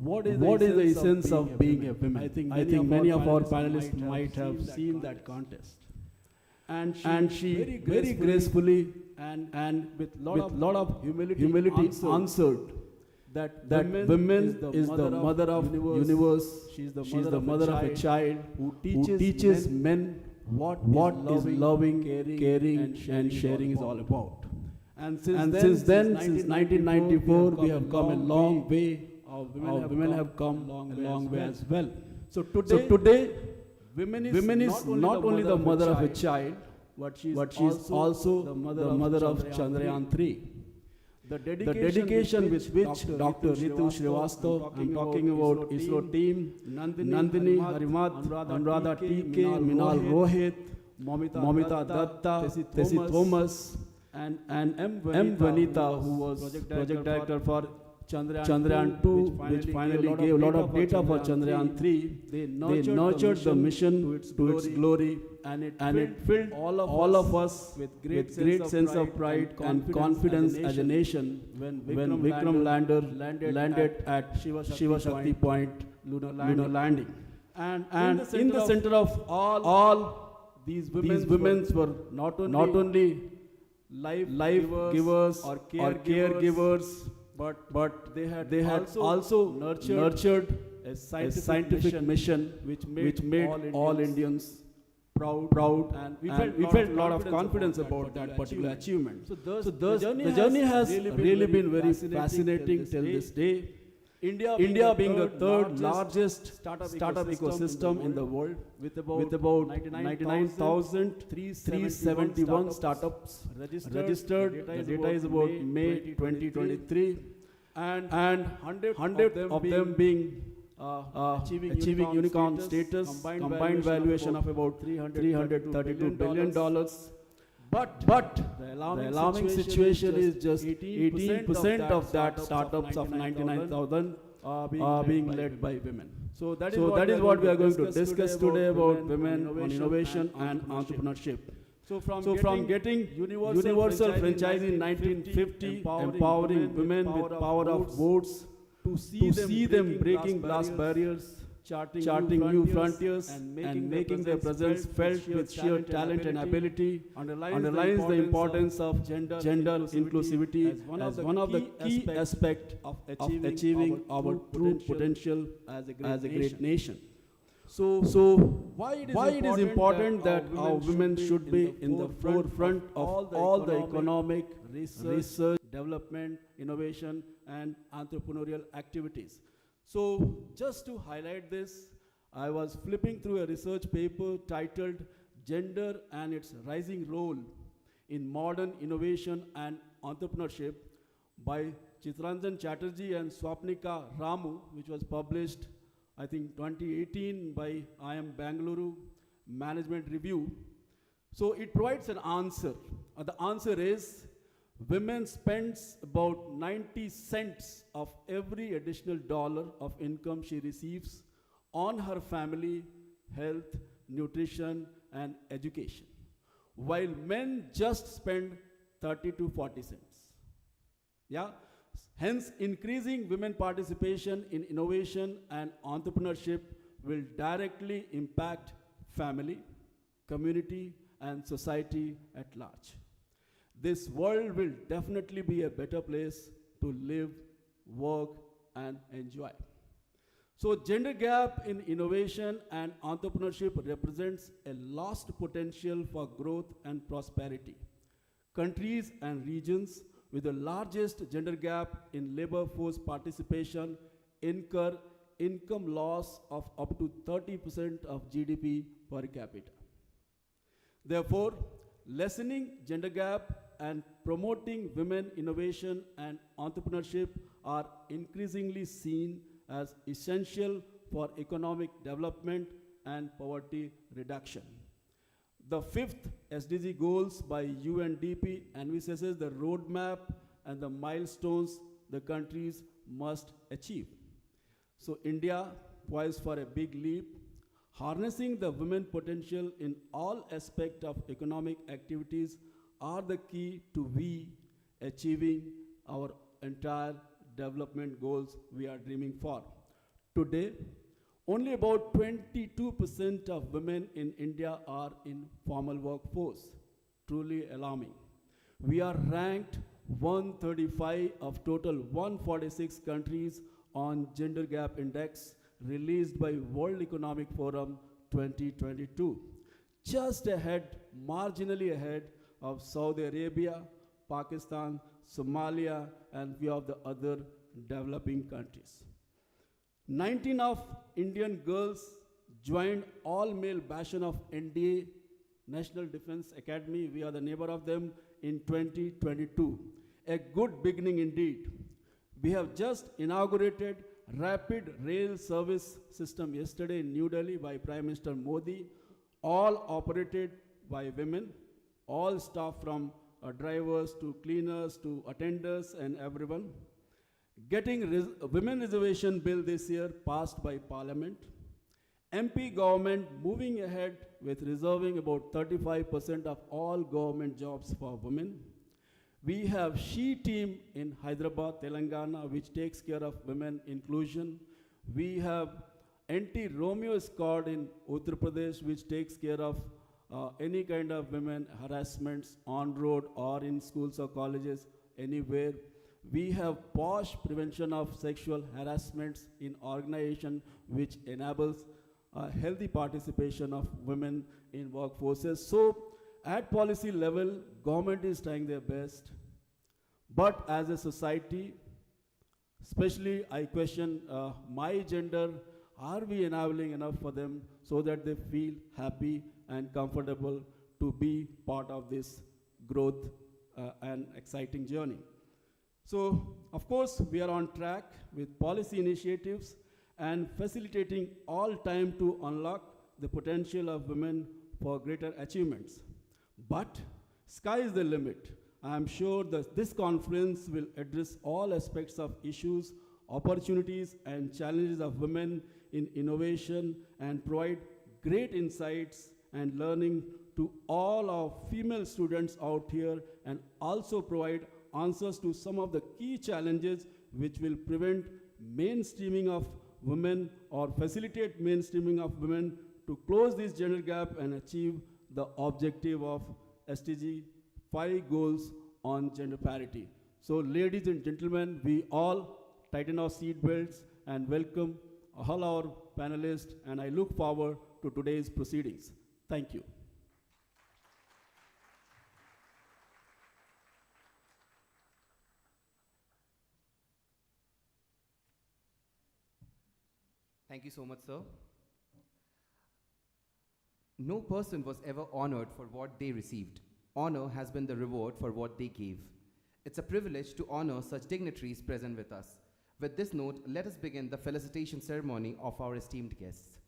what is the essence of being a woman? I think many of our panelists might have seen that contest. And she very gracefully and with lot of humility answered that women is the mother of universe. She's the mother of a child who teaches men what is loving, caring, and sharing is all about. And since then, since 1994, we have come a long way. Women have come a long way as well. So today, women is not only the mother of a child, but she is also the mother of Chandrayaan-3. The dedication with which Dr. Ritu Srivastava, I'm talking about ISRO team, Nandini Harimat, Anuradha TK, Minal Rohit, Momita Datta, Tessie Thomas, and M. Vanita, who was project director for Chandrayaan-2, which finally gave a lot of data for Chandrayaan-3. They nurtured the mission to its glory, and it filled all of us with great sense of pride and confidence as a nation when Vikram lander landed at Shiva Shakti Point lunar landing. And in the center of all these women were not only life givers or caregivers, but they had also nurtured a scientific mission which made all Indians proud, and we felt a lot of confidence about that particular achievement. So the journey has really been very fascinating till this day. India being the third largest startup ecosystem in the world, with about 99,371 startups registered. The data is about May 2023, and 100 of them being achieving unicorn status, combined valuation of about $332 billion. But the alarming situation is just 18% of that startups of 99,000 are being led by women. So that is what we are going to discuss today about women on innovation and entrepreneurship. So from getting universal franchise in 1950, empowering women with power of votes, to see them breaking glass barriers, charting new frontiers, and making their presence felt with sheer talent and ability, underlines the importance of gender inclusivity as one of the key aspects of achieving our true potential as a great nation. So why it is important that our women should be in the forefront of all the economic, research, development, innovation, and entrepreneurial activities. So just to highlight this, I was flipping through a research paper titled Gender and Its Rising Role in Modern Innovation and Entrepreneurship by Chitranjan Chatterjee and Swapnika Ramu, which was published, I think, 2018 by IIM Bangalore Management Review. So it provides an answer. The answer is, women spends about 90 cents of every additional dollar of income she receives on her family, health, nutrition, and education, while men just spend 30 to 40 cents. Yeah? Hence, increasing women participation in innovation and entrepreneurship will directly impact family, community, and society at large. This world will definitely be a better place to live, work, and enjoy. So gender gap in innovation and entrepreneurship represents a lost potential for growth and prosperity. Countries and regions with the largest gender gap in labor force participation incur income loss of up to 30% of GDP per capita. Therefore, lessening gender gap and promoting women innovation and entrepreneurship are increasingly seen as essential for economic development and poverty reduction. The fifth SDG goals by UNDP envisages the roadmap and the milestones the countries must achieve. So India, poised for a big leap, harnessing the women potential in all aspects of economic activities are the key to we achieving our entire development goals we are dreaming for. Today, only about 22% of women in India are in formal workforce, truly alarming. We are ranked 135 of total 146 countries on Gender Gap Index released by World Economic Forum 2022, just ahead, marginally ahead of Saudi Arabia, Pakistan, Somalia, and few of the other developing countries. 19 of Indian girls joined all-male bastion of NDA, National Defense Academy. We are the neighbor of them in 2022. A good beginning indeed. We have just inaugurated rapid rail service system yesterday in New Delhi by Prime Minister Modi, all operated by women, all staff from drivers to cleaners to attenders and everyone. Getting women reservation bill this year passed by Parliament. MP government moving ahead with reserving about 35% of all government jobs for women. We have She team in Hyderabad, Telangana, which takes care of women inclusion. We have Anti-Romeo Squad in Uttar Pradesh, which takes care of any kind of women harassments on road or in schools or colleges, anywhere. We have POSH, prevention of sexual harassments in organization, which enables healthy participation of women in workforces. So at policy level, government is trying their best. But as a society, especially I question my gender, are we enabling enough for them so that they feel happy and comfortable to be part of this growth and exciting journey? So, of course, we are on track with policy initiatives and facilitating all time to unlock the potential of women for greater achievements. But sky is the limit. I am sure that this conference will address all aspects of issues, opportunities, and challenges of women in innovation and provide great insights and learning to all our female students out here, and also provide answers to some of the key challenges which will prevent mainstreaming of women or facilitate mainstreaming of women to close this gender gap and achieve the objective of SDG 5 goals on gender parity. So ladies and gentlemen, we all tighten our seat belts and welcome all our panelists, and I look forward to today's proceedings. Thank you. Thank you so much, sir. No person was ever honored for what they received. Honor has been the reward for what they gave. It's a privilege to honor such dignitaries present with us. With this note, let us begin the felicitation ceremony of our esteemed guests.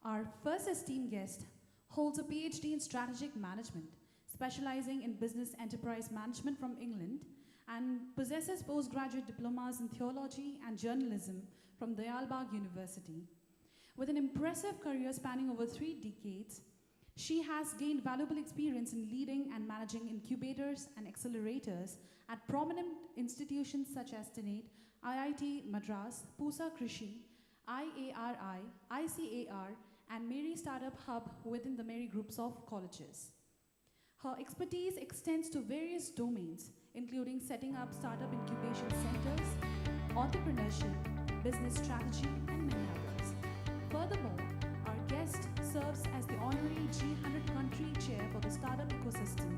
Our first esteemed guest holds a PhD in strategic management, specializing in business enterprise management from England, and possesses postgraduate diplomas in theology and journalism from Dayalbagh University. With an impressive career spanning over 3 decades, she has gained valuable experience in leading and managing incubators and accelerators at prominent institutions such as TNATE, IIT Madras, Pusa Krishi, IARI, ICAR, and Mary Startup Hub within the Mary groups of colleges. Her expertise extends to various domains, including setting up startup incubation centers, entrepreneurship, business strategy, and many others. Furthermore, our guest serves as the honorary G100 country chair for the startup ecosystem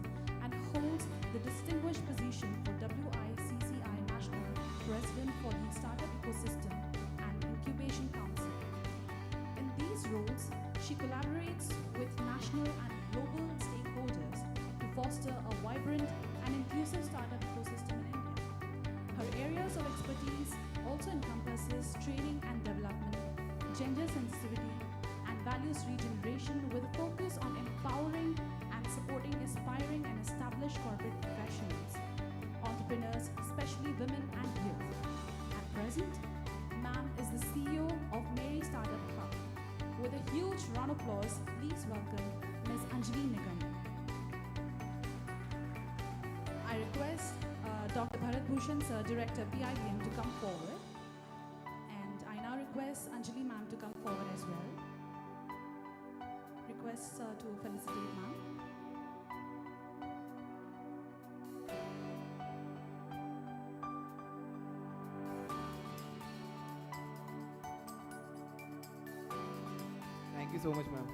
and holds the distinguished position for WICCI National President for the Startup Ecosystem and Incubation Council. In these roles, she collaborates with national and global stakeholders to foster a vibrant and inclusive startup ecosystem in India. Her areas of expertise also encompasses training and development, gender sensitivity, and values regeneration with a focus on empowering and supporting aspiring and established corporate professionals, entrepreneurs, especially women and youth. At present, ma'am is the CEO of Mary Startup Hub. With a huge round of applause, please welcome Ms. Anjali Nigam. I request Dr. Bharat Bhushan, Sir, Director, PIBM, to come forward. And I now request Anjali ma'am to come forward as well. Request to felicitate ma'am. Thank you so much, ma'am.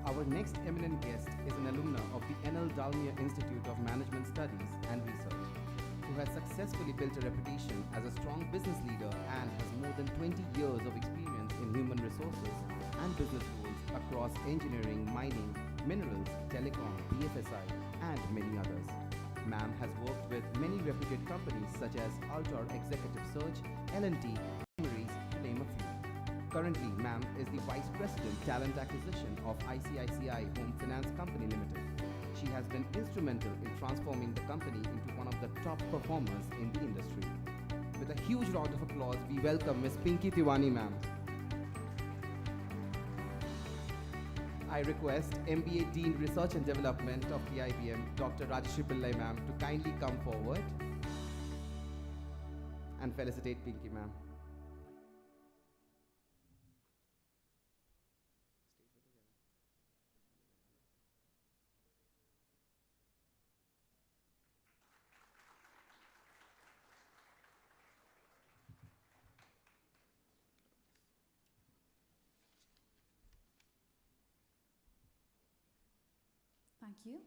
Our next eminent guest is an alumna of the N.L. Dalmia Institute of Management Studies and Research, who has successfully built a reputation as a strong business leader and has more than 20 years of experience in human resources and business roles across engineering, mining, minerals, telecom, BFSI, and many others. Ma'am has worked with many reputed companies such as Altor Executive Search, L&T, Memories, to name a few. Currently, ma'am is the Vice President Talent Acquisition of ICICI Home Finance Company Limited. She has been instrumental in transforming the company into one of the top performers in the industry. With a huge round of applause, we welcome Ms. Pinky Tiwani, ma'am. I request MBA Dean Research and Development of PIBM, Dr. Rajeshri Pillai, ma'am, to kindly come forward and felicitate Pinky, ma'am. Thank you.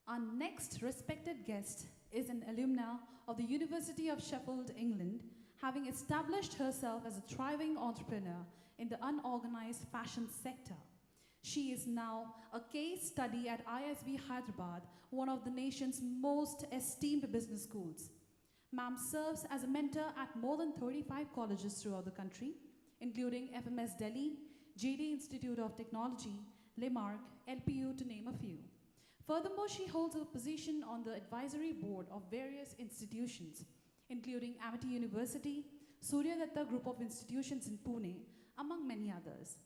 Our next respected guest is an alumna of the University of Sheffield, England, having established herself as a thriving entrepreneur in the unorganized fashion sector. She is now a case study at ISB Hyderabad, one of the nation's most esteemed business schools. Ma'am serves as a mentor at more than 35 colleges throughout the country, including FMS Delhi, JD Institute of Technology, Lemark, LPU, to name a few. Furthermore, she holds a position on the advisory board of various institutions, including Amity University, Surya Datta Group of Institutions in Pune, among many others.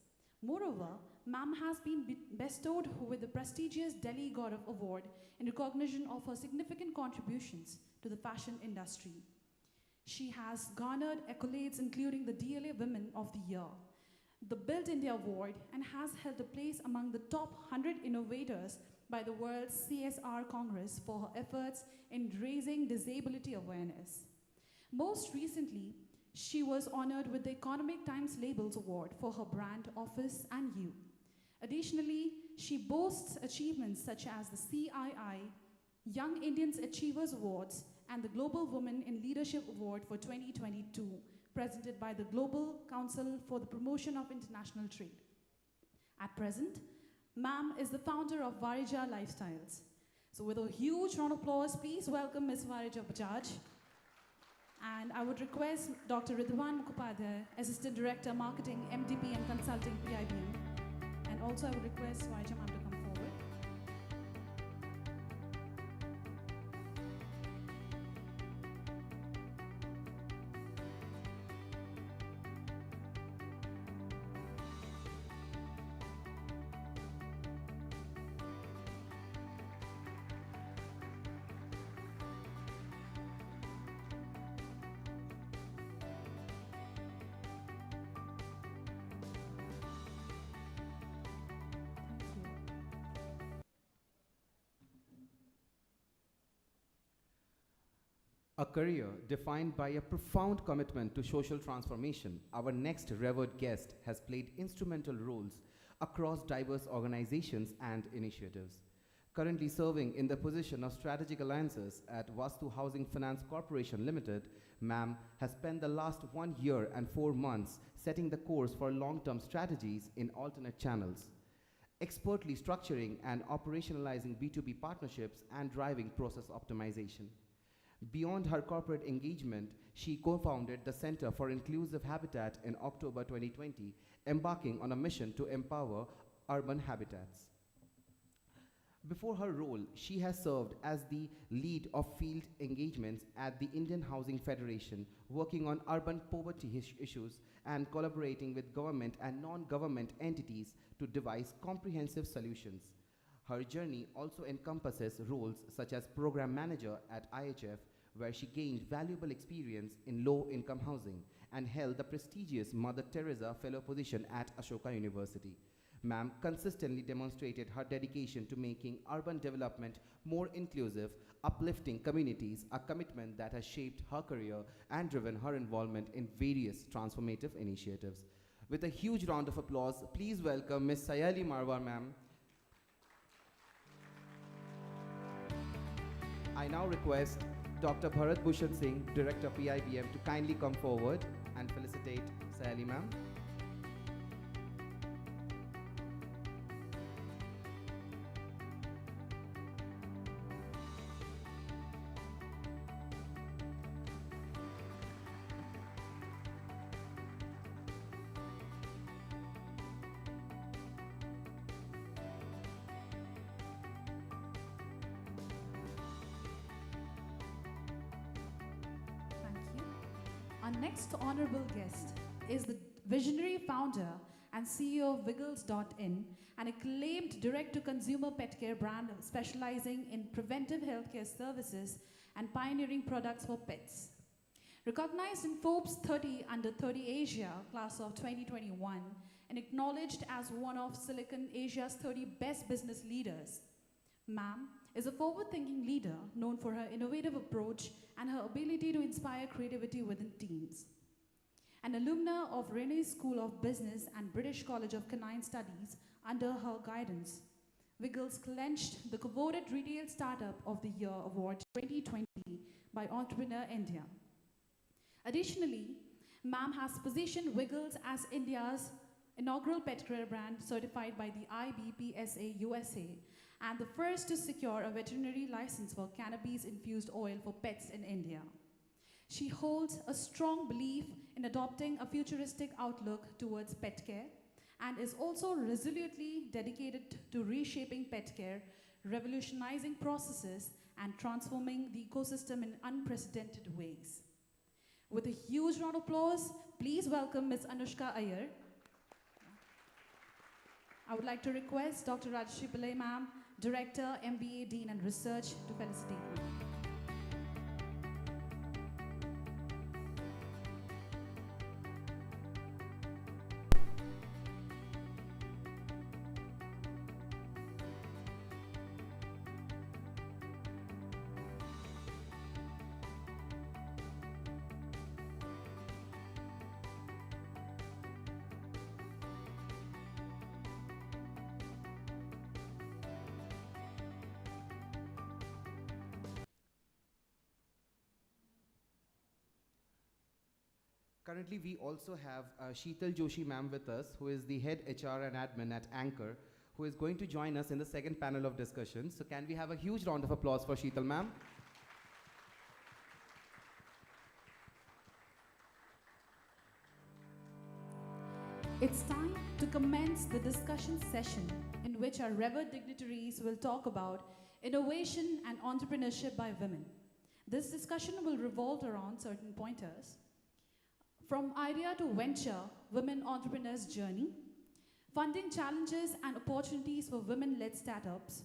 Moreover, ma'am has been bestowed with the prestigious Delhi Gaurav Award in recognition of her significant contributions to the fashion industry. She has garnered accolades including the DLA Women of the Year, the Build India Award, and has held a place among the top 100 innovators by the World's CSR Congress for her efforts in raising disability awareness. Most recently, she was honored with the Economic Times Labels Award for her brand Office and You. Additionally, she boasts achievements such as the CII Young Indians Achievers Awards and the Global Women in Leadership Award for 2022, presented by the Global Council for the Promotion of International Trade. At present, ma'am is the founder of Varija Lifestyles. So with a huge round of applause, please welcome Ms. Varija Bajaj. And I would request Dr. Ridwan Mukhopadhyay, Assistant Director, Marketing, MDP and Consulting, PIBM. And also I would request Varija ma'am to come forward. A career defined by a profound commitment to social transformation, our next revered guest has played instrumental roles across diverse organizations and initiatives. Currently serving in the position of Strategic Alliances at Vastu Housing Finance Corporation Limited, ma'am has spent the last 1 year and 4 months setting the course for long-term strategies in alternate channels, expertly structuring and operationalizing B2B partnerships and driving process optimization. Beyond her corporate engagement, she co-founded the Center for Inclusive Habitat in October 2020, embarking on a mission to empower urban habitats. Before her role, she has served as the lead of field engagements at the Indian Housing Federation, working on urban poverty issues and collaborating with government and non-government entities to devise comprehensive solutions. Her journey also encompasses roles such as program manager at IHF, where she gained valuable experience in low-income housing and held the prestigious Mother Teresa Fellow position at Ashoka University. Ma'am consistently demonstrated her dedication to making urban development more inclusive, uplifting communities, a commitment that has shaped her career and driven her involvement in various transformative initiatives. With a huge round of applause, please welcome Ms. Sayali Marwar, ma'am. I now request Dr. Bharat Bhushan Singh, Director PIBM, to kindly come forward and felicitate Sayali, ma'am. Thank you. Our next honorable guest is the visionary founder and CEO of Wiggles.in, an acclaimed direct-to-consumer pet care brand specializing in preventive healthcare services and pioneering products for pets. Recognized in Forbes 30 Under 30 Asia class of 2021 and acknowledged as one of Silicon Asia's 30 best business leaders, Ma'am is a forward-thinking leader known for her innovative approach and her ability to inspire creativity within teams. An alumna of Rennes School of Business and British College of Canine Studies under her guidance, Wiggles clinched the coveted Retail Startup of the Year Award 2020 by Entrepreneur India. Additionally, Ma'am has positioned Wiggles as India's inaugural pet care brand certified by the IBPSA USA and the first to secure a veterinary license for cannabis-infused oil for pets in India. She holds a strong belief in adopting a futuristic outlook towards pet care and is also resolutely dedicated to reshaping pet care, revolutionizing processes, and transforming the ecosystem in unprecedented ways. With a huge round of applause, please welcome Ms. Anushka Iyer. I would like to request Dr. Rajashri Pillai, ma'am, Director, MBA, Dean and Research, to felicitate me. Currently, we also have Sheetal Joshi ma'am with us, who is the head HR and admin at Anchor, who is going to join us in the second panel of discussion. So can we have a huge round of applause for Sheetal ma'am? It's time to commence the discussion session in which our revered dignitaries will talk about innovation and entrepreneurship by women. This discussion will revolve around certain pointers. From idea to venture, women entrepreneurs' journey, funding challenges and opportunities for women-led startups,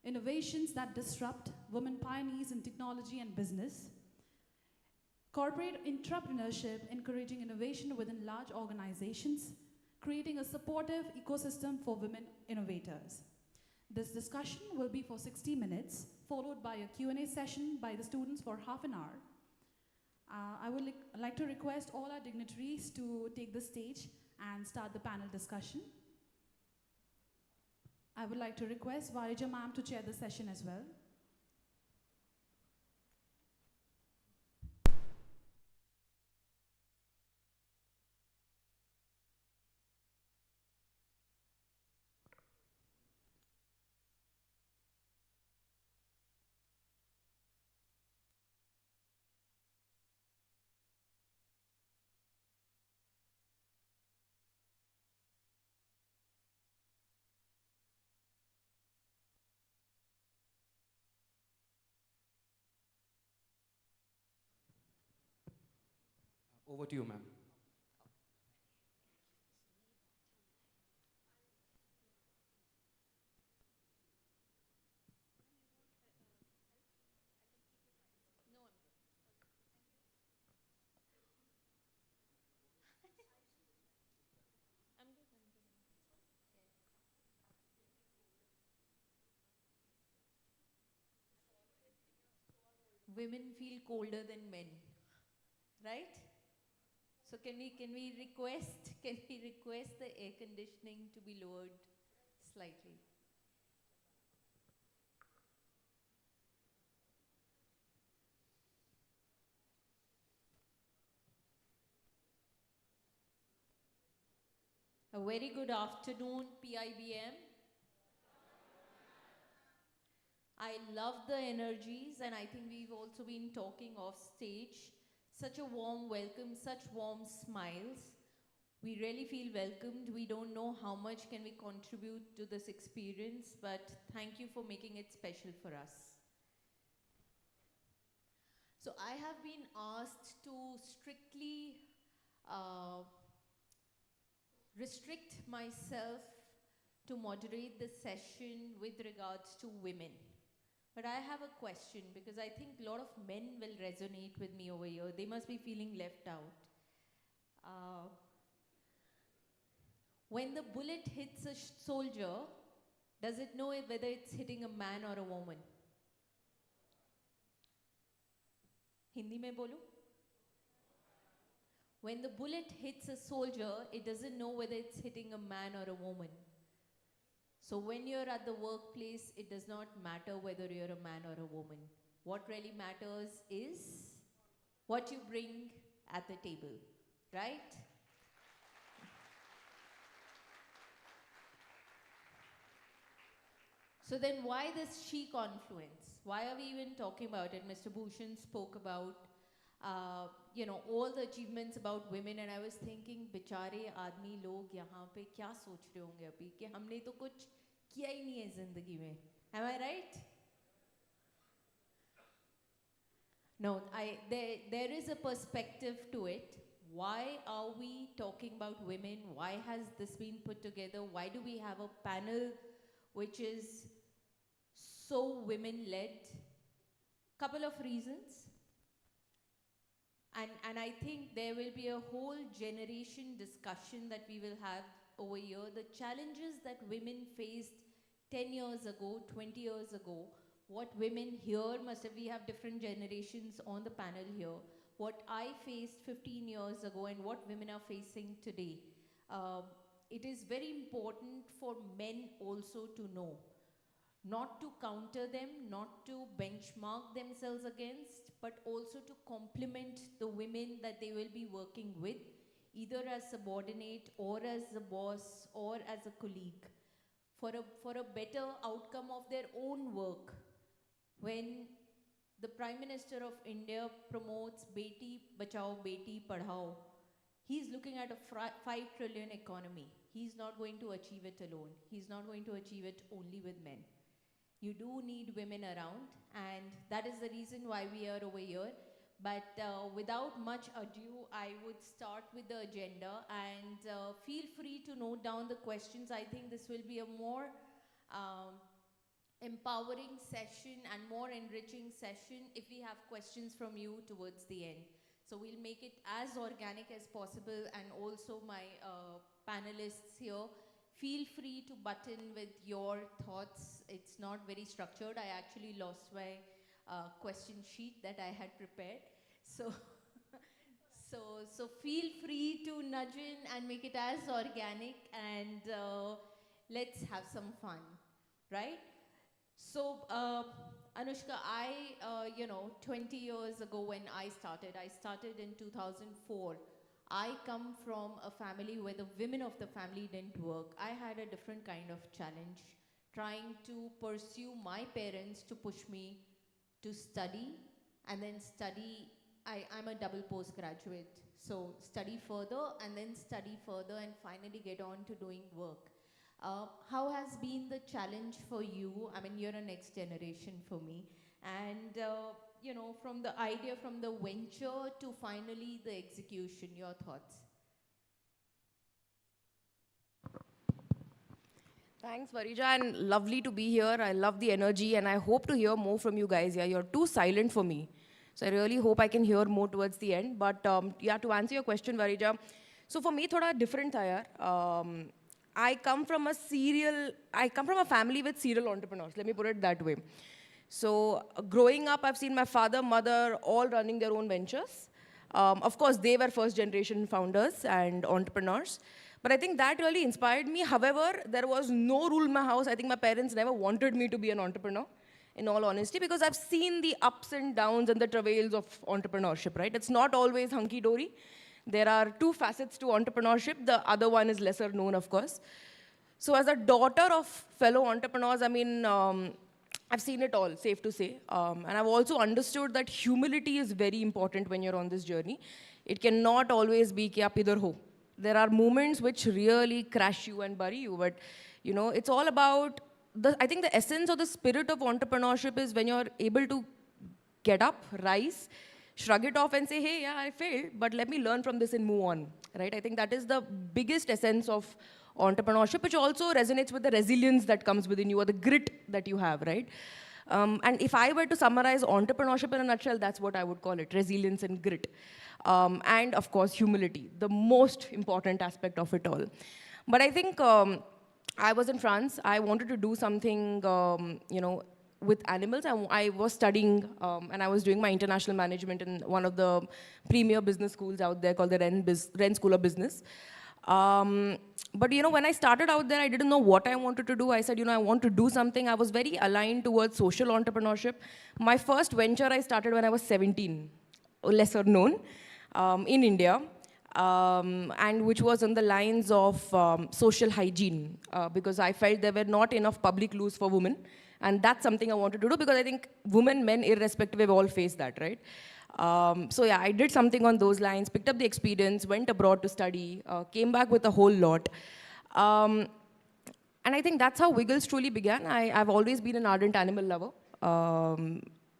innovations that disrupt, women pioneers in technology and business, corporate entrepreneurship, encouraging innovation within large organizations, creating a supportive ecosystem for women innovators. This discussion will be for 60 minutes, followed by a Q&A session by the students for half an hour. I would like to request all our dignitaries to take the stage and start the panel discussion. I would like to request Varija ma'am to chair the session as well. Over to you, ma'am. Women feel colder than men, right? So can we request can we request the air conditioning to be lowered slightly? A very good afternoon, PIBM. I love the energies, and I think we've also been talking off stage. Such a warm welcome, such warm smiles. We really feel welcomed. We don't know how much can we contribute to this experience, but thank you for making it special for us. So I have been asked to strictly restrict myself to moderate the session with regards to women. But I have a question, because I think a lot of men will resonate with me over here. They must be feeling left out. When the bullet hits a soldier, does it know whether it's hitting a man or a woman? Hindi mein bolu? When the bullet hits a soldier, it doesn't know whether it's hitting a man or a woman. So when you're at the workplace, it does not matter whether you're a man or a woman. What really matters is what you bring at the table, right? So then why this SheConfluence? Why are we even talking about it? Mr. Bhushan spoke about all the achievements about women, and I was thinking, बेचारे आदमी लोग यहाँ पे क्या सोच रहे होंगे अभी कि हमने तो कुछ किया ही नहीं है जिंदगी में. Am I right? No, there is a perspective to it. Why are we talking about women? Why has this been put together? Why do we have a panel which is so women-led? Couple of reasons. And I think there will be a whole generation discussion that we will have over here. The challenges that women faced 10 years ago, 20 years ago, what women here we have different generations on the panel here. What I faced 15 years ago and what women are facing today. It is very important for men also to know. Not to counter them, not to benchmark themselves against, but also to complement the women that they will be working with, either as subordinate or as a boss or as a colleague, for a better outcome of their own work. When the Prime Minister of India promotes Beti Bachao, Beti Padhao, he's looking at a 5 trillion economy. He's not going to achieve it alone. He's not going to achieve it only with men. You do need women around, and that is the reason why we are over here. But without much ado, I would start with the agenda, and feel free to note down the questions. I think this will be a more empowering session and more enriching session if we have questions from you towards the end. So we'll make it as organic as possible, and also my panelists here, feel free to butt in with your thoughts. It's not very structured. I actually lost my question sheet that I had prepared. So, so feel free to nudge in and make it as organic, and let's have some fun, right? So, Anushka, 20 years ago when I started in 2004. I come from a family where the women of the family didn't work. I had a different kind of challenge, trying to pursue my parents to push me to study, and then study. I'm a double postgraduate, so study further and then study further and finally get on to doing work. How has been the challenge for you? I mean, you're a next generation for me. And, from the idea, from the venture to finally the execution, your thoughts? Thanks, Varija, and lovely to be here. I love the energy, and I hope to hear more from you guys. Yeah, you're too silent for me. So I really hope I can hear more towards the end. But yeah, to answer your question, Varija, so for me, thoda different tha yaar. I come from a family with serial entrepreneurs. Let me put it that way. So growing up, I've seen my father, mother, all running their own ventures. Of course, they were first generation founders and entrepreneurs. But I think that really inspired me. However, there was no rule in my house. I think my parents never wanted me to be an entrepreneur, in all honesty, because I've seen the ups and downs and the travails of entrepreneurship, right? It's not always hunky-dory. There are two facets to entrepreneurship. The other one is lesser known, of course. So as a daughter of fellow entrepreneurs, I mean, I've seen it all, safe to say. And I've also understood that humility is very important when you're on this journey. It cannot always be ki aap idhar ho. There are moments which really crash you and bury you, but it's all about I think the essence or the spirit of entrepreneurship is when you're able to get up, rise, shrug it off and say, hey, yeah, I failed, but let me learn from this and move on, right? I think that is the biggest essence of entrepreneurship, which also resonates with the resilience that comes within you or the grit that you have, right? And if I were to summarize entrepreneurship in a nutshell, that's what I would call it, resilience and grit. And of course, humility, the most important aspect of it all. But I think I was in France. I wanted to do something, with animals. I was studying and I was doing my international management in one of the premier business schools out there called the Rennes School of Business. But when I started out there, I didn't know what I wanted to do. I said, I want to do something. I was very aligned towards social entrepreneurship. My first venture I started when I was 17, lesser known, in India, and which was on the lines of social hygiene, because I felt there were not enough public loos for women. And that's something I wanted to do because I think women, men, irrespective, have all faced that, right? So yeah, I did something on those lines, picked up the experience, went abroad to study, came back with a whole lot. And I think that's how Wiggles truly began. I've always been an ardent animal lover.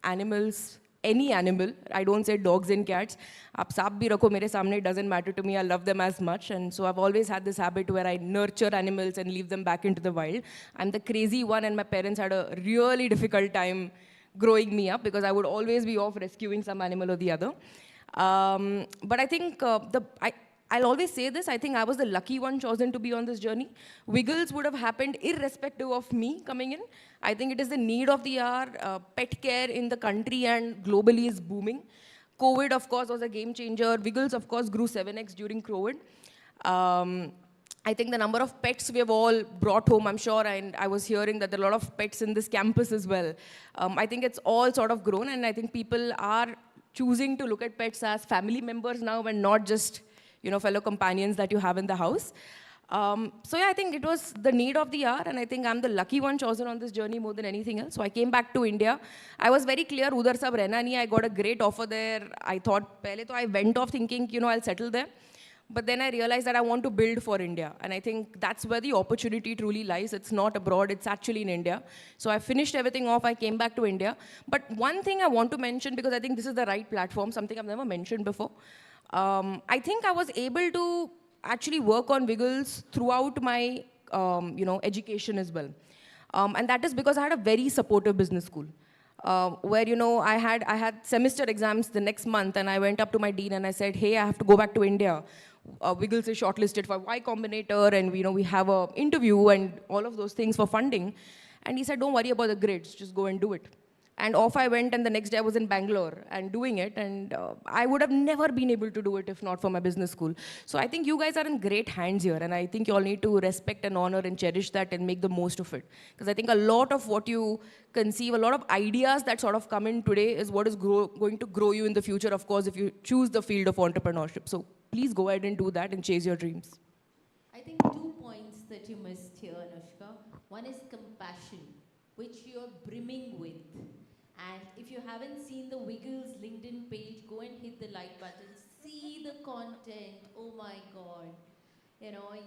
Animals, any animal, I don't say dogs and cats. Aap saap bhi rakho mere samne, it doesn't matter to me, I love them as much. And so I've always had this habit where I nurture animals and leave them back into the wild. I'm the crazy one and my parents had a really difficult time growing me up because I would always be off rescuing some animal or the other. But I think I'll always say this, I think I was the lucky one chosen to be on this journey. Wiggles would have happened irrespective of me coming in. I think it is the need of the hour. Pet care in the country and globally is booming. COVID, of course, was a game changer. Wiggles, of course, grew 7x during COVID. I think the number of pets we have all brought home, I'm sure, and I was hearing that there are a lot of pets in this campus as well. I think it's all sort of grown, and I think people are choosing to look at pets as family members now and not just fellow companions that you have in the house. So yeah, I think it was the need of the hour, and I think I'm the lucky one chosen on this journey more than anything else. So I came back to India. I was very clear, udhar sab rehna nahi. I got a great offer there. I thought, pehle to I went off thinking, I'll settle there. But then I realized that I want to build for India. And I think that's where the opportunity truly lies. It's not abroad, it's actually in India. So I finished everything off, I came back to India. But one thing I want to mention, because I think this is the right platform, something I've never mentioned before. I think I was able to actually work on Wiggles throughout my education as well. And that is because I had a very supportive business school. Where I had semester exams the next month, and I went up to my dean and I said, hey, I have to go back to India. Wiggles is shortlisted for Y Combinator, and we have an interview and all of those things for funding. And he said, don't worry about the grades, just go and do it. And off I went, and the next day I was in Bangalore and doing it. And I would have never been able to do it if not for my business school. So I think you guys are in great hands here. And I think you all need to respect and honor and cherish that and make the most of it. Because I think a lot of what you conceive, a lot of ideas that sort of come in today is what is going to grow you in the future, of course, if you choose the field of entrepreneurship. So please go ahead and do that and chase your dreams. I think 2 points that you missed here, Anushka. One is compassion, which you're brimming with. And if you haven't seen the Wiggles LinkedIn page, go and hit the like button. See the content. Oh my God.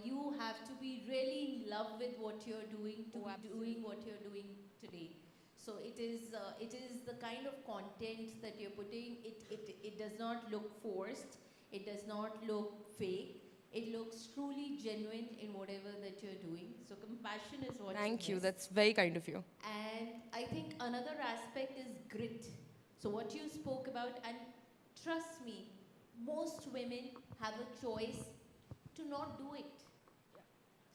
You have to be really in love with what you're doing to be doing what you're doing today. So it is the kind of content that you're putting. It does not look forced. It does not look fake. It looks truly genuine in whatever that you're doing. So compassion is what Thank you. miss. That's very kind of you. And I think another aspect is grit. So what you spoke about, and trust me, most women have a choice to not do it.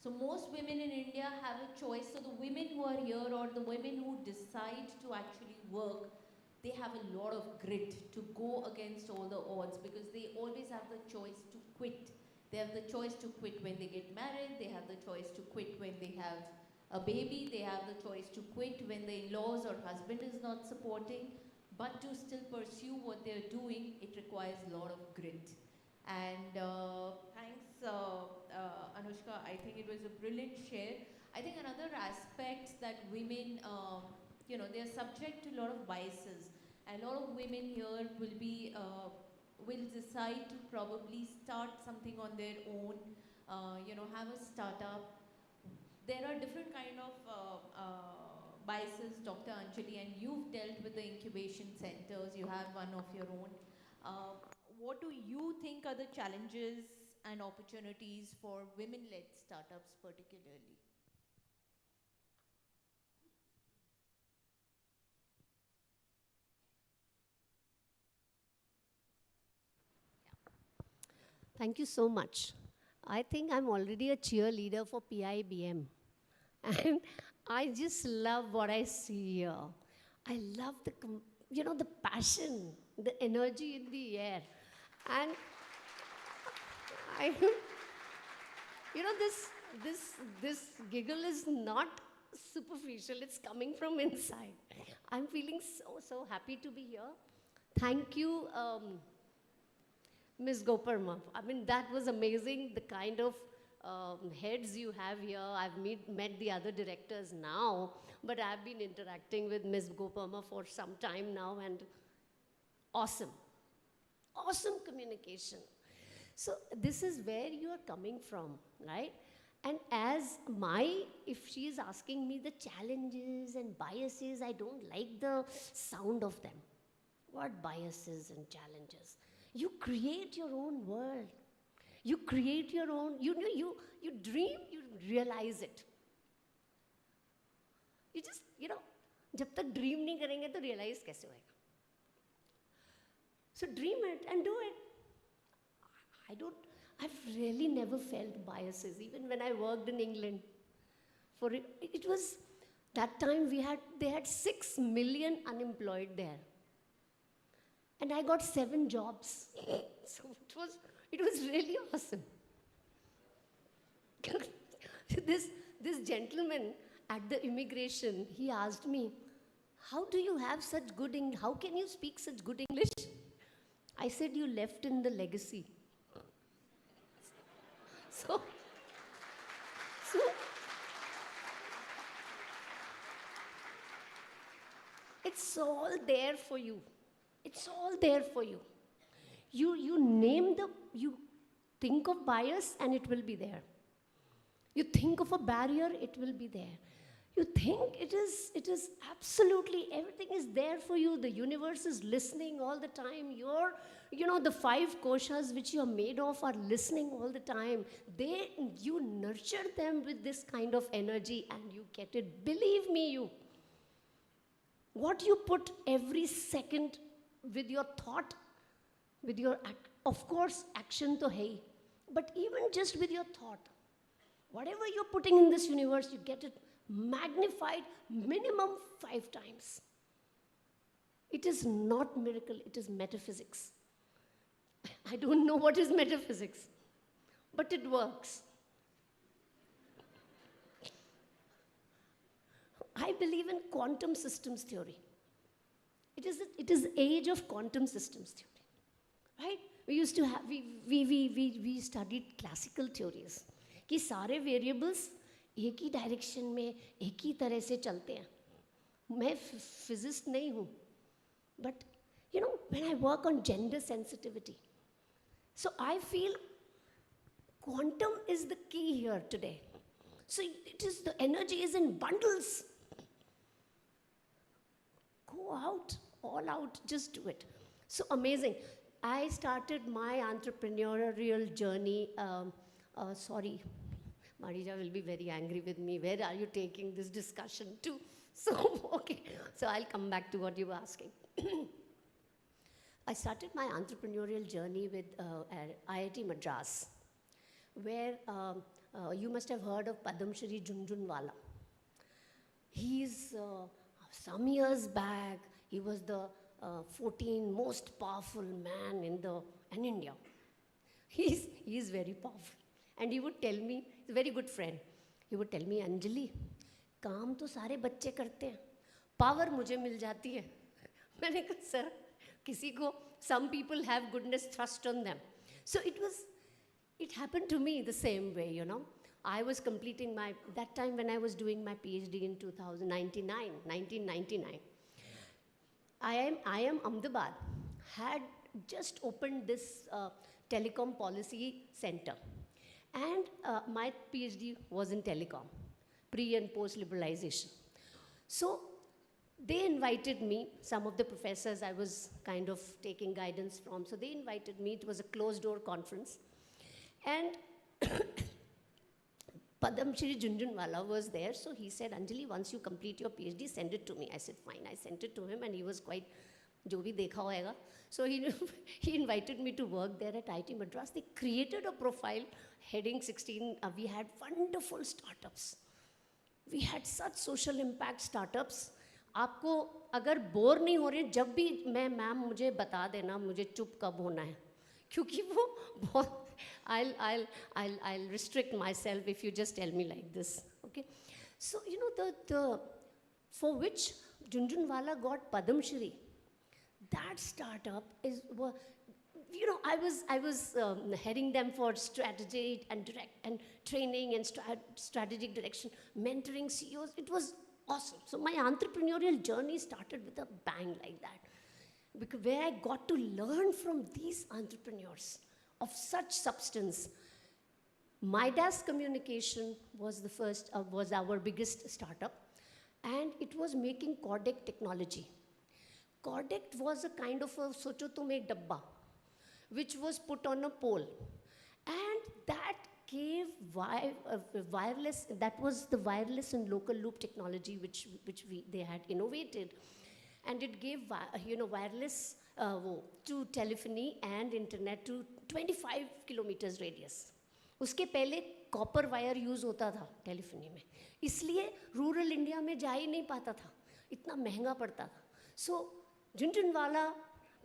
So most women in India have a choice. So the women who are here or the women who decide to actually work, they have a lot of grit to go against all the odds, because they always have the choice to quit. They have the choice to quit when they get married. They have the choice to quit when they have a baby. They have the choice to quit when the in-laws or husband is not supporting. But to still pursue what they're doing, it requires a lot of grit. And thanks, Anushka. I think it was a brilliant share. I think another aspect that women, they're subject to a lot of biases. And a lot of women here will decide to probably start something on their own, have a startup. There are different kind of biases, Dr. Anjali, and you've dealt with the incubation centers. You have one of your own. What do you think are the challenges and opportunities for women-led startups particularly? Thank you so much. I think I'm already a cheerleader for PIBM. And I just love what I see here. I love the passion, the energy in the air. And I, this giggle is not superficial, it's coming from inside. I'm feeling so happy to be here. Thank you, Ms. Goparma. I mean, that was amazing, the kind of heads you have here. I've met the other directors now, but I've been interacting with Ms. Goparma for some time now, and awesome. Awesome communication. So this is where you are coming from, right? And if she is asking me the challenges and biases, I don't like the sound of them. What biases and challenges? You create your own world. You create your own, you dream, you realize it. You just, जब तक dream नहीं करेंगे तो realize कैसे होएगा? So dream it and do it. I've really never felt biases, even when I worked in England. It was, that time they had 6 million unemployed there. And I got 7 jobs. So it was really awesome. This gentleman at the immigration, he asked me, how do you have such good English? How can you speak such good English? I said, you left in the legacy. So it's all there for you. It's all there for you. You think of bias and it will be there. You think of a barrier, it will be there. You think it is absolutely, everything is there for you. The universe is listening all the time. The 5 koshas which you are made of are listening all the time. You nurture them with this kind of energy and you get it. Believe me, what you put every second with your thought, with your, of course, action to hai, but even just with your thought, whatever you're putting in this universe, you get it magnified minimum 5 times. It is not miracle, it is metaphysics. I don't know what is metaphysics, but it works. I believe in quantum systems theory. It is age of quantum systems theory, right? We used to have, we studied classical theories, कि सारे variables एक ही direction में एक ही तरह से चलते हैं. मैं फिजिस्ट नहीं हूँ, but when I work on gender sensitivity, so I feel quantum is the key here today. So the energy is in bundles. Go out, all out, just do it. So amazing. I started my entrepreneurial journey, sorry, Marija will be very angry with me. Where are you taking this discussion to? So, okay, so I'll come back to what you were asking. I started my entrepreneurial journey with IIT Madras, where you must have heard of Padam Shri Jhunjhunwala. He's, some years back, he was the 14th most powerful man in India. He's very powerful. And he would tell me, he's a very good friend, he would tell me, Anjali, काम तो सारे बच्चे करते हैं, power मुझे मिल जाती है. मैंने कहा, sir, किसी को, some people have goodness thrust on them. So it happened to me the same way, you know. I was completing that time when I was doing my PhD in 1999. I am Ahmedabad, had just opened this telecom policy center. And my PhD was in telecom, pre and post liberalization. So they invited me, some of the professors I was kind of taking guidance from, so they invited me. It was a closed door conference. And Padam Shri Jhunjhunwala was there, so he said, Anjali, once you complete your PhD, send it to me. I said, fine. I sent it to him, and he was quite, jo bhi dekha hoega. So he invited me to work there at IIT Madras. They created a profile heading 16. We had wonderful startups. We had such social impact startups. आपको अगर bore नहीं हो रहे, जब भी ma'am मुझे बता देना मुझे चुप कब होना है, क्योंकि वो बहुत I'll restrict myself if you just tell me like this, okay? So you know the for which Jhunjhunwala got Padam Shri, that startup is, you know, I was heading them for strategy and training and strategic direction, mentoring CEOs. It was awesome. So my entrepreneurial journey started with a bang like that, because where I got to learn from these entrepreneurs of such substance. Midas Communication was the first, was our biggest startup, and it was making codec technology. Codec was a kind of a socho tum ek dabba, which was put on a pole, and that gave wireless. That was the wireless and local loop technology which they had innovated, and it gave wireless to telephony and internet to 25 kilometers radius. उसके पहले copper wire use होता था telephony में, इसलिए rural India में जा ही नहीं पाता था, इतना महंगा पड़ता था. So Jhunjhunwala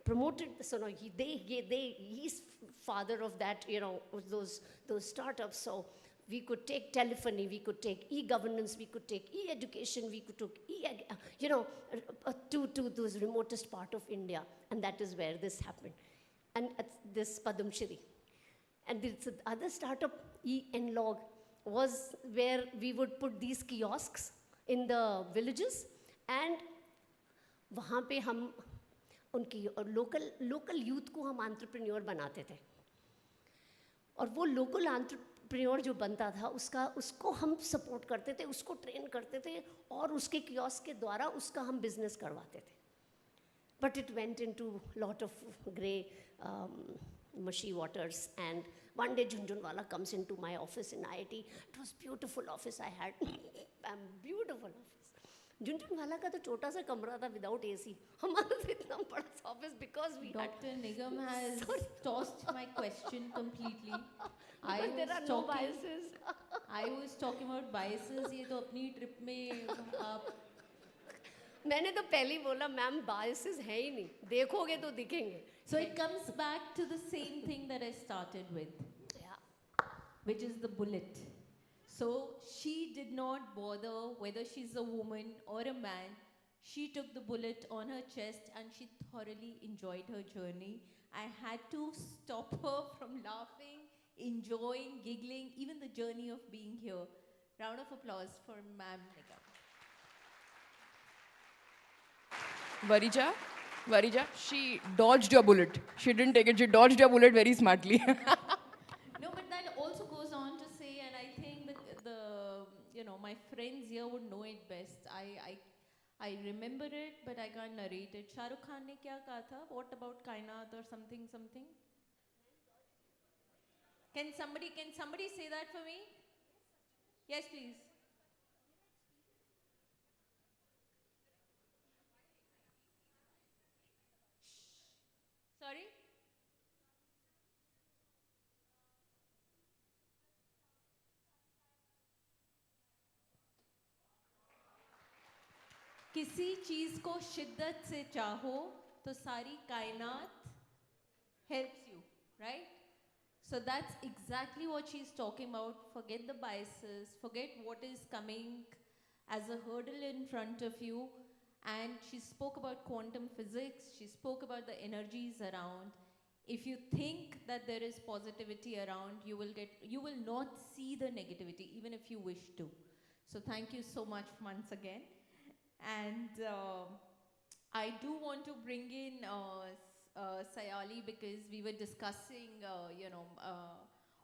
promoted, so no, he's father of that, you know, those startups. So we could take telephony, we could take e-governance, we could take e-education, we could take to those remotest part of India, and that is where this happened. And this Padam Shri. And the other startup, E-Nlog, was where we would put these kiosks in the villages, and वहाँ पे हम उनकी local youth को हम entrepreneur बनाते थे. और वो local entrepreneur जो बनता था, उसको हम support करते थे, उसको train करते थे, और उसके kiosk के द्वारा उसका हम business करवाते थे. But it went into a lot of grey, mushy waters, and one day Jhunjhunwala comes into my office in IIT. It was beautiful office I had, beautiful office. Jhunjhunwala का तो छोटा सा कमरा था without AC. हमारा तो इतना बड़ा office because we had. Dr. Nigam has tossed my question completely. There are no biases. I was talking about biases. ये तो अपनी trip में मैंने तो पहले ही बोला मैम biases है ही नहीं, देखोगे तो दिखेंगे. So it comes back to the same thing that I started with, which is the bullet. So she did not bother whether she's a woman or a man. She took the bullet on her chest and she thoroughly enjoyed her journey. I had to stop her from laughing, enjoying, giggling, even the journey of being here. Round of applause for Ma'am Nigam. Varija, she dodged your bullet. She didn't take it, she dodged your bullet very smartly. No, but that also goes on to say, and I think that my friends here would know it best. I remember it, but I can't narrate it. Shah Rukh Khan ne kya kaha tha? What about Kainat or something, something? Can somebody say that for me? Yes, please. Sorry? किसी चीज को शिद्दत से चाहो तो सारी कायनात helps you, right? So that's exactly what she's talking about. Forget the biases, forget what is coming as a hurdle in front of you. And she spoke about quantum physics, she spoke about the energies around. If you think that there is positivity around, you will not see the negativity, even if you wish to. So thank you so much once again. And I do want to bring in Sayali, because we were discussing,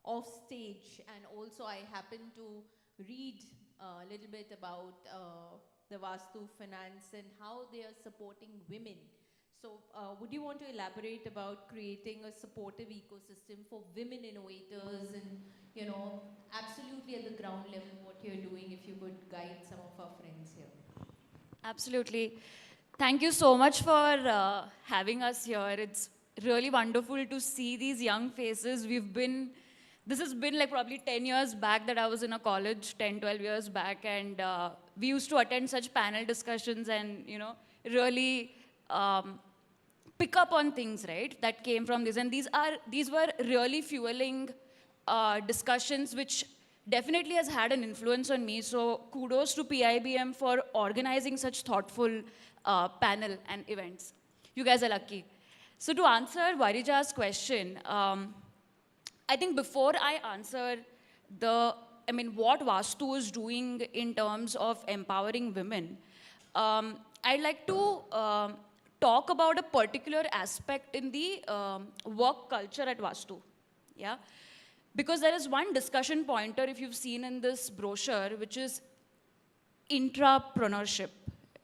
off stage, and also I happened to read a little bit about the Vastu Finance and how they are supporting women. So would you want to elaborate about creating a supportive ecosystem for women innovators and, absolutely at the ground level what you're doing, if you could guide some of our friends here? Absolutely. Thank you so much for having us here. It's really wonderful to see these young faces. This has been like probably 10 years back that I was in a college, 10, 12 years back, and we used to attend such panel discussions and, really pick up on things, right, that came from this. And these were really fueling discussions which definitely has had an influence on me. So kudos to PIBM for organizing such thoughtful panel and events. You guys are lucky. So to answer Varija's question, I think before I answer what Vastu is doing in terms of empowering women, I'd like to talk about a particular aspect in the work culture at Vastu. Yeah? Because there is one discussion pointer, if you've seen in this brochure, which is intrapreneurship,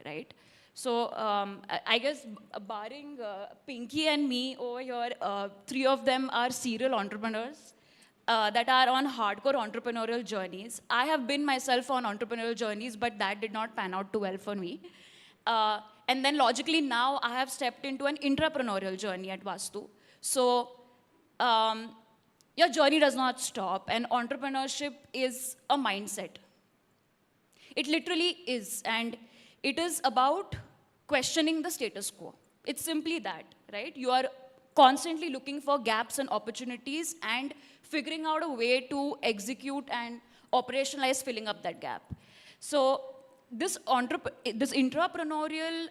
right? So I guess barring Pinky and me over here, three of them are serial entrepreneurs that are on hardcore entrepreneurial journeys. I have been myself on entrepreneurial journeys, but that did not pan out too well for me. And then logically now I have stepped into an intrapreneurial journey at Vastu. So your journey does not stop, and entrepreneurship is a mindset. It literally is, and it is about questioning the status quo. It's simply that, right? You are constantly looking for gaps and opportunities and figuring out a way to execute and operationalize filling up that gap. So this intrapreneurial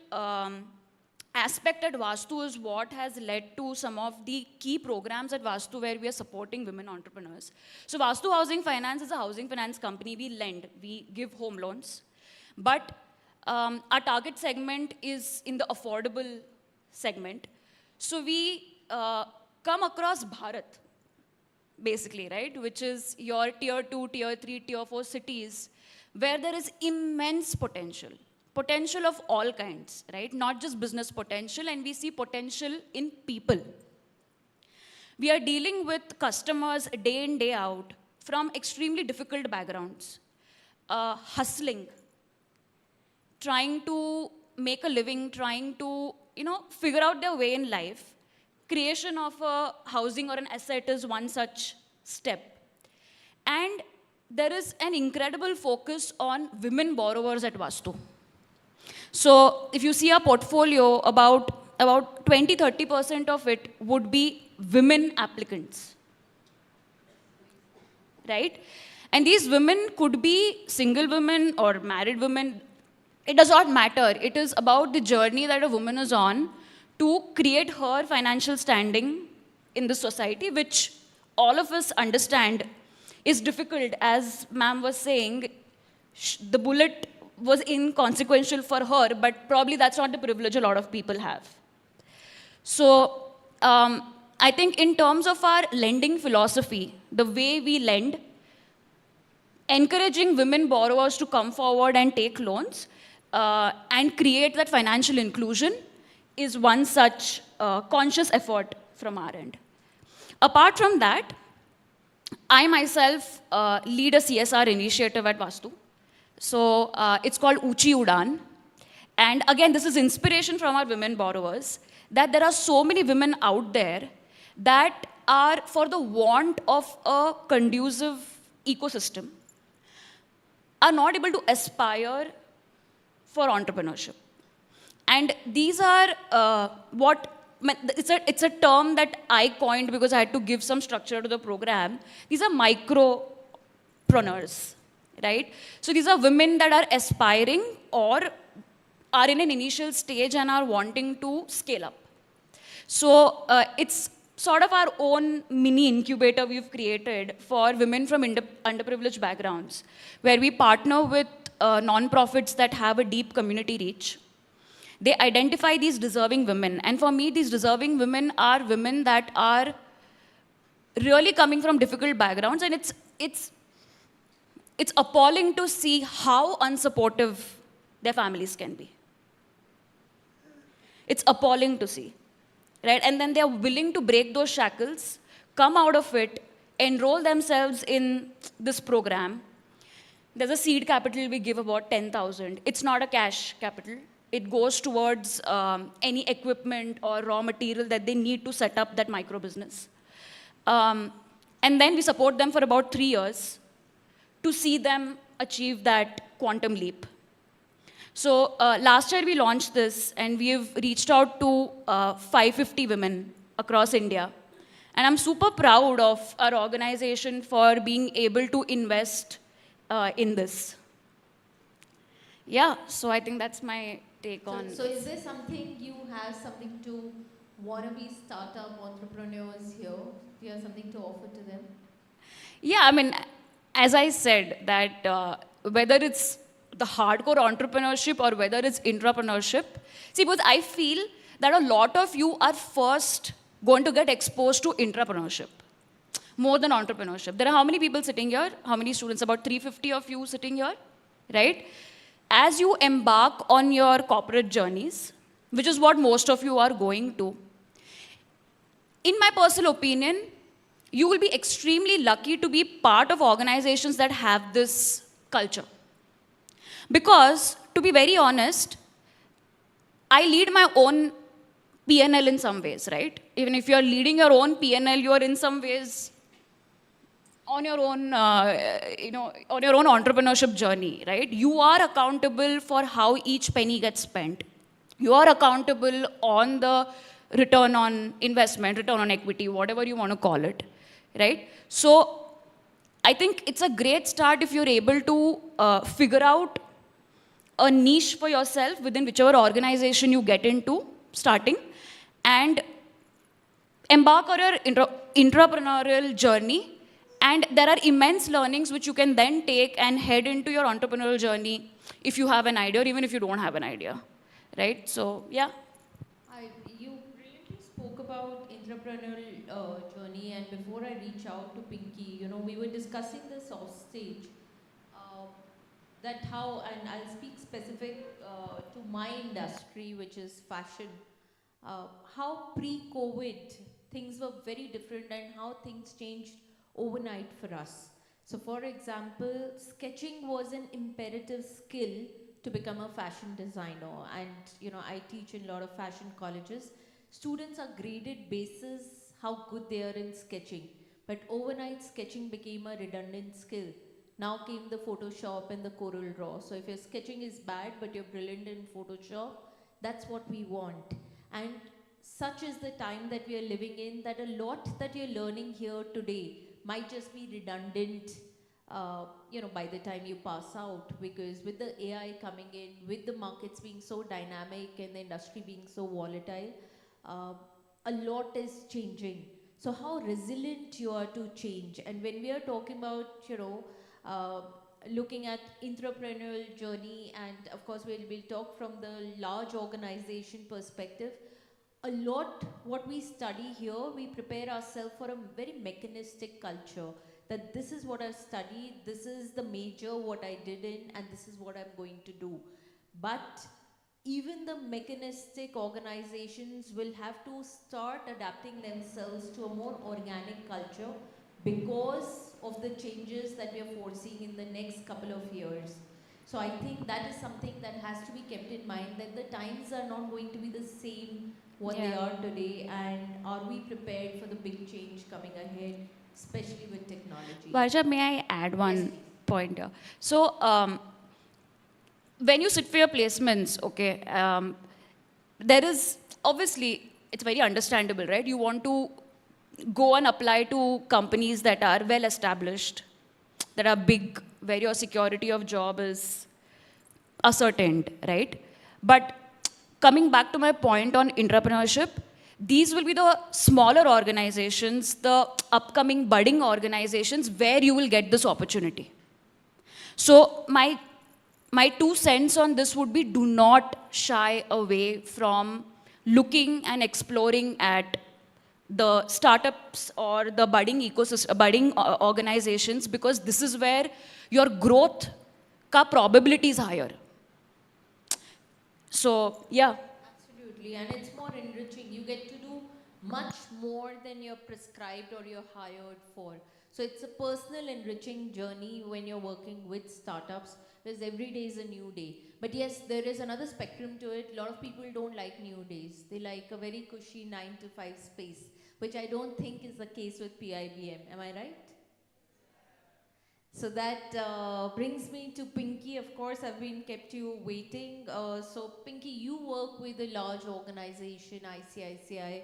aspect at Vastu is what has led to some of the key programs at Vastu where we are supporting women entrepreneurs. So Vastu Housing Finance is a housing finance company. We lend, we give home loans. But our target segment is in the affordable segment. So we come across Bharat, basically, right? Which is your tier 2, tier 3, tier 4 cities where there is immense potential. Potential of all kinds, right? Not just business potential, and we see potential in people. We are dealing with customers day in, day out from extremely difficult backgrounds, hustling, trying to make a living, trying to, figure out their way in life. Creation of a housing or an asset is one such step. And there is an incredible focus on women borrowers at Vastu. So if you see our portfolio, about 20-30% of it would be women applicants, right? And these women could be single women or married women. It does not matter. It is about the journey that a woman is on to create her financial standing in the society, which all of us understand is difficult. As ma'am was saying, the bullet was inconsequential for her, but probably that's not the privilege a lot of people have. So I think in terms of our lending philosophy, the way we lend, encouraging women borrowers to come forward and take loans, and create that financial inclusion is one such conscious effort from our end. Apart from that, I myself lead a CSR initiative at Vastu. So it's called Uchi Udan. And again, this is inspiration from our women borrowers, that there are so many women out there that are, for the want of a conducive ecosystem, are not able to aspire for entrepreneurship. And these are it's a term that I coined because I had to give some structure to the program. These are micropreneurs, right? So these are women that are aspiring or are in an initial stage and are wanting to scale up. So it's sort of our own mini incubator we've created for women from underprivileged backgrounds, where we partner with non-profits that have a deep community reach. They identify these deserving women. And for me, these deserving women are women that are really coming from difficult backgrounds. And it's appalling to see how unsupportive their families can be. It's appalling to see, right? And then they're willing to break those shackles, come out of it, enroll themselves in this program. There's a seed capital we give about 10,000. It's not a cash capital. It goes towards any equipment or raw material that they need to set up that micro business. And then we support them for about 3 years to see them achieve that quantum leap. So last year we launched this, and we've reached out to 550 women across India. And I'm super proud of our organization for being able to invest in this. Yeah, so I think that's my take on. So is there something you have something to wannabe startup entrepreneurs here? Do you have something to offer to them? Yeah, I mean, as I said, that whether it's the hardcore entrepreneurship or whether it's intrapreneurship, see, because I feel that a lot of you are first going to get exposed to intrapreneurship more than entrepreneurship. There are how many people sitting here? How many students? About 350 of you sitting here, right? As you embark on your corporate journeys, which is what most of you are going to, in my personal opinion, you will be extremely lucky to be part of organizations that have this culture. Because, to be very honest, I lead my own P&L in some ways, right? Even if you're leading your own P&L, you're in some ways on your own, on your own entrepreneurship journey, right? You are accountable for how each penny gets spent. You are accountable on the return on investment, return on equity, whatever you want to call it, right? So I think it's a great start if you're able to figure out a niche for yourself within whichever organization you get into starting, and embark on your entrepreneurial journey. And there are immense learnings which you can then take and head into your entrepreneurial journey if you have an idea or even if you don't have an idea, right? So, yeah. You brilliantly spoke about entrepreneurial journey, and before I reach out to Pinky, we were discussing this off stage, that how, and I'll speak specific to my industry, which is fashion, how pre-COVID things were very different and how things changed overnight for us. So for example, sketching was an imperative skill to become a fashion designer, and I teach in a lot of fashion colleges. Students are graded basis how good they are in sketching, but overnight sketching became a redundant skill. Now came the Photoshop and the Corel Draw. So if your sketching is bad but you're brilliant in Photoshop, that's what we want. And such is the time that we are living in, that a lot that you're learning here today might just be redundant, by the time you pass out, because with the AI coming in, with the markets being so dynamic and the industry being so volatile, a lot is changing. So how resilient you are to change. And when we are talking about, looking at entrepreneurial journey, and of course we'll talk from the large organization perspective, a lot what we study here, we prepare ourselves for a very mechanistic culture, that this is what I've studied, this is the major what I did in, and this is what I'm going to do. But even the mechanistic organizations will have to start adapting themselves to a more organic culture because of the changes that we are foreseeing in the next couple of years. So I think that is something that has to be kept in mind, that the times are not going to be the same what they Yeah. are today, and are we prepared for the big change coming ahead, especially with technology? Varsha, may I add one Yes, please. point here? So, when you sit for your placements, okay, there is obviously, it's very understandable, right? You want to go and apply to companies that are well established, that are big, where your security of job is ascertained, right? But coming back to my point on entrepreneurship, these will be the smaller organizations, the upcoming budding organizations where you will get this opportunity. So my 2 cents on this would be, do not shy away from looking and exploring at the startups or the budding ecosystem, budding organizations, because this is where your growth ka probability is higher. So yeah. Absolutely, and it's more enriching. You get to do much more than you're prescribed or you're hired for. So it's a personal enriching journey when you're working with startups, because every day is a new day. But yes, there is another spectrum to it. A lot of people don't like new days. They like a very cushy 9 to 5 space, which I don't think is the case with PIBM. Am I right? So that brings me to Pinky. Of course, I've been kept you waiting. So Pinky, you work with a large organization, ICICI.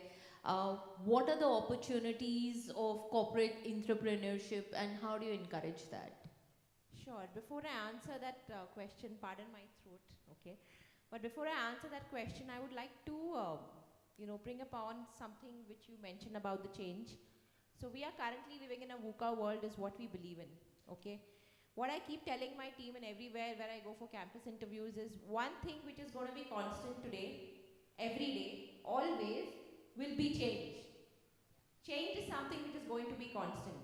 What are the opportunities of corporate entrepreneurship, and how do you encourage that? Sure. Before I answer that question, pardon my throat, okay. But before I answer that question, I would like to, bring upon something which you mentioned about the change. So we are currently living in a VUCA world, is what we believe in, okay. What I keep telling my team and everywhere where I go for campus interviews is, one thing which is going to be constant today, every day, always, will be change. Change is something which is going to be constant.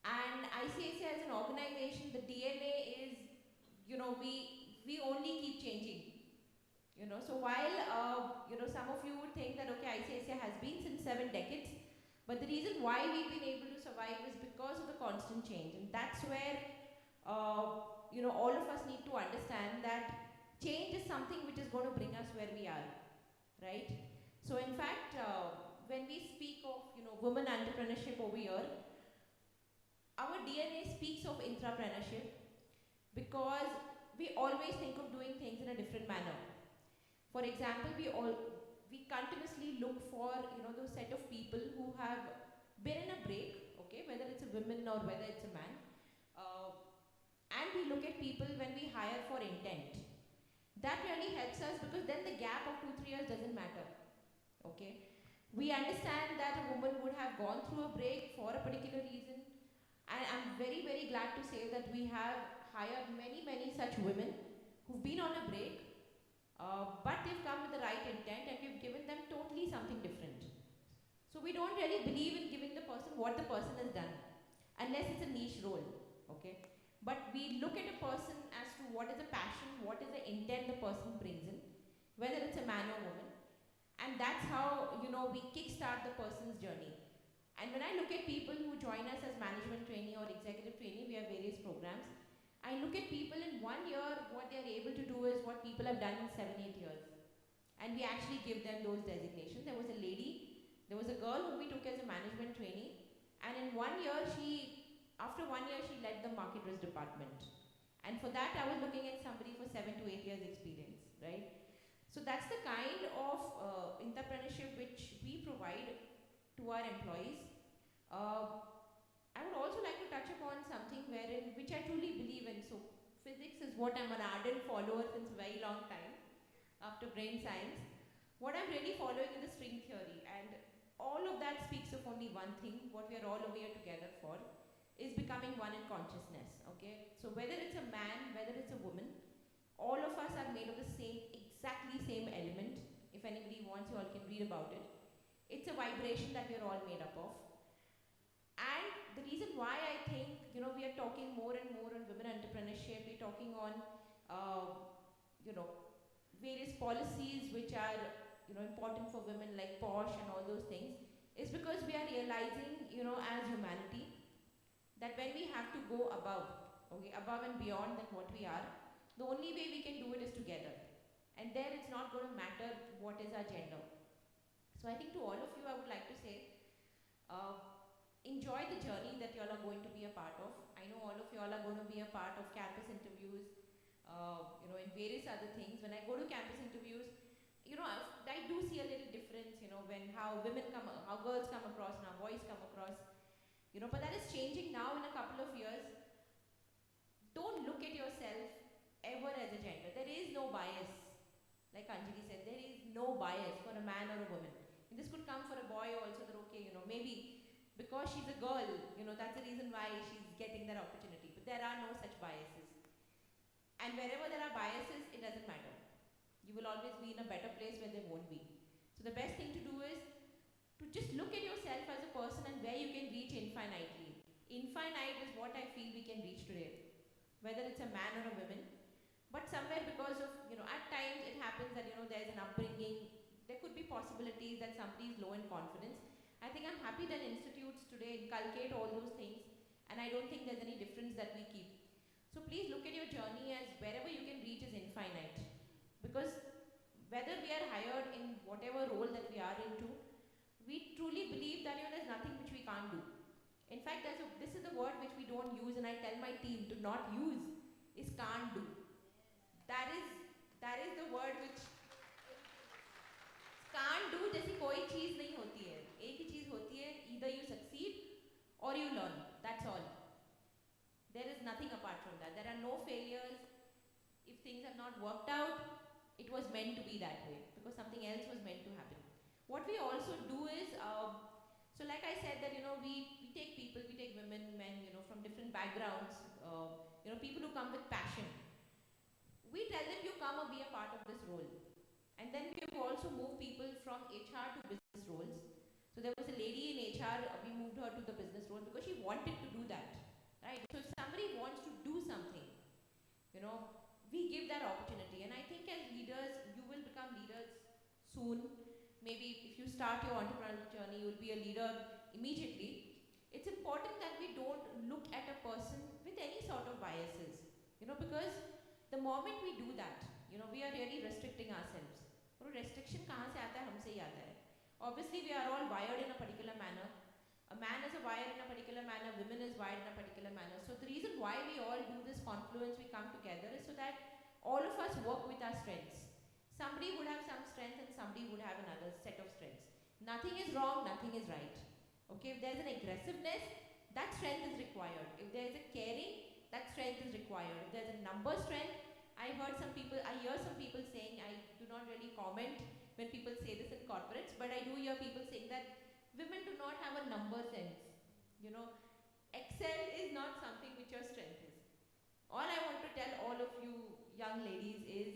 And ICICI as an organization, the DNA is, we only keep changing. So while, some of you would think that, okay, ICICI has been since 7 decades, but the reason why we've been able to survive is because of the constant change. And that's where, all of us need to understand that change is something which is going to bring us where we are, right? So in fact, when we speak of, women entrepreneurship over here, our DNA speaks of intrapreneurship because we always think of doing things in a different manner. For example, we continuously look for, those set of people who have been in a break, okay, whether it's a woman or whether it's a man. And we look at people when we hire for intent. That really helps us, because then the gap of 2-3 years doesn't matter, okay. We understand that a woman would have gone through a break for a particular reason, and I'm very, very glad to say that we have hired many, many such women who've been on a break, but they've come with the right intent, and we've given them totally something different. So we don't really believe in giving the person what the person has done, unless it's a niche role, okay? But we look at a person as to what is the passion, what is the intent the person brings in, whether it's a man or woman, and that's how, we kickstart the person's journey. And when I look at people who join us as management trainee or executive trainee, we have various programs. I look at people in 1 year, what they're able to do is what people have done in 7-8 years. And we actually give them those designations. There was a girl whom we took as a management trainee, and in 1 year, after 1 year, she led the market risk department. And for that, I was looking at somebody for 7 to 8 years experience, right? So that's the kind of entrepreneurship which we provide to our employees. I would also like to touch upon something which I truly believe in. So physics is what I'm an ardent follower since a very long time, after brain science. What I'm really following is the string theory, and all of that speaks of only one thing, what we are all over here together for, is becoming one in consciousness, okay? So whether it's a man, whether it's a woman, all of us are made of the exactly same element. If anybody wants, you all can read about it. It's a vibration that we're all made up of. And the reason why I think, we are talking more and more on women entrepreneurship, we're talking on, you know, various policies which are, you know, important for women like POSH and all those things, is because we are realizing, you know, as humanity, that when we have to go above, okay, above and beyond than what we are, the only way we can do it is together. And there it's not going to matter what is our gender. So I think to all of you, I would like to say, enjoy the journey that you all are going to be a part of. I know all of you all are going to be a part of campus interviews, you know, and various other things. When I go to campus interviews, you know, I do see a little difference, you know, when how women come, how girls come across and how boys come across, you know, but that is changing now in a couple of years. Don't look at yourself ever as a gender. There is no bias. Like Anjali said, there is no bias for a man or a woman. And this could come for a boy also, that okay, you know, maybe because she's a girl, you know, that's the reason why she's getting that opportunity. But there are no such biases. And wherever there are biases, it doesn't matter. You will always be in a better place where there won't be. So the best thing to do is to just look at yourself as a person and where you can reach infinitely. Infinite is what I feel we can reach today, whether it's a man or a woman. But somewhere, because of, you know, at times it happens that, you know, there's an upbringing, there could be possibilities that somebody is low in confidence. I think I'm happy that institutes today inculcate all those things, and I don't think there's any difference that we keep. So please look at your journey as wherever you can reach is infinite. Because whether we are hired in whatever role that we are into, we truly believe that, you know, there's nothing which we can't do. In fact, this is the word which we don't use, and I tell my team to not use, is can't do. That is the word which can't do. जैसी कोई चीज़ नहीं होती है. एक ही चीज़ होती है, either you succeed or you learn. That's all. There is nothing apart from that. There are no failures. If things have not worked out, it was meant to be that way because something else was meant to happen. What we also do is, so like I said that, you know, we take people, we take women, men, you know, from different backgrounds, you know, people who come with passion. We tell them you come and be a part of this role. And then we have also moved people from HR to business roles. So there was a lady in HR, we moved her to the business role because she wanted to do that, right? So if somebody wants to do something, you know, we give that opportunity. And I think as leaders, you will become leaders soon. Maybe if you start your entrepreneurial journey, you will be a leader immediately. It's important that we don't look at a person with any sort of biases, you know, because the moment we do that, you know, we are really restricting ourselves. और restriction कहाँ से आता है? हमसे ही आता है. Obviously, we are all wired in a particular manner. A man is wired in a particular manner. Women is wired in a particular manner. So the reason why we all do this confluence, we come together, is so that all of us work with our strengths. Somebody would have some strength and somebody would have another set of strengths. Nothing is wrong. Nothing is right. Okay, if there's an aggressiveness, that strength is required. If there's a caring, that strength is required. If there's a number strength, I hear some people saying, I do not really comment when people say this in corporates, but I do hear people saying that women do not have a number sense. You know, Excel is not something which your strength is. All I want to tell all of you young ladies is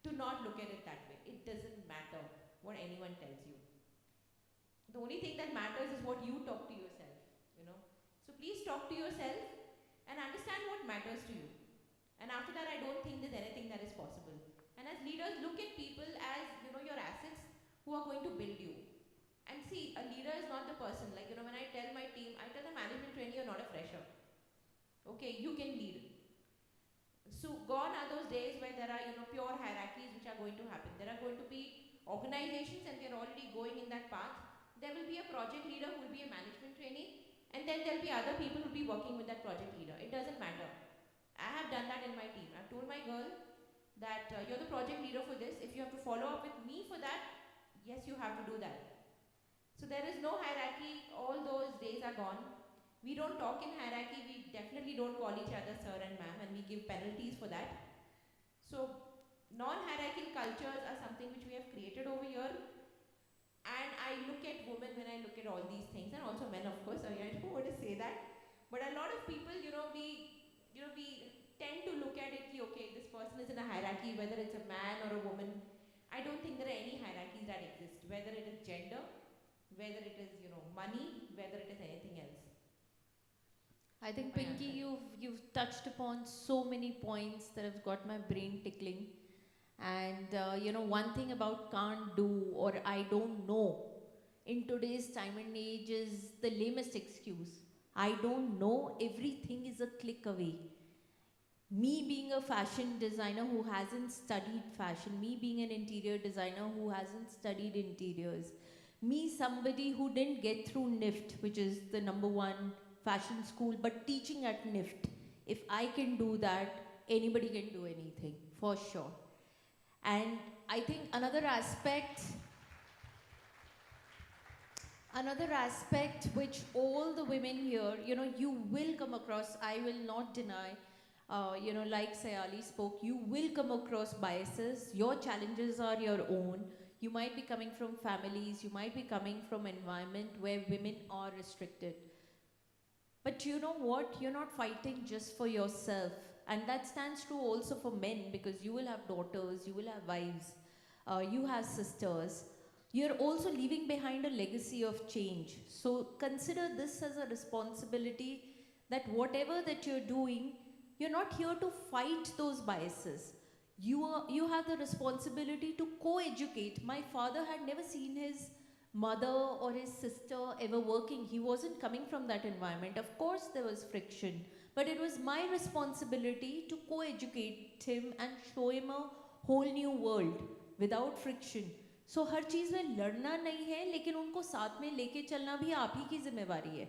to not look at it that way. It doesn't matter what anyone tells you. The only thing that matters is what you talk to yourself, you know. So please talk to yourself and understand what matters to you. And after that, I don't think there's anything that is possible. And as leaders, look at people as, you know, your assets who are going to build you. And see, a leader is not the person. Like, you know, when I tell my team, I tell the management trainee, you're not a fresher. Okay, you can lead. So gone are those days where there are, you know, pure hierarchies which are going to happen. There are going to be organizations, and we are already going in that path. There will be a project leader who will be a management trainee, and then there will be other people who will be working with that project leader. It doesn't matter. I have done that in my team. I've told my girl that you're the project leader for this. If you have to follow up with me for that, yes, you have to do that. So there is no hierarchy. All those days are gone. We don't talk in hierarchy. We definitely don't call each other sir and ma'am, and we give penalties for that. So non-hierarchical cultures are something which we have created over here. And I look at women when I look at all these things, and also men, of course. I don't want to say that, but a lot of people, we tend to look at it. Okay, this person is in a hierarchy, whether it's a man or a woman. I don't think there are any hierarchies that exist, whether it is gender, whether it is money, whether it is anything else. I think, Pinky, you've touched upon so many points that have got my brain tickling. And one thing about can't do or I don't know in today's time and age is the lamest excuse. I don't know, everything is a click away. Me being a fashion designer who hasn't studied fashion, me being an interior designer who hasn't studied interiors, me somebody who didn't get through NIFT, which is the #1 fashion school, but teaching at NIFT. If I can do that, anybody can do anything, for sure. And I think another aspect which all the women here, you will come across, I will not deny, like Sayali spoke, you will come across biases. Your challenges are your own. You might be coming from families, you might be coming from environment where women are restricted. But you know what? You're not fighting just for yourself. And that stands true also for men, because you will have daughters, you will have wives, you have sisters. You're also leaving behind a legacy of change. So consider this as a responsibility, that whatever that you're doing, you're not here to fight those biases. You have the responsibility to co-educate. My father had never seen his mother or his sister ever working. He wasn't coming from that environment. Of course there was friction, but it was my responsibility to co-educate him and show him a whole new world without friction. So हर चीज़ में लड़ना नहीं है, लेकिन उनको साथ में लेके चलना भी आप ही की जिम्मेवारी है.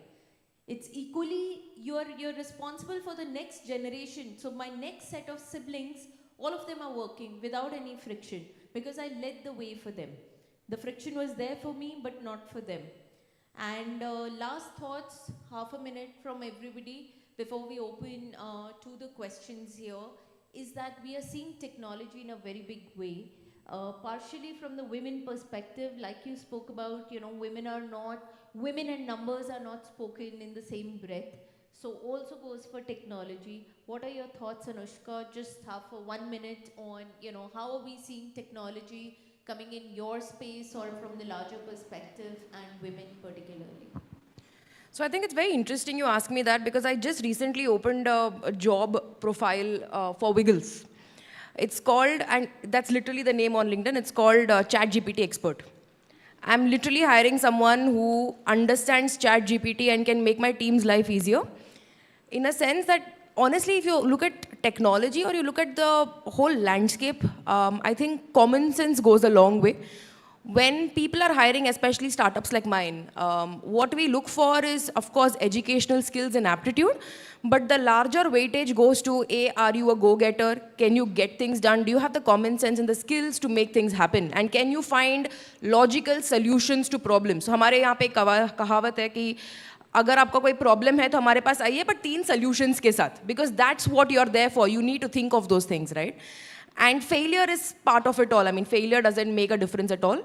It's equally, you're responsible for the next generation. So my next set of siblings, all of them are working without any friction, because I led the way for them. The friction was there for me, but not for them. And last thoughts, half a minute from everybody before we open to the questions here, is that we are seeing technology in a very big way. Partially from the women perspective, like you spoke about, women and numbers are not spoken in the same breath. So also goes for technology. What are your thoughts, Anushka? Just have for 1 minute on, how are we seeing technology coming in your space or from the larger perspective, and women particularly? So I think it's very interesting you ask me that, because I just recently opened a job profile for Wiggles. It's called, and that's literally the name on LinkedIn, it's called ChatGPT Expert. I'm literally hiring someone who understands ChatGPT and can make my team's life easier. In a sense that, honestly, if you look at technology or you look at the whole landscape, I think common sense goes a long way. When people are hiring, especially startups like mine, what we look for is, of course, educational skills and aptitude, but the larger weightage goes to, are you a go-getter? Can you get things done? Do you have the common sense and the skills to make things happen? And can you find logical solutions to problems? So हमारे यहाँ पे कहावत है कि अगर आपका कोई problem है तो हमारे पास आइए, but 3 solutions के साथ, because that's what you're there for. You need to think of those things, right? And failure is part of it all. I mean, failure doesn't make a difference at all.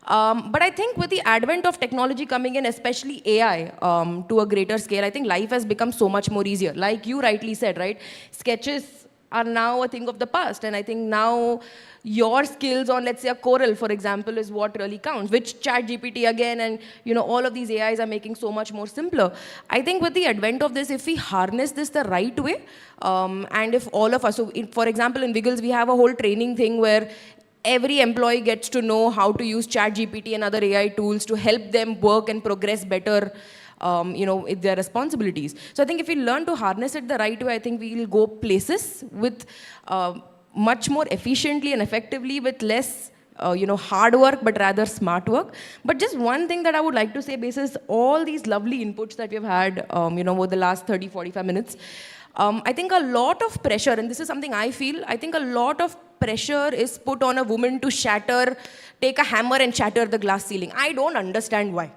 But I think with the advent of technology coming in, especially AI, to a greater scale, I think life has become so much more easier. Like you rightly said, right? Sketches are now a thing of the past. And I think now your skills on, let's say, a Coral, for example, is what really counts, which ChatGPT again, and all of these AIs are making so much more simpler. I think with the advent of this, if we harness this the right way, and if all of us, so for example, in Wiggles, we have a whole training thing where every employee gets to know how to use ChatGPT and other AI tools to help them work and progress better, with their responsibilities. So I think if we learn to harness it the right way, I think we'll go places with much more efficiently and effectively, with less hard work, but rather smart work. But just one thing that I would like to say, basis all these lovely inputs that we've had, over the last 30, 45 minutes, I think a lot of pressure, and this is something I feel, I think a lot of pressure is put on a woman to take a hammer and shatter the glass ceiling. I don't understand why.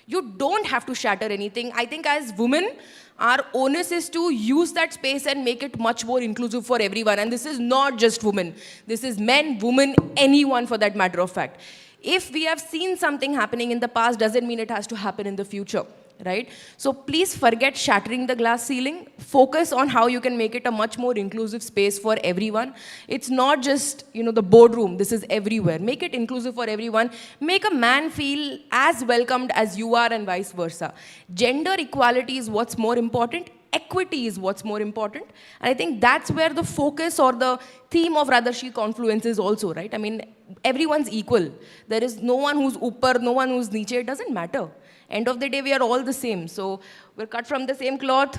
You don't have to shatter anything. I think as women, our onus is to use that space and make it much more inclusive for everyone. And this is not just women. This is men, women, anyone for that matter of fact. If we have seen something happening in the past, doesn't mean it has to happen in the future, right? So please forget shattering the glass ceiling. Focus on how you can make it a much more inclusive space for everyone. It's not just, the boardroom. This is everywhere. Make it inclusive for everyone. Make a man feel as welcomed as you are and vice versa. Gender equality is what's more important. equity is what's more important. And I think that's where the focus or the theme of rather SheConfluence is also, right? I mean, everyone's equal. There is no one who's upper, no one who's niche, it doesn't matter. End of the day, we are all the same. So we're cut from the same cloth,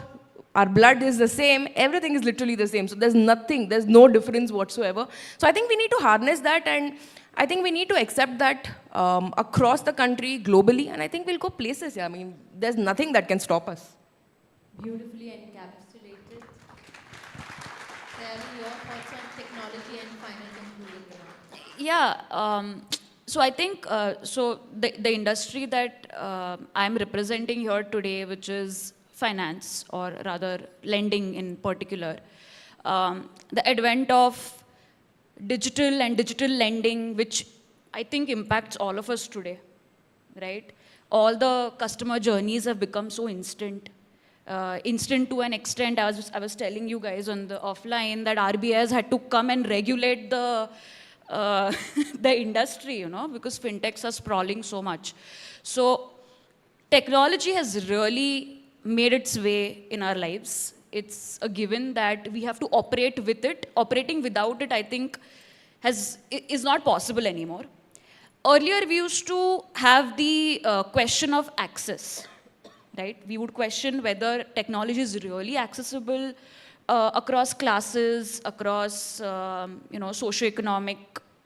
our blood is the same, everything is literally the same. So there's nothing, there's no difference whatsoever. So I think we need to harness that, and I think we need to accept that across the country, globally, and I think we'll go places. Yeah. I mean, there's nothing that can stop us. Beautifully encapsulated. Sayali, your thoughts on technology and final concluding remarks. Yeah, so I think, so the industry that I'm representing here today, which is finance, or rather lending in particular, the advent of digital and digital lending, which I think impacts all of us today, right? All the customer journeys have become so instant. Instant to an extent, I was telling you guys on the offline that RBI has had to come and regulate the the industry, you know, because fintechs are sprawling so much. So technology has really made its way in our lives. It's a given that we have to operate with it. Operating without it, I think, is not possible anymore. Earlier, we used to have the question of access, right? We would question whether technology is really accessible across classes, across socioeconomic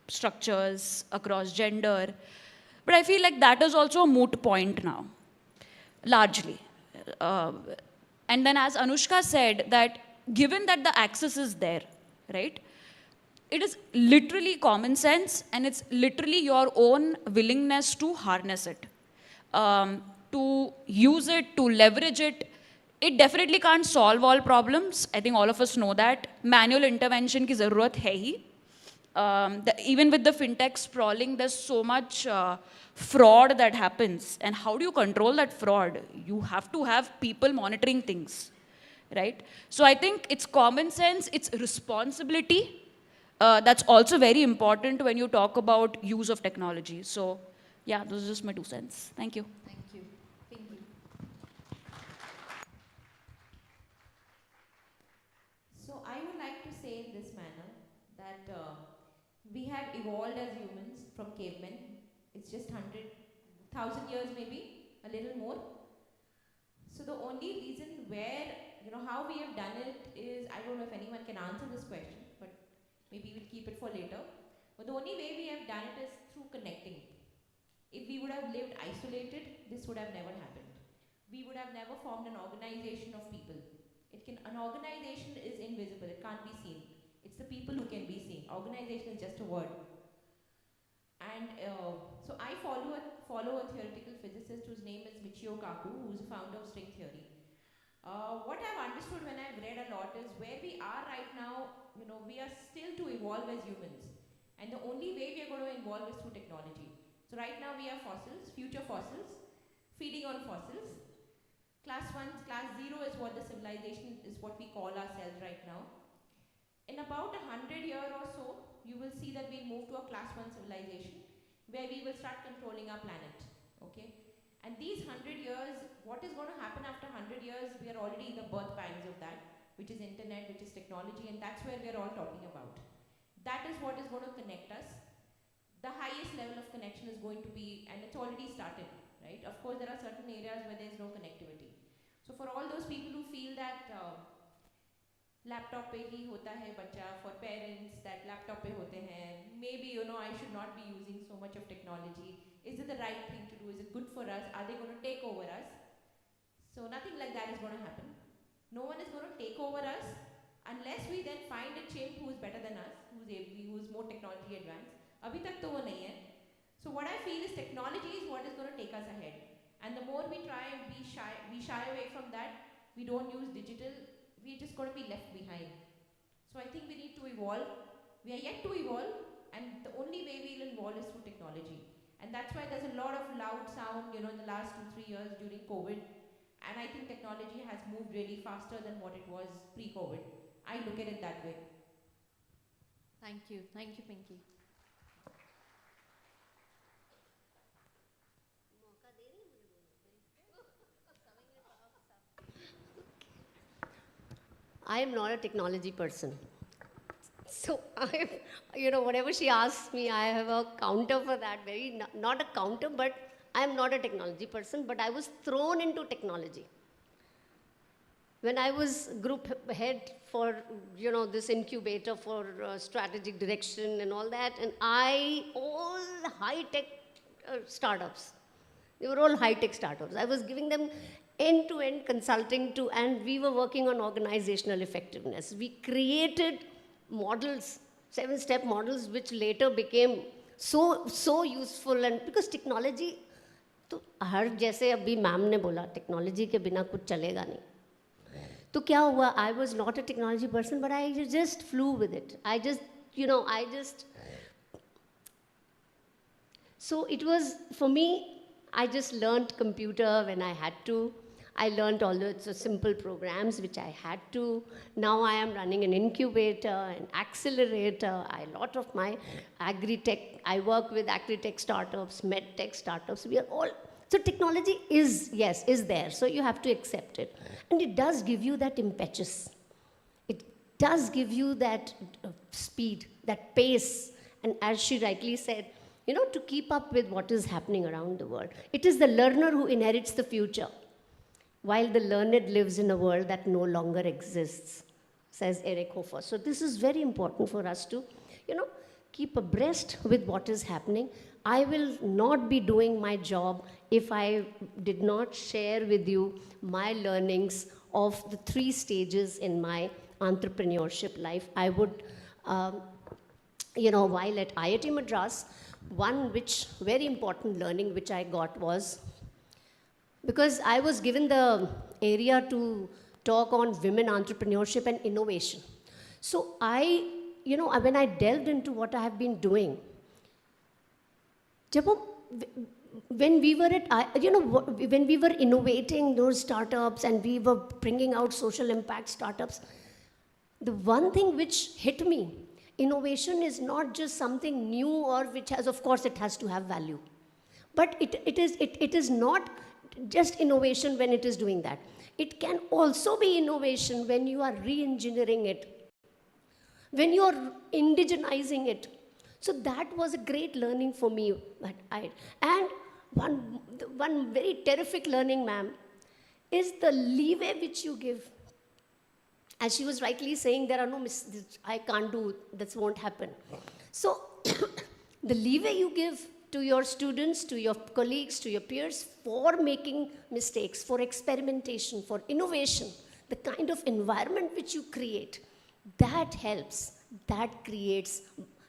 structures, across gender. But I feel like that is also a moot point now, largely. And then as Anushka said, that given that the access is there, right? It is literally common sense, and it's literally your own willingness to harness it, to use it, to leverage it. It definitely can't solve all problems. I think all of us know that. Manual intervention ki zarurat hai hi. Even with the fintech sprawling, there's so much fraud that happens. And how do you control that fraud? You have to have people monitoring things, right? So I think it's common sense, it's responsibility. That's also very important when you talk about use of technology. So yeah, those are just my 2 cents. Thank you. Thank you. Pinky. So I would like to say in this manner that we have evolved as humans from cavemen. It's just 100,000 years maybe, a little more. So the only reason where, how we have done it is, I don't know if anyone can answer this question, but maybe we'll keep it for later. But the only way we have done it is through connecting. If we would have lived isolated, this would have never happened. We would have never formed an organization of people. An organization is invisible, it can't be seen. It's the people who can be seen. Organization is just a word. And so I follow a theoretical physicist whose name is Michio Kaku, who's a founder of string theory. What I've understood when I've read a lot is where we are right now, we are still to evolve as humans. And the only way we are going to evolve is through technology. So right now we are fossils, future fossils, feeding on fossils. Class 1, class 0 is what the civilization is, what we call ourselves right now. In about 100 years or so, you will see that we'll move to a class 1 civilization where we will start controlling our planet, okay? And these 100 years, what is going to happen after 100 years, we are already in the birth pangs of that, which is internet, which is technology, and that's where we are all talking about. That is what is going to connect us. The highest level of connection is going to be, and it's already started, right? Of course, there are certain areas where there's no connectivity. So for all those people who feel that laptop pe hi hota hai bacha, for parents that laptop pe hote hain, maybe I should not be using so much of technology. Is it the right thing to do? Is it good for us? Are they going to take over us? So nothing like that is going to happen. No one is going to take over us unless we then find a chimp who is better than us, who's more technology advanced. Abhi tak to wo nahi hai. So what I feel is technology is what is going to take us ahead. And the more we try and we shy away from that, we don't use digital, we're just going to be left behind. So I think we need to evolve. We are yet to evolve, and the only way we'll evolve is through technology. And that's why there's a lot of loud sound, in the last 2-3 years during COVID. And I think technology has moved really faster than what it was pre-COVID. I look at it that way. Thank you. Thank you, Pinky. I am not a technology person. So, whatever she asks me, I have a counter for that. Not a counter, but I am not a technology person, but I was thrown into technology. When I was group head for, this incubator for strategic direction and all that, and all high-tech startups, they were all high-tech startups. I was giving them end-to-end consulting and we were working on organizational effectiveness. We created models, 7-step models, which later became so useful, and because technology, तो हर जैसे अभी ma'am ने बोला technology के बिना कुछ चलेगा नहीं. तो क्या हुआ? I was not a technology person, but I just flew with it. So it was, for me, I just learned computer when I had to. I learned all the simple programs which I had to. Now I am running an incubator, an accelerator. A lot of my agri-tech, I work with agri-tech startups, med-tech startups. We are all, so technology is there. So you have to accept it. And it does give you that impetus. It does give you that speed, that pace. And as she rightly said, to keep up with what is happening around the world. It is the learner who inherits the future, while the learned lives in a world that no longer exists, says Eric Hofer. So this is very important for us to, keep abreast with what is happening. I will not be doing my job if I did not share with you my learnings of the 3 stages in my entrepreneurship life. I would, while at IIT Madras, one very important learning which I got was, because I was given the area to talk on women entrepreneurship and innovation. So when I delved into what I have been doing, when we were when we were innovating those startups and we were bringing out social impact startups, the one thing which hit me, innovation is not just something new or which has, of course, it has to have value. But it is not just innovation when it is doing that. It can also be innovation when you are re-engineering it, when you are indigenizing it. So that was a great learning for me. And one very terrific learning, ma'am, is the leeway which you give. As she was rightly saying, there are no I can't do, this won't happen. So the leeway you give to your students, to your colleagues, to your peers for making mistakes, for experimentation, for innovation, the kind of environment which you create, that helps, that creates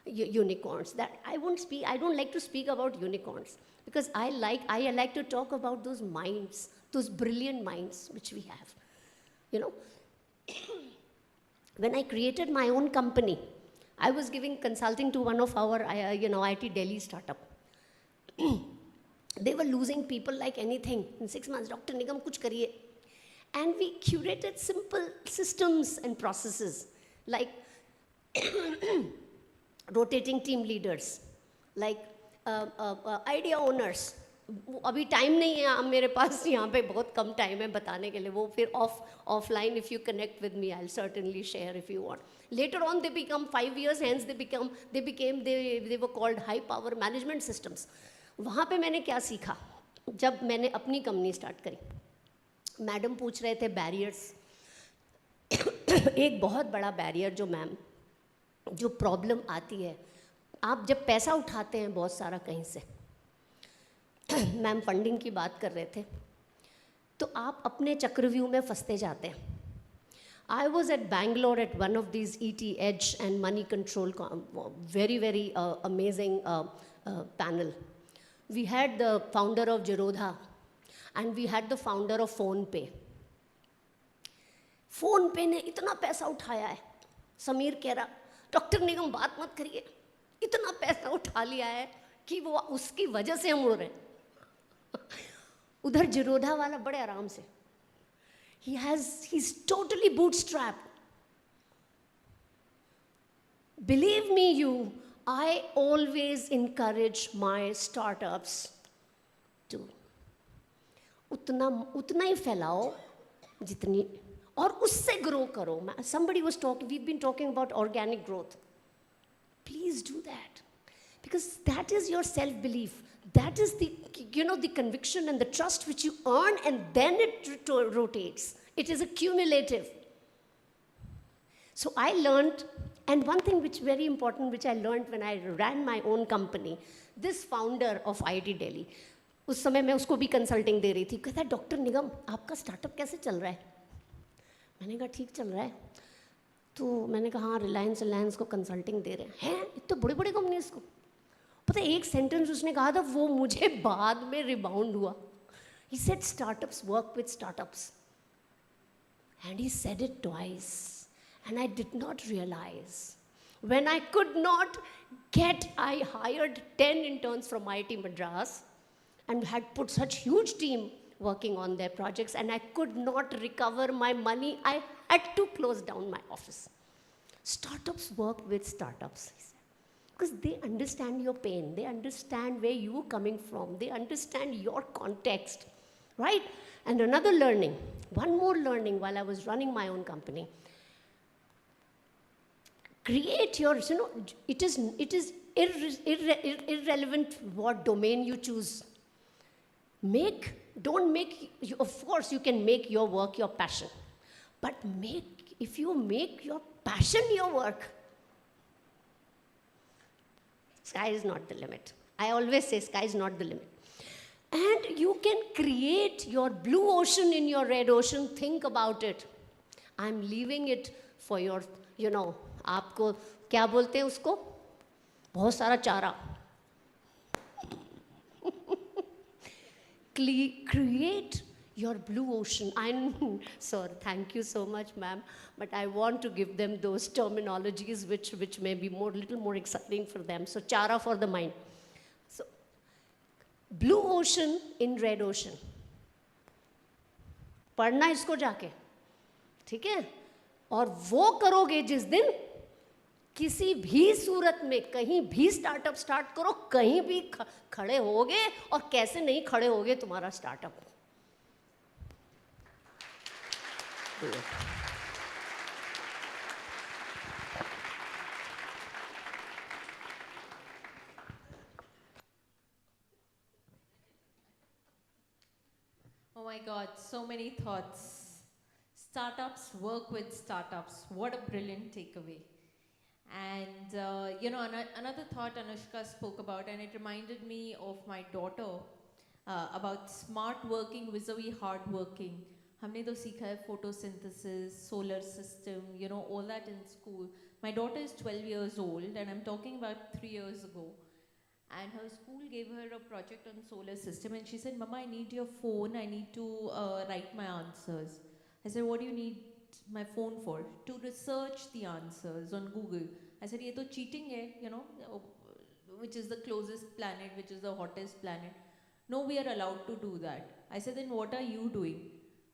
unicorns. That I don't like to speak about unicorns, because I like to talk about those minds, those brilliant minds which we have. When I created my own company, I was giving consulting to one of our IIT Delhi startup. They were losing people like anything. In 6 months, Dr. Nigam, kuch kariye. And we curated simple systems and processes, like rotating team leaders, like idea owners. अभी time नहीं है मेरे पास, यहाँ पे बहुत कम time है बताने के लिए. वो फिर offline, if you connect with me, I'll certainly share if you want. Later on, they become 5 years hence, they were called high power management systems. वहाँ पे मैंने क्या सीखा जब मैंने अपनी कंपनी स्टार्ट करी. मैडम पूछ रहे थे बैरियर्स. एक बहुत बड़ा बैरियर जो प्रॉब्लम आती है, आप जब पैसा उठाते हैं बहुत सारा कहीं से, मैम फंडिंग की बात कर रहे थे, तो आप अपने चक्रव्यूह में फंसते जाते हैं. I was at Bangalore at one of these ET Edge and money control, very amazing panel. We had the founder of Zerodha and we had the founder of PhonePe. PhonePe ने इतना पैसा उठाया है. समीर कह रहा, डॉक्टर निगम बात मत करिए, इतना पैसा उठा लिया है कि वो उसकी वजह से हम उड़ रहे हैं. उधर जिरोधा वाला बड़े आराम से, he's totally bootstrapped. Believe me, I always encourage my startups to उतना ही फैलाओ जितनी, और उससे grow करो. Somebody was talking, we've been talking about organic growth. Please do that. Because that is your self-belief. That is the, the conviction and the trust which you earn, and then it rotates. It is a cumulative. So I learned, and one thing which very important, which I learned when I ran my own company, this founder of IIT Delhi, उस समय मैं उसको भी consulting दे रही थी. कहता है, doctor निगम, आपका स्टार्टअप कैसे चल रहा है? मैंने कहा, ठीक चल रहा है. तो मैंने कहा, हाँ, रिलायंस को कंसल्टिंग दे रहे हैं. इतने बड़े बड़े कंपनीज को. पता है, एक सेंटेंस उसने कहा था, वो मुझे बाद में रिबाउंड हुआ. He said startups work with startups. And he said it twice. And I did not realize. When I could not I hired 10 interns from IIT Madras and had put such huge team working on their projects, and I could not recover my money. I had to close down my office. Startups work with startups, he said. Because they understand your pain. They understand where you're coming from. They understand your context, right? And another learning, one more learning while I was running my own company. Create your, it is irrelevant what domain you choose. Of course you can make your work your passion. But if you make your passion your work, sky is not the limit. I always say sky is not the limit. And you can create your blue ocean in your red ocean. Think about it. I'm leaving it for your, आपको क्या बोलते हैं उसको? बहुत सारा चारा. Create your blue ocean. Sir, thank you so much, ma'am. But I want to give them those terminologies which may be little more exciting for them. So, chara for the mind. So, blue ocean in red ocean. पढ़ना इसको जाके, ठीक है? और वो करोगे जिस दिन किसी भी सूरत में कहीं भी स्टार्टअप स्टार्ट करो, कहीं भी खड़े होगे, और कैसे नहीं खड़े होगे तुम्हारा startup. Oh my God, so many thoughts. Startups work with startups. What a brilliant takeaway. And, another thought Anushka spoke about, and it reminded me of my daughter about smart working vis-a-vis hard working. हमने तो सीखा है photosynthesis, solar system, all that in school. My daughter is 12 years old, and I'm talking about 3 years ago. And her school gave her a project on solar system, and she said, Mama, I need your phone. I need to write my answers. I said, what do you need my phone for? To research the answers on Google. I said, ye to cheating hai, which is the closest planet, which is the hottest planet. No, we are allowed to do that. I said, then what are you doing?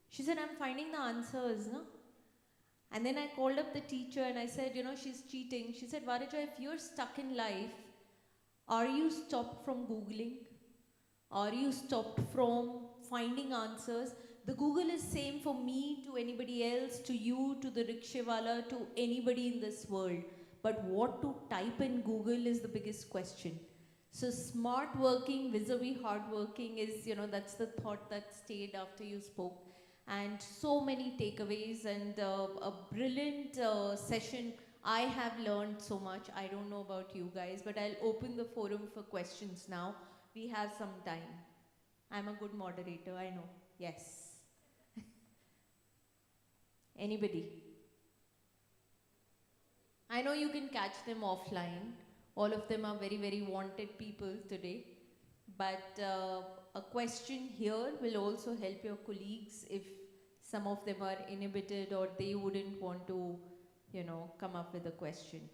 She said, I'm finding the answers, no? And then I called up the teacher and I said, she's cheating. She said, Varija, if you're stuck in life, are you stopped from Googling? Are you stopped from finding answers? The Google is same for me, to anybody else, to you, to the rickshawala, to anybody in this world. But what to type in Google is the biggest question. So smart working vis-a-vis hard working is, that's the thought that stayed after you spoke. And so many takeaways, and a brilliant session. I have learned so much. I don't know about you guys, but I'll open the forum for questions now. We have some time. I'm a good moderator, I know. Yes. Anybody? I know you can catch them offline. All of them are very, very wanted people today. But a question here will also help your colleagues if some of them are inhibited or they wouldn't want to, come up with a question.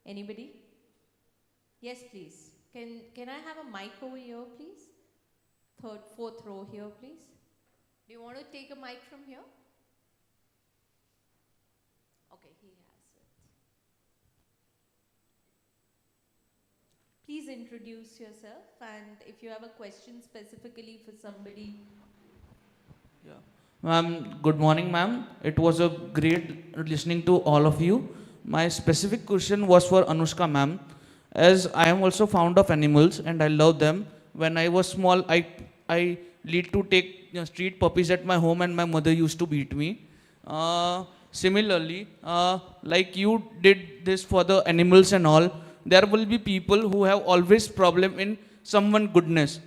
Anybody? Yes, please. Can I have a mic over here, please? Fourth row here, please. Do you want to take a mic from here? Okay, he has it. Please introduce yourself, and if you have a question specifically for somebody. Yeah. Ma'am, good morning, ma'am. It was a great listening to all of you. My specific question was for Anushka, ma'am. As I am also fond of animals and I love them. When I was small, I need to take street puppies at my home, and my mother used to beat me. Similarly, like you did this for the animals and all, there will be people who have always problem in someone goodness.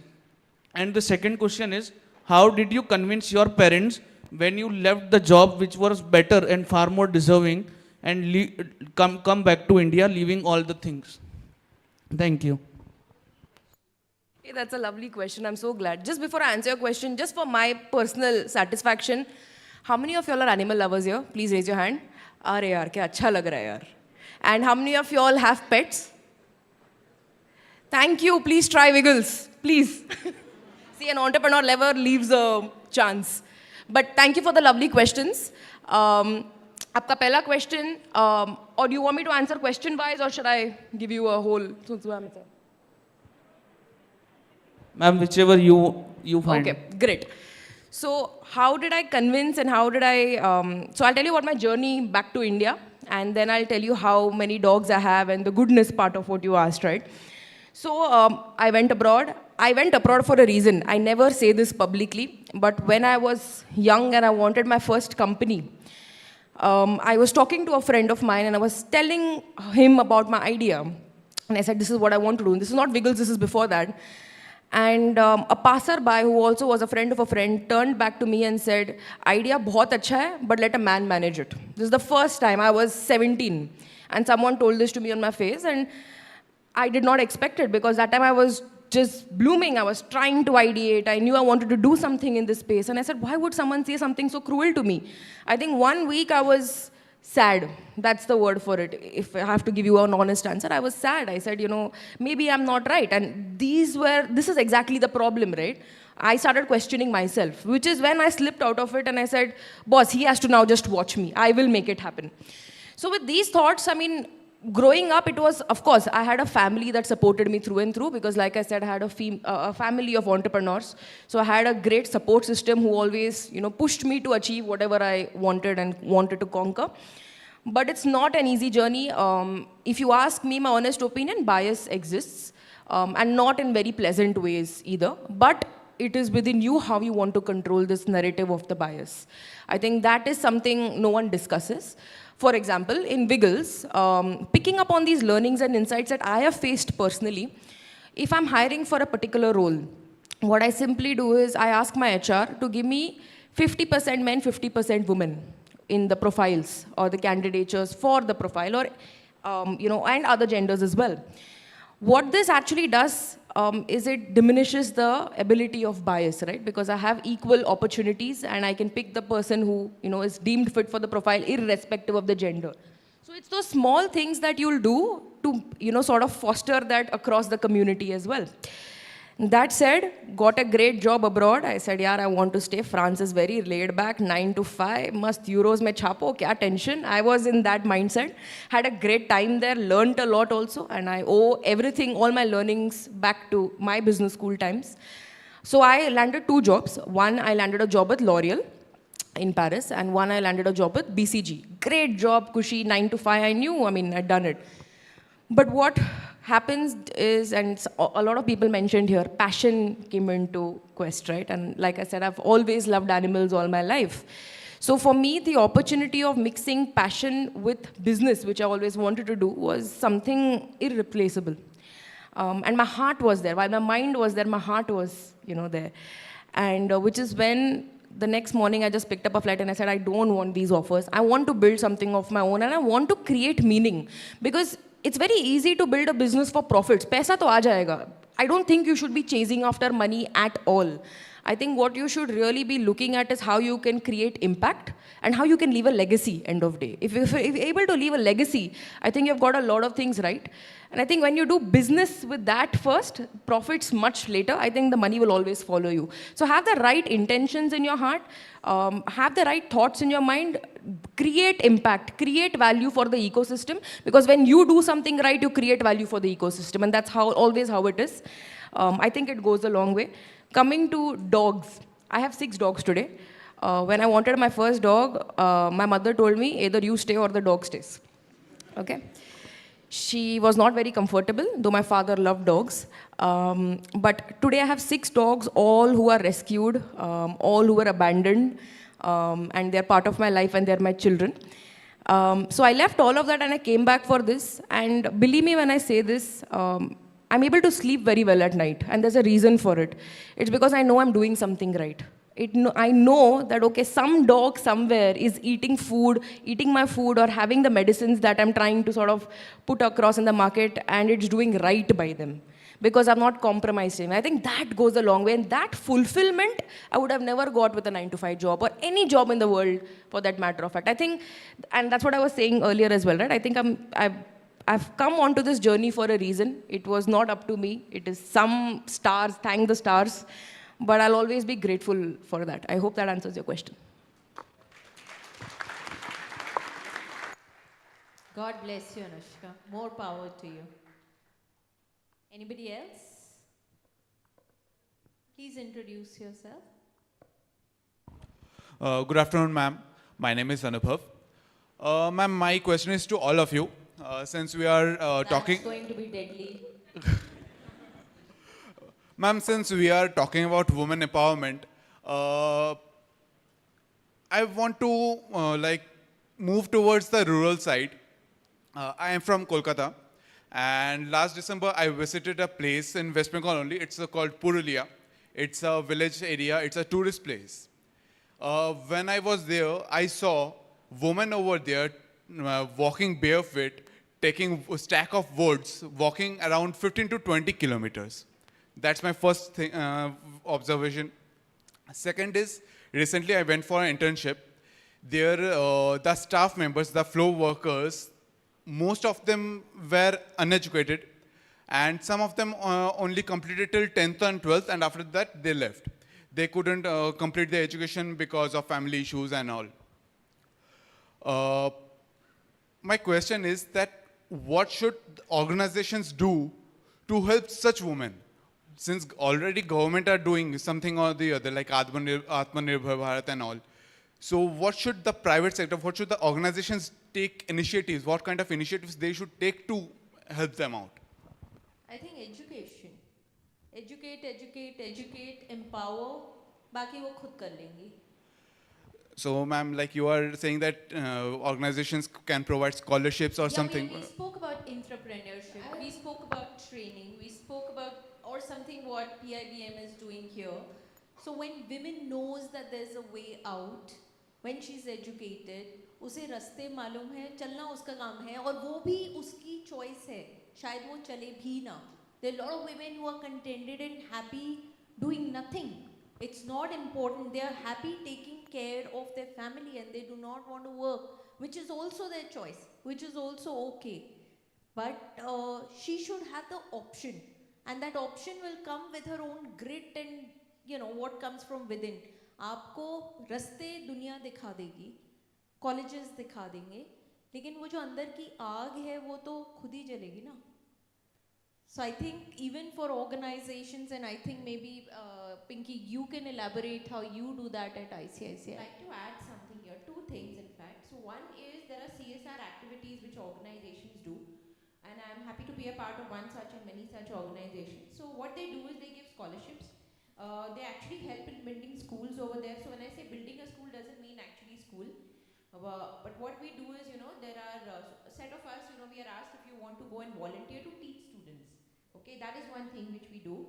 And the second question is, how did you convince your parents when you left the job which was better and far more deserving and come back to India leaving all the things? Thank you. Hey, that's a lovely question. I'm so glad. Just before I answer your question, just for my personal satisfaction, how many of y'all are animal lovers here? Please raise your hand. Are yaar, kya acha lag raha hai yaar. And how many of y'all have pets? Thank you. Please try Wiggles. Please. See, an entrepreneur never leaves a chance. But thank you for the lovely questions. Aapka pehla question, or do you want me to answer question-wise, or should I give you a whole? Ma'am, whichever you find. Okay, great. So how did I convince and how did I, so I'll tell you about my journey back to India, and then I'll tell you how many dogs I have and the goodness part of what you asked, right? So I went abroad. I went abroad for a reason. I never say this publicly, but when I was young and I wanted my first company, I was talking to a friend of mine and I was telling him about my idea. And I said, this is what I want to do. And this is not Wiggles, this is before that. And a passerby who also was a friend of a friend turned back to me and said, idea bahut acha hai, but let a man manage it. This is the first time. I was 17 and someone told this to me on my face, and I did not expect it because that time I was just blooming. I was trying to ideate. I knew I wanted to do something in this space. And I said, why would someone say something so cruel to me? I think 1 week I was sad. That's the word for it. If I have to give you an honest answer, I was sad. I said, you know, maybe I'm not right. And this is exactly the problem, right? I started questioning myself, which is when I slipped out of it and I said, boss, he has to now just watch me. I will make it happen. So with these thoughts, I mean, growing up, it was, of course, I had a family that supported me through and through because, like I said, I had a family of entrepreneurs. So I had a great support system who always, you know, pushed me to achieve whatever I wanted and wanted to conquer. But it's not an easy journey. If you ask me, my honest opinion, bias exists, and not in very pleasant ways either. But it is within you how you want to control this narrative of the bias. I think that is something no one discusses. For example, in Wiggles, picking up on these learnings and insights that I have faced personally, if I'm hiring for a particular role, what I simply do is I ask my HR to give me 50% men, 50% women in the profiles or the candidatures for the profile, or you know, and other genders as well. What this actually does is it diminishes the ability of bias, right? Because I have equal opportunities and I can pick the person who, you know, is deemed fit for the profile irrespective of the gender. So it's those small things that you'll do to, you know, sort of foster that across the community as well. That said, got a great job abroad. I said, yaar, I want to stay. France is very laid back, 9 to 5, must euros mein chapo, kya tension. I was in that mindset. Had a great time there, learned a lot also, and I owe everything, all my learnings back to my business school times. So I landed 2 jobs. One, I landed a job with L'Oreal in Paris, and one, I landed a job with BCG. Great job, cushy, 9 to 5, I knew, I mean, I'd done it. But what happens is, and a lot of people mentioned here, passion came into quest, right? And like I said, I've always loved animals all my life. So for me, the opportunity of mixing passion with business, which I always wanted to do, was something irreplaceable. And my heart was there. While my mind was there, my heart was, you know, there. And which is when the next morning I just picked up a flight and I said, I don't want these offers. I want to build something of my own and I want to create meaning. Because it's very easy to build a business for profits. Paisa to aa jayega. I don't think you should be chasing after money at all. I think what you should really be looking at is how you can create impact and how you can leave a legacy end of day. If you're able to leave a legacy, I think you've got a lot of things right. And I think when you do business with that first, profits much later, I think the money will always follow you. So have the right intentions in your heart, have the right thoughts in your mind, create impact, create value for the ecosystem. Because when you do something right, you create value for the ecosystem. And that's always how it is. I think it goes a long way. Coming to dogs, I have 6 dogs today. When I wanted my first dog, my mother told me either you stay or the dog stays. Okay? She was not very comfortable, though my father loved dogs. But today I have 6 dogs, all who are rescued, all who were abandoned, and they're part of my life and they're my children. So I left all of that and I came back for this. And believe me when I say this, I'm able to sleep very well at night, and there's a reason for it. It's because I know I'm doing something right. I know that, okay, some dog somewhere is eating food, eating my food, or having the medicines that I'm trying to sort of put across in the market, and it's doing right by them because I'm not compromised him. I think that goes a long way, and that fulfillment I would have never got with a 9 to 5 job or any job in the world for that matter of fact. I think, and that's what I was saying earlier as well, right? I think I've come onto this journey for a reason. It was not up to me. It is some stars, thank the stars. But I'll always be grateful for that. I hope that answers your question. God bless you, Anushka. More power to you. Anybody else? Please introduce yourself. Good afternoon, ma'am. My name is Anubhav. Ma'am, my question is to all of you. Since we are talking... That's going to be deadly. Ma'am, since we are talking about women empowerment, I want to move towards the rural side. I am from Kolkata, and last December I visited a place in West Bengal only. It's called Purulia. It's a village area. It's a tourist place. When I was there, I saw women over there walking barefoot, taking a stack of woods, walking around 15 to 20 kilometers. That's my first observation. Second is, recently I went for an internship. There, the staff members, the floor workers, most of them were uneducated, and some of them only completed till 10th and 12th, and after that they left. They couldn't complete their education because of family issues and all. My question is that what should organizations do to help such women? Since already government are doing something or the other, like Atmanirbhar Bharat and all. So what should the private sector, what should the organizations take initiatives, what kind of initiatives they should take to help them out? I think education. Educate, empower. Baki wo khud kar lengi. So ma'am, like you are saying that organizations can provide scholarships or Yeah, something. we spoke about entrepreneurship. We spoke about training. We spoke about, or something what PIBM is doing here. So when women knows that there's a way out, when she's educated, उसे रास्ते मालूम है, चलना उसका काम है, और वो भी उसकी choice है. शायद वो चले भी ना. There are a lot of women who are contented and happy doing nothing. It's not important. They are happy taking care of their family and they do not want to work, which is also their choice, which is also okay. But she should have the option, and that option will come with her own grit and what comes from within. आपको रास्ते दुनिया दिखा देगी, colleges दिखा देंगे, लेकिन वो जो अंदर की आग है वो तो खुद ही जलेगी ना. So I think even for organizations, and I think maybe Pinky, you can elaborate how you do that at ICICI. I'd like to add something here, 2 things in fact. So one is there are CSR activities which organizations do, and I'm happy to be a part of one such and many such organizations. So what they do is they give scholarships. They actually help in building schools over there. So when I say building a school doesn't mean actually school. But what we do is, there are a set of us, we are asked if you want to go and volunteer to teach students. Okay, that is one thing which we do.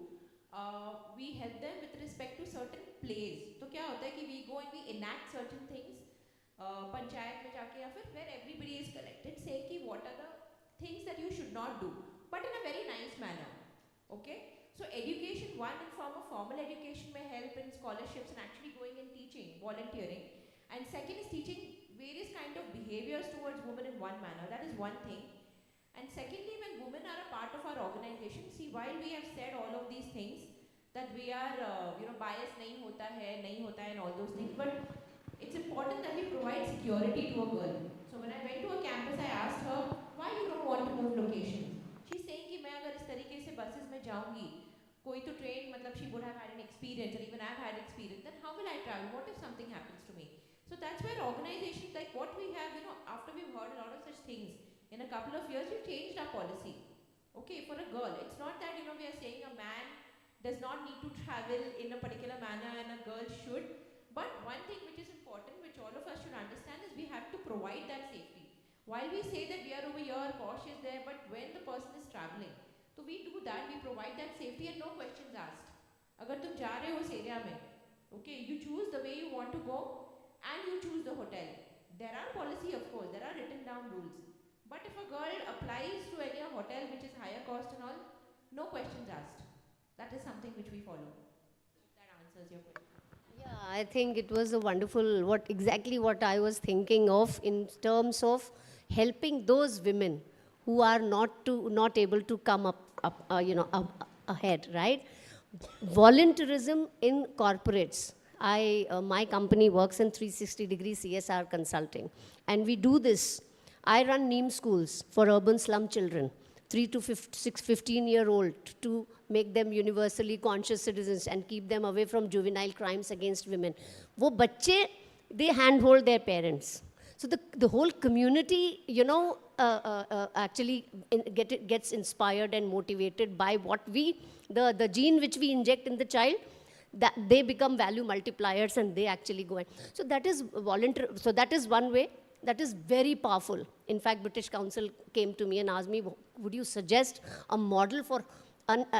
We help them with respect to certain plays. So क्या होता है कि we go and we enact certain things, panchayat में जाके या फिर where everybody is collected, saying कि what are the things that you should not do, but in a very nice manner. Okay, so education, one in form of formal education may help in scholarships and actually going and teaching, volunteering, and second is teaching various kind of behaviors towards women in one manner. That is one thing. And secondly, when women are a part of our organization, see, while we have said all of these things, that we are, bias nahi hota hai, and all those things, but it's important that we provide security to a girl. So when I went to a campus, I asked her, why you don't want to move locations? She's saying कि मैं अगर इस तरीके से buses में जाऊंगी, koi to train, matlab she would have had an experience, and even I've had experience, then how will I travel? What if something happens to me? So that's where organizations like what we have, you know, after we've heard a lot of such things, in a couple of years we've changed our policy. Okay, for a girl, it's not that, you know, we are saying a man does not need to travel in a particular manner and a girl should. But one thing which is important, which all of us should understand, is we have to provide that safety. While we say that we are over here, Posh is there, but when the person is traveling, so we do that, we provide that safety and no questions asked. Agar tum ja rahe ho us area mein, okay, you choose the way you want to go and you choose the hotel. There are policy, of course, there are written down rules. But if a girl applies to any hotel which is higher cost and all, no questions asked. That is something which we follow. That answers your question. Yeah, I think it was a wonderful, exactly what I was thinking of in terms of helping those women who are not able to come up ahead, right? Volunteerism in corporates. My company works in 360-degree CSR consulting, and we do this. I run NEEM schools for urban slum children, 3 to 15-year-old, to make them universally conscious citizens and keep them away from juvenile crimes against women. Wo bacche, they handhold their parents. So the whole community, you know, actually gets inspired and motivated by what the gene which we inject in the child, that they become value multipliers and they actually go in. So that is volunteer. So that is one way. That is very powerful. In fact, British Council came to me and asked me, would you suggest a model for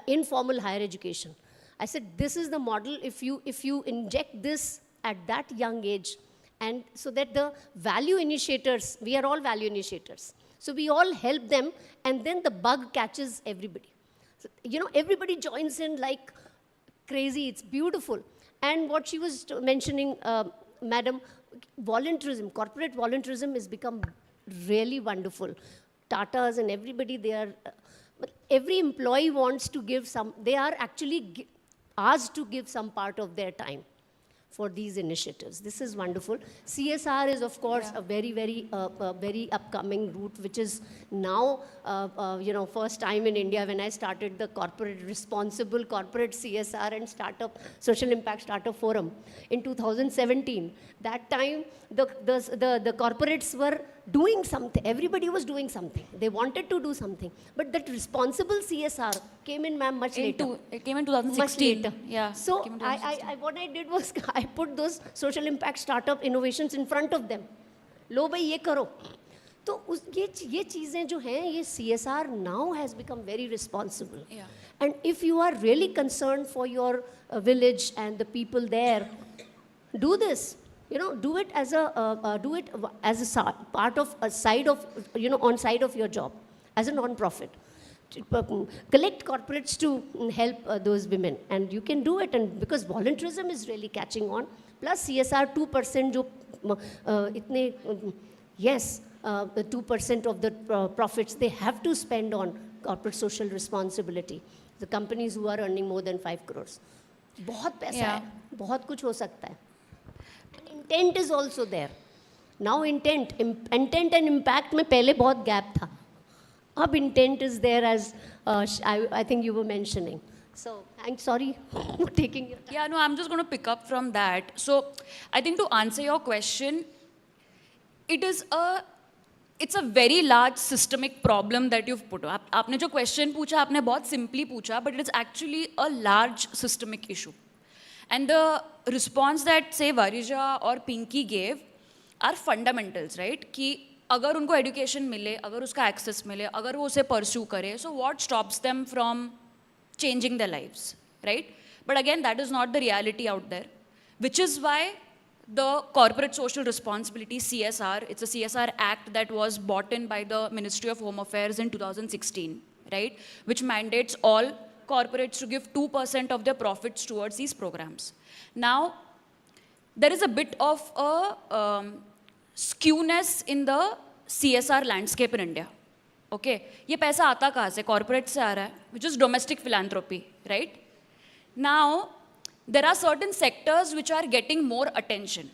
informal higher education? I said, this is the model if you inject this at that young age, and so that the value initiators, we are all value initiators. So we all help them, and then the bug catches everybody. So, you know, everybody joins in like crazy. It's beautiful. And what she was mentioning, Madam, volunteerism, corporate volunteerism has become really wonderful. Tatas and everybody, they are, every employee wants to give some, they are actually asked to give some part of their time for these initiatives. This is wonderful. CSR is, of course, a very, very upcoming route, which is now, you know, first time in India when I started the responsible corporate CSR and startup, social impact startup forum in 2017. That time, the corporates were doing something. Everybody was doing something. They wanted to do something. But that responsible CSR came in, ma'am, much later. It came in 2016. Much later. Yeah. So what I did was I put those social impact startup innovations in front of them. लो भाई ये करो. तो ये चीजें जो हैं, ये CSR now has become very responsible. Yeah. And if you are really concerned for your village and the people there, do this. You know, do it as a part of a side of, you know, on side of your job, as a non-profit. Collect corporates to help those women, and you can do it. And because volunteerism is really catching on, plus CSR 2% jo yes, 2% of the profits they have to spend on corporate social responsibility. The companies who are earning more than 5 crores. बहुत पैसा है, बहुत कुछ हो सकता है. Intent is also there. Now intent and impact में पहले बहुत gap था. Ab intent is there, as I think you were mentioning. So I'm sorry for taking your time. Yeah, no, I'm just going to pick up from that. So I think to answer your question, it's a very large systemic problem that you've put up. आपने जो question पूछा, आपने बहुत simply पूछा, but it is actually a large systemic issue. And the response that, say, Varija or Pinky gave are fundamentals, right? कि अगर उनको education मिले, अगर उसका access मिले, अगर वो उसे pursue करे, so what stops them from changing their lives, right? But again, that is not the reality out there, which is why the Corporate Social Responsibility, CSR, it's a CSR Act that was brought in by the Ministry of Home Affairs in 2016, right? Which mandates all corporates to give 2% of their profits towards these programs. Now, there is a bit of a skewness in the CSR landscape in India. Okay, ये पैसा आता कहाँ से? Corporate से आ रहा है, which is domestic philanthropy, right? Now, there are certain sectors which are getting more attention.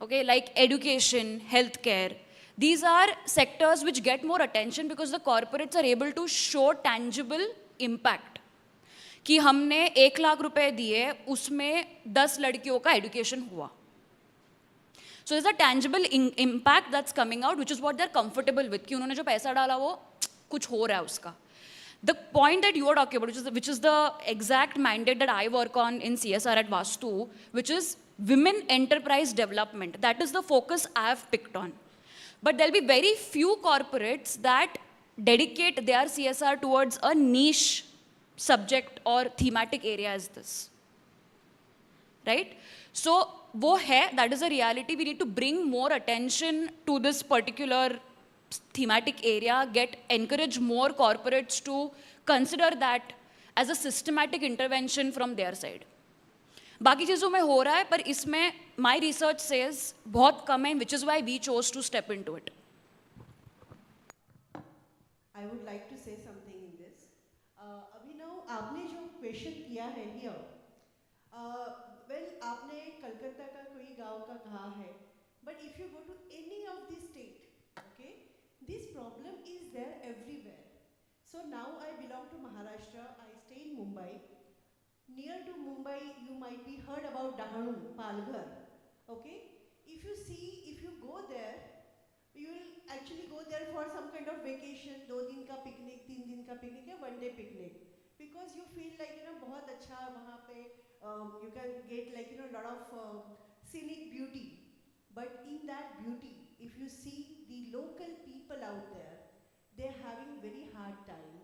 Okay, like education, healthcare. These are sectors which get more attention because the corporates are able to show tangible impact. कि हमने 1 लाख रुपए दिए, उसमें 10 लड़कियों का education हुआ. So there's a tangible impact that's coming out, which is what they're comfortable with. कि उन्होंने जो पैसा डाला वो कुछ हो रहा है उसका. The point that you are talking about, which is the exact mandate that I work on in CSR at Vastu, which is women enterprise development. That is the focus I have picked on. But there'll be very few corporates that dedicate their CSR towards a niche subject or thematic area as this. Right? So, वो है, that is a reality. We need to bring more attention to this particular thematic area, encourage more corporates to consider that as a systematic intervention from their side. बाकी चीज़ों में हो रहा है, पर इसमें my research says बहुत कम है, which is why we chose to step into it. I would like to say something in this. Abhinav, आपने जो question किया है here, well, आपने कलकत्ता का कोई गांव का कहा है, but if you go to any of the state, okay, this problem is there everywhere. So now I belong to Maharashtra, I stay in Mumbai. Near to Mumbai, you might be heard about Dahanu, Palghar, okay? If you go there, you will actually go there for some kind of vacation, 2 दिन का picnic, 3 दिन का picnic या 1 day picnic. Because you feel like, बहुत अच्छा वहाँ पे, you can get like, a lot of scenic beauty. But in that beauty, if you see the local people out there, they're having very hard time.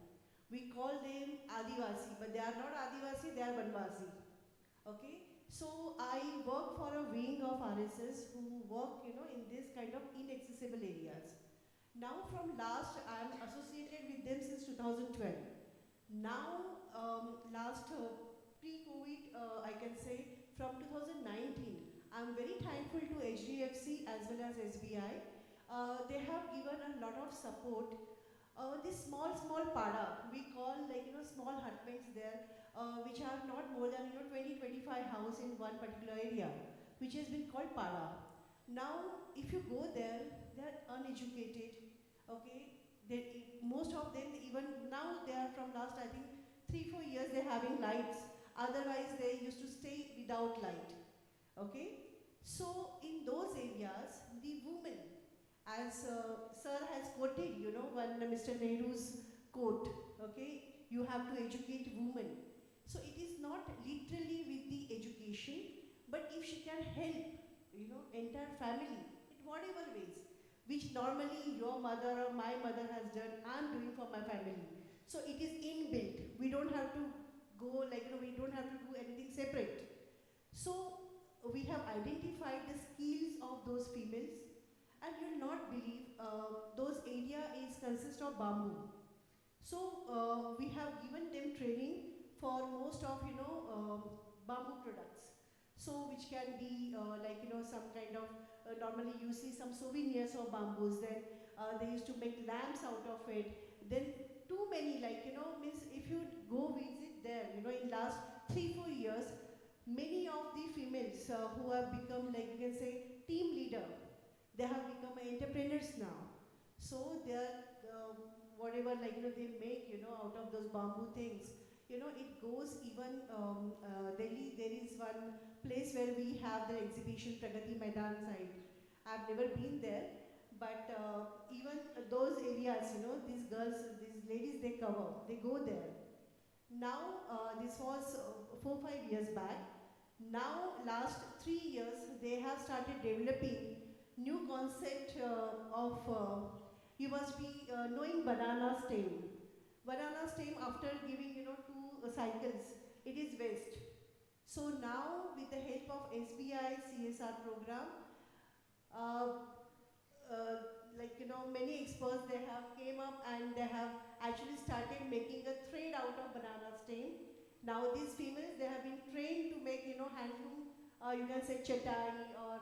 We call them Adivasi, but they are not Adivasi, they are Banvasi. Okay? So I work for a wing of RSS who work, in this kind of inaccessible areas. Now from last, I'm associated with them since 2012. Now, last pre-COVID, I can say from 2019, I'm very thankful to HDFC as well as SBI. They have given a lot of support. This small pada, we call small hutments there, which are not more than 20-25 houses in one particular area, which has been called pada. Now, if you go there, they're uneducated, okay? Most of them, even now they are from last, I think, 3-4 years, they're having lights. Otherwise, they used to stay without light, okay? So, in those areas, the women, as Sir has quoted, one Mr. Nehru's quote, okay? You have to educate women. So, it is not literally with the education, but if she can help, entire family, in whatever ways, which normally your mother or my mother has done, I'm doing for my family. So it is inbuilt. We don't have to go we don't have to do anything separate. So we have identified the skills of those females, and you'll not believe those area consist of bamboo. So we have given them training for most of bamboo products. So which can be some kind of normally you see some souvenirs of bamboos. Then they used to make lamps out of it. Then too many means if you go visit there, in last 3-4 years, many of the females who have become you can say team leader, they have become entrepreneurs now. So they are whatever they make out of those bamboo things. It goes even Delhi. There is one place where we have the exhibition, Pragati Maidan side. I've never been there, but even those areas, these girls, these ladies, they go there. Now, this was 4-5 years back. Now, last 3 years, they have started developing new concept of, you must be knowing banana stem. Banana stem, after giving 2 cycles, it is waste. So now, with the help of SBI CSR program, many experts, they have came up and they have actually started making a thread out of banana stem. Now these females, they have been trained to make handloom, you can say chatai or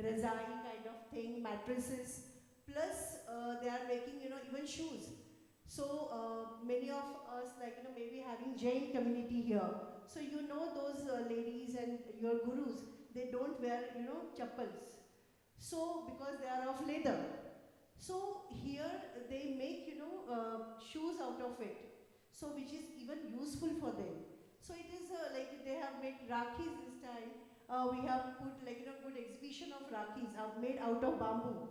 razai kind of thing, mattresses. Plus they are making even shoes. So many of us maybe having Jain community here. So those ladies and your gurus, they don't wear chappals. So because they are of leather. So here they make shoes out of it. So which is even useful for them. So it is like they have made Rakhis this time. We have put like good exhibition of Rakhis made out of bamboo.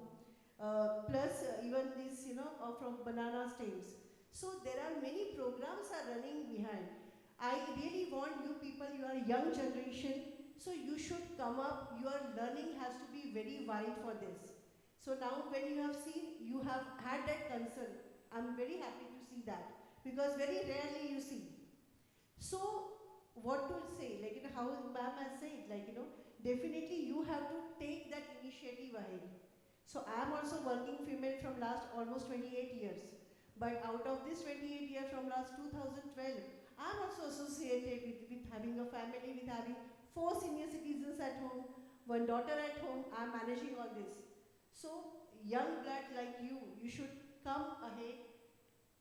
Plus even this from banana stems. So there are many programs are running behind. I really want you people, you are young generation, so you should come up. Your learning has to be very wide for this. So now when you have seen, you have had that concern. I'm very happy to see that, because very rarely you see. So what to say, like how ma'am has said, like definitely you have to take that initiative ahead. So I am also working female from last almost 28 years. But out of this 28 years from last 2012, I am also associated with having a family, with having 4 senior citizens at home, 1 daughter at home. I am managing all this. So young blood like you should come ahead,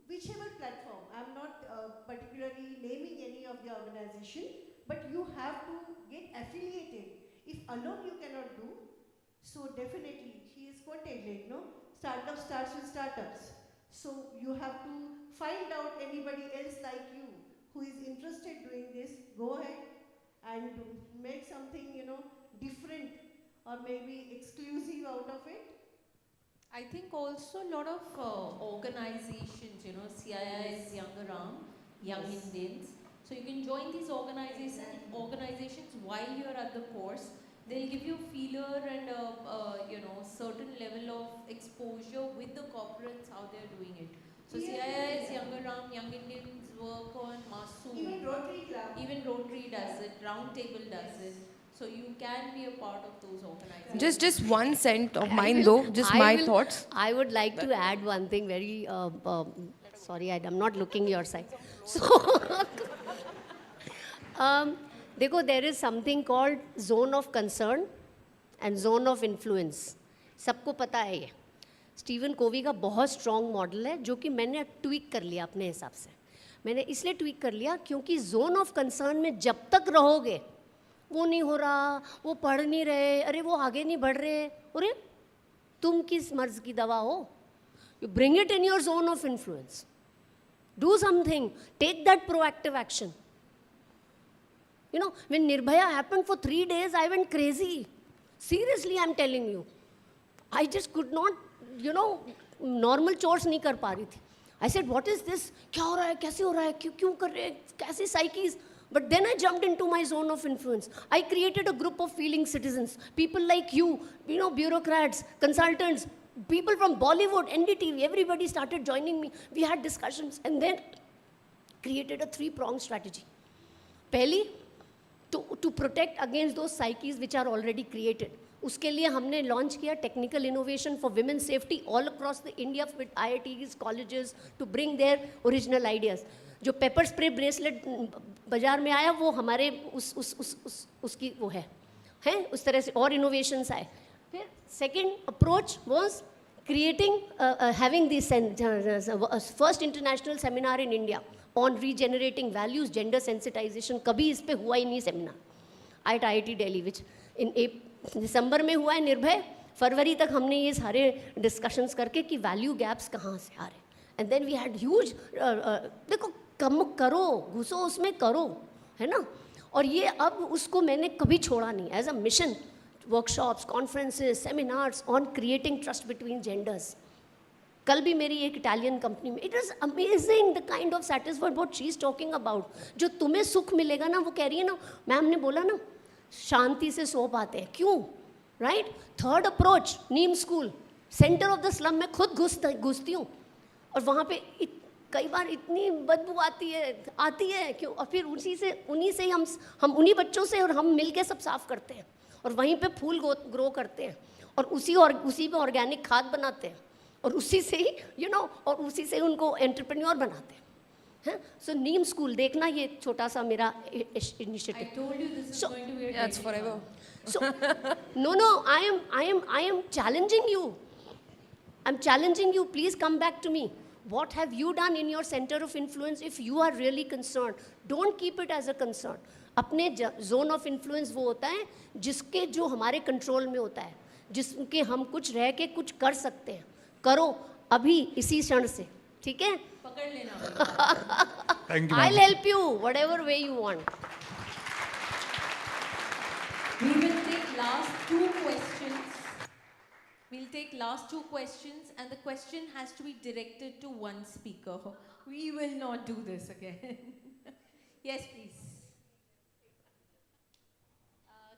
whichever platform. I am not particularly naming any of the organization, but you have to get affiliated. If alone you cannot do, so definitely, she is quoted like, startup starts with startups. So you have to find out anybody else like you who is interested doing this, go ahead and make something, different or maybe exclusive out of it. I think also a lot of organizations, CII's Younger Arm, Young Indians. So you can join these organizations while you're at the course. They'll give you feeler and certain level of exposure with the corporates, how they're doing it. So CII's Younger Arm, Young Indians work on Masoom. Even Rotary Club. Even Rotary does it, Roundtable does it. So you can be a part of those organizations. Just 1 cent of mine though, just my thoughts. I would like to add one thing very, sorry, I'm not looking your side. So, देखो, there is something called zone of concern and zone of influence. सबको पता है ये. Steven कोवी का बहुत strong model है जो कि मैंने ट्वीक कर लिया अपने हिसाब से. मैंने इसलिए ट्वीक कर लिया क्योंकि जोन ऑफ कंसर्न में जब तक रहोगे, वो नहीं हो रहा, वो पढ़ नहीं रहे, अरे वो आगे नहीं बढ़ रहे, अरे तुम किस मर्ज की दवा हो? You bring it in your zone of influence. Do something. Take that proactive action. When Nirbhaya happened for 3 days, I went crazy. Seriously, I'm telling you. I just could not, normal chores नहीं कर पा रही थी. I said, what is this? क्या हो रहा है? कैसे हो रहा है? क्यों कर रहे हैं? कैसी psyches? But then I jumped into my zone of influence. I created a group of feeling citizens. People like you, bureaucrats, consultants, people from Bollywood, NDTV, everybody started joining me. We had discussions and then created a 3-pronged strategy. Pehli, to protect against those psyches which are already created. उसके लिए हमने launch किया technical innovation for women safety all across the India with IITs, colleges to bring their original ideas. जो pepper spray bracelet बाजार में आया वो हमारे उसकी वो है उस तरह से और इनोवेशंस आए. फिर second approach was creating, having this first international seminar in India on regenerating values, gender sensitization. कभी इस पे हुआ ही नहीं seminar at IIT Delhi, which in दिसंबर में हुआ है निर्भय. फरवरी तक हमने ये सारे डिस्कशंस करके कि वैल्यू गैप्स कहाँ से आ रहे हैं. And then we had huge, देखो कम करो, घुसो उसमें करो, है ना. और ये अब उसको मैंने कभी छोड़ा नहीं as a mission. Workshops, conferences, seminars on creating trust between genders. कल भी मेरी एक इटालियन कंपनी में, it is amazing the kind of satisfied what she is talking about. जो तुम्हें सुख मिलेगा ना, वो कह रही है ना, मैम ने बोला ना, शांति से सो पाते हैं. क्यों? Right. Third approach, Neem school, centre of the slum में खुद घुसती हूँ और वहाँ पे कई बार इतनी बदबू आती है क्यों. और फिर उन्हीं से हम उन्हीं बच्चों से और हम मिल के सब साफ करते हैं और वहीं पे फूल ग्रो करते हैं और उसी पे ऑर्गेनिक खाद बनाते हैं और उसी से ही और उसी से उनको एंटरप्रेन्योर बनाते हैं. So Neem School, देखना ये छोटा सा मेरा initiative. I told you this is going to be a It's forever. So no, I am challenging you. I'm challenging you. Please come back to me. What have you done in your center of influence? If you are really concerned, don't keep it as a concern. अपने zone of influence वो होता है जिसके जो हमारे control में होता है, जिसके हम कुछ रह के कुछ कर सकते हैं. करो अभी इसी क्षण से, ठीक है? पकड़ लेना. Thank you, I'll ma'am. help you whatever way you want. We will take last two questions. We'll take last two questions, and the question has to be directed to one speaker. We will not do this again. Yes, please.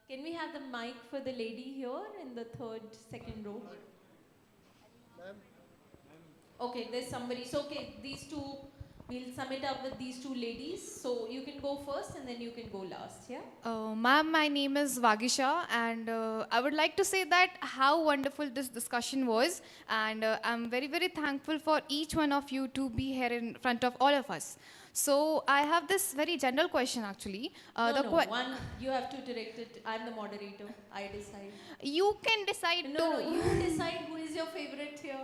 Can we have the mic for the lady here in the second row? Okay, there's somebody. So, okay, these two, we'll sum it up with these two ladies. So, you can go first and then you can go last, yeah? Ma'am, my name is Vagisha, and I would like to say that how wonderful this discussion was, and I'm very, very thankful for each one of you to be here in front of all of us. So I have this very general question actually. One, you have to direct it. I'm the moderator. I decide. You can decide No, you decide who is your favorite here.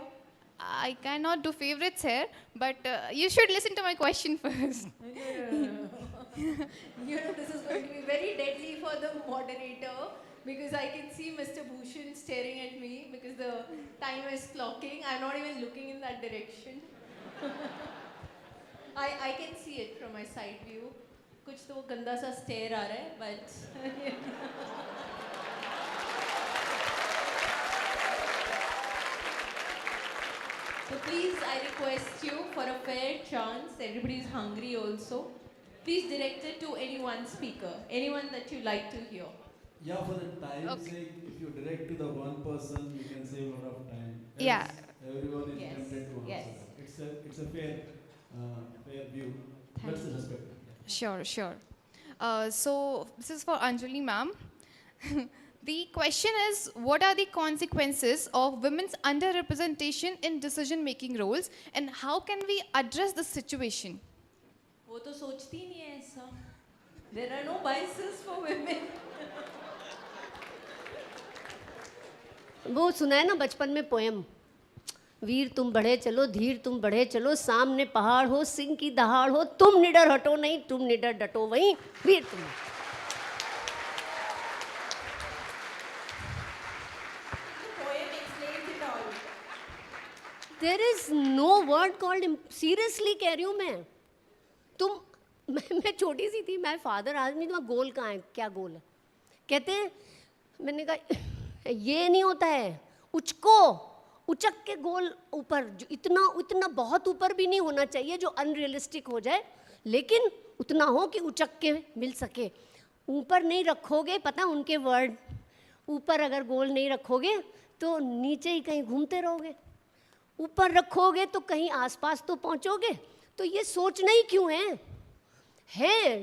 I cannot do favorites here, but you should listen to my question first. No. This is going to be very deadly for the moderator because I can see Mr. Bhushan staring at me because the time is clocking. I'm not even looking in that direction. I can see it from my side view. कुछ तो गंदा सा stare आ रहा है, but so please, I request you for a fair chance. Everybody is hungry also. Please direct it to any one speaker, anyone that you like to hear. Yeah, for the time's sake, if you direct to the one person, you can save a lot of time. Yeah. Everyone is Yes, tempted to answer yes. that. It's a fair view. Thank Let's you. respect. Sure. So this is for Anjali ma'am. The question is, what are the consequences of women's underrepresentation in decision-making roles, and how can we address this situation? वो तो सोचती ही नहीं है ऐसा. There are no biases for women. वो सुना है ना बचपन में पोएम, वीर तुम बढ़े चलो, धीर तुम बढ़े चलो, सामने पहाड़ हो, सिंह की दहाड़ हो, तुम निडर हटो नहीं, तुम निडर डटो वहीं, वीर तुम. There is no word called seriously कह रही हूँ मैं. मैं छोटी सी थी, मैं फादर आदमी, तुम्हारा गोल कहाँ है, क्या गोल है, कहते हैं, मैंने कहा ये नहीं होता है, उचक के गोल ऊपर, जो इतना बहुत ऊपर भी नहीं होना चाहिए जो अनरियलिस्टिक हो जाए, लेकिन उतना हो कि उचक के मिल सके. ऊपर नहीं रखोगे, पता उनके वर्ड, ऊपर अगर गोल नहीं रखोगे तो नीचे ही कहीं घूमते रहोगे, ऊपर रखोगे तो कहीं आसपास तो पहुंचोगे. तो ये सोचना ही क्यों है?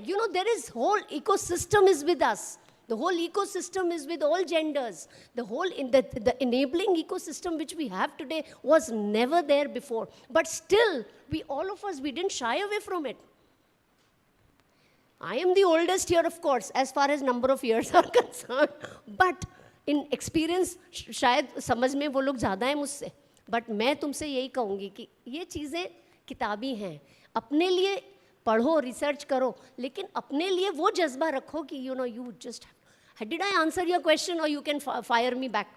You know, there is whole ecosystem is with us. The whole ecosystem is with all genders. The whole the enabling ecosystem which we have today was never there before. But still, all of us, we didn't shy away from it. I am the oldest here, of course, as far as number of years are concerned. But in experience, शायद समझ में वो लोग ज़्यादा हैं मुझसे. But मैं तुमसे यही कहूँगी कि ये चीज़ें किताबी हैं. अपने लिए पढ़ो, रिसर्च करो, लेकिन अपने लिए वो जज्बा रखो कि you just have. Did I answer your question, or you can fire me back?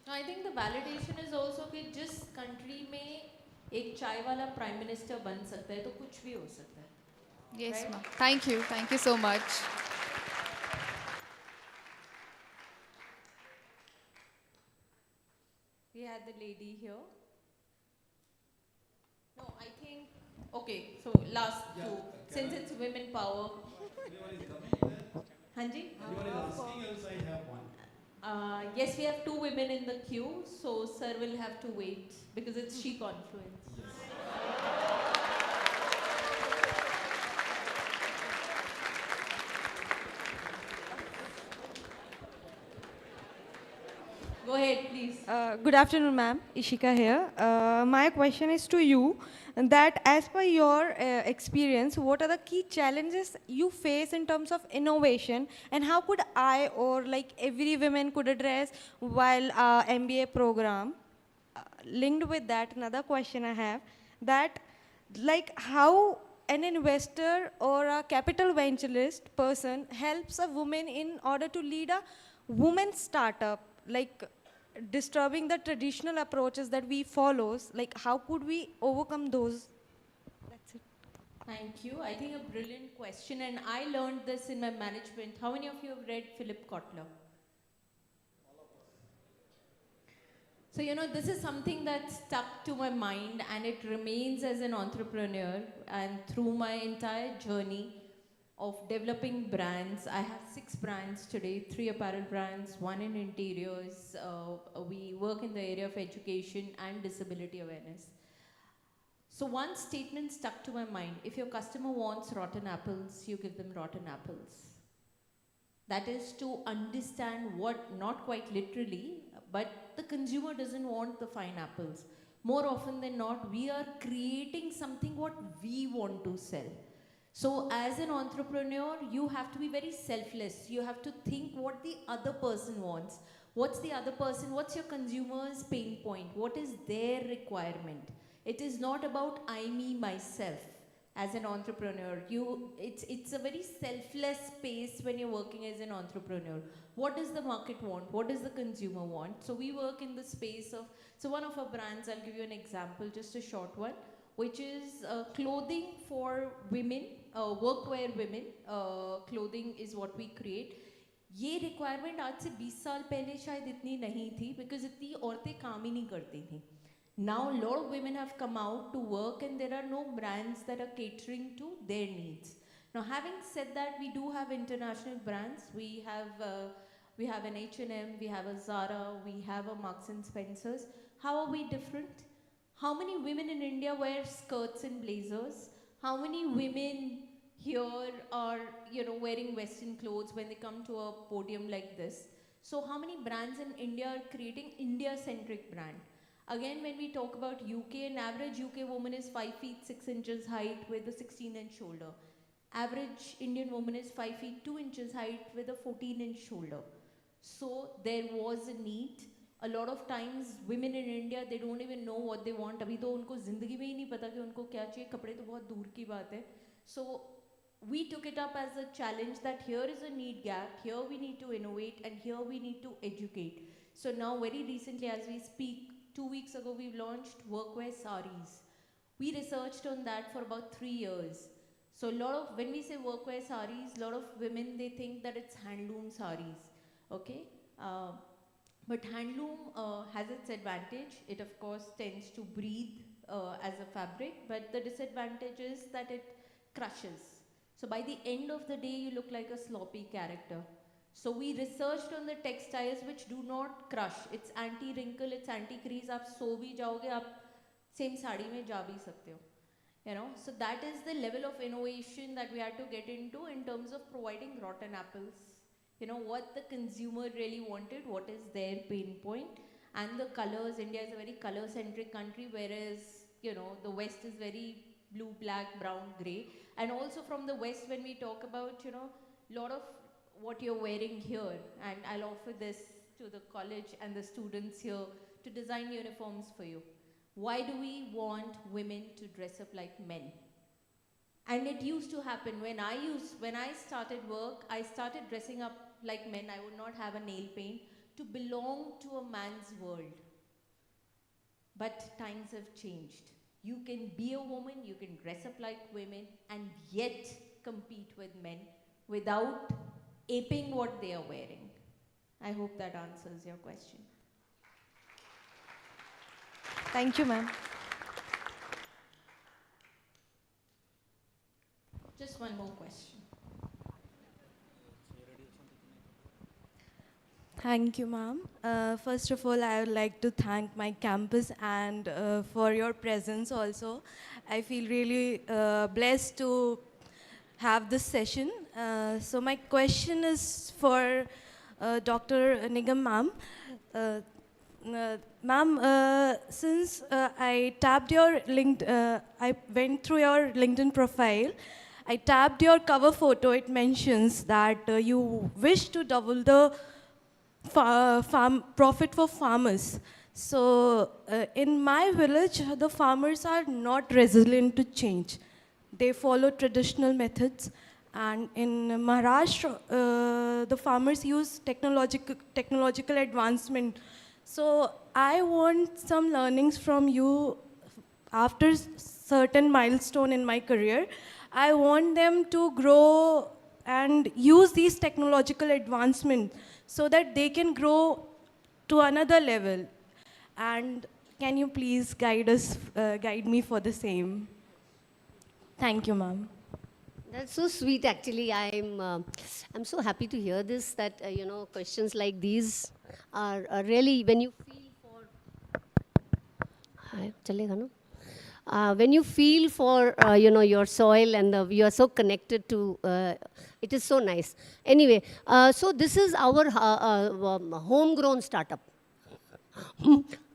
No, I think the validation is also कि जिस country में एक चाय वाला prime minister बन सकता है तो कुछ भी हो सकता है. Yes, Right? ma'am. Thank you so much. We had the lady here. No, I think, okay, so last two, since it's women power. Hanji? Anyone is asking, else I have one. Yes, we have two women in the queue, so sir will have to wait because it's SheConfluence. Go ahead, please. Good afternoon, ma'am. Ishika here. My question is to you, that as per your experience, what are the key challenges you face in terms of innovation, and how could I or like every woman could address while MBA program? Linked with that, another question I have, that like how an investor or a capital venturist person helps a woman in order to lead a woman startup, like disturbing the traditional approaches that we follows, like how could we overcome those? That's it. Thank you. I think a brilliant question, and I learned this in my management. How many of you have read Philip Kotler? So, you know, this is something that stuck to my mind, and it remains as an entrepreneur. And through my entire journey of developing brands, I have 6 brands today, 3 apparel brands, 1 in interiors. We work in the area of education and disability awareness. So one statement stuck to my mind: if your customer wants rotten apples, you give them rotten apples. That is to understand what, not quite literally, but the consumer doesn't want the fine apples. More often than not, we are creating something what we want to sell. So as an entrepreneur, you have to be very selfless. You have to think what the other person wants. What's the other person, what's your consumer's pain point? What is their requirement? It is not about I, me, myself. As an entrepreneur, it's a very selfless space when you're working as an entrepreneur. What does the market want? What does the consumer want? So we work in the space of, so one of our brands, I'll give you an example, just a short one, which is clothing for women, workwear women. Clothing is what we create. ये requirement आज से 20 साल पहले शायद इतनी नहीं थी, because इतनी औरतें काम ही नहीं करती थी. Now, a lot of women have come out to work, and there are no brands that are catering to their needs. Now, having said that, we do have international brands. We have an H&M, we have a Zara, we have a Marks and Spencers. How are we different? How many women in India wear skirts and blazers? How many women here are, you know, wearing Western clothes when they come to a podium like this? So, how many brands in India are creating India-centric brand? Again, when we talk about UK, an average UK woman is 5 feet 6 inches height with a 16-inch shoulder. Average Indian woman is 5 feet 2 inches height with a 14-inch shoulder. So there was a need. A lot of times, women in India, they don't even know what they want. अभी तो उनको ज़िंदगी में ही नहीं पता कि उनको क्या चाहिए. कपड़े तो बहुत दूर की बात है. So we took it up as a challenge that here is a need gap. Here we need to innovate, and here we need to educate. So now, very recently, as we speak, 2 weeks ago, we've launched workwear saris. We researched on that for about 3 years. So a lot of, when we say workwear saris, a lot of women, they think that it's handloom saris, okay? But handloom has its advantage. It, of course, tends to breathe as a fabric, but the disadvantage is that it crushes. So by the end of the day, you look like a sloppy character. So we researched on the textiles which do not crush. It's anti-wrinkle, it's anti-crease. आप सो भी जाओगे, आप same sari में जा भी सकते हो. You know, so that is the level of innovation that we had to get into in terms of providing rotten apples. You know, what the consumer really wanted, what is their pain point, and the colors. India is a very color-centric country, whereas, you know, the West is very blue, black, brown, grey. And also from the West, when we talk about, you know, lot of what you're wearing here, and I'll offer this to the college and the students here to design uniforms for you. Why do we want women to dress up like men? And it used to happen when I started work, I started dressing up like men. I would not have a nail paint to belong to a man's world. But times have changed. You can be a woman, you can dress up like women, and yet compete with men without aping what they are wearing. I hope that answers your question. Thank you, ma'am. Just one more question. Thank you, ma'am. First of all, I would like to thank my campus and for your presence also. I feel really blessed to have this session. So my question is for Dr. Nigam ma'am. Ma'am, since I tapped your I went through your LinkedIn profile, I tapped your cover photo. It mentions that you wish to double the profit for farmers. So in my village, the farmers are not resilient to change. They follow traditional methods. And in Maharashtra, the farmers use technological advancement. So I want some learnings from you after certain milestone in my career. I want them to grow and use these technological advancements so that they can grow to another level. And can you please guide me for the same? Thank you, ma'am. That's so sweet, actually. I'm so happy to hear this, that, questions like these are really, when you feel for... Hi, chalega na? When you feel for, your soil and you are so connected to, it is so nice. Anyway, so this is our homegrown startup.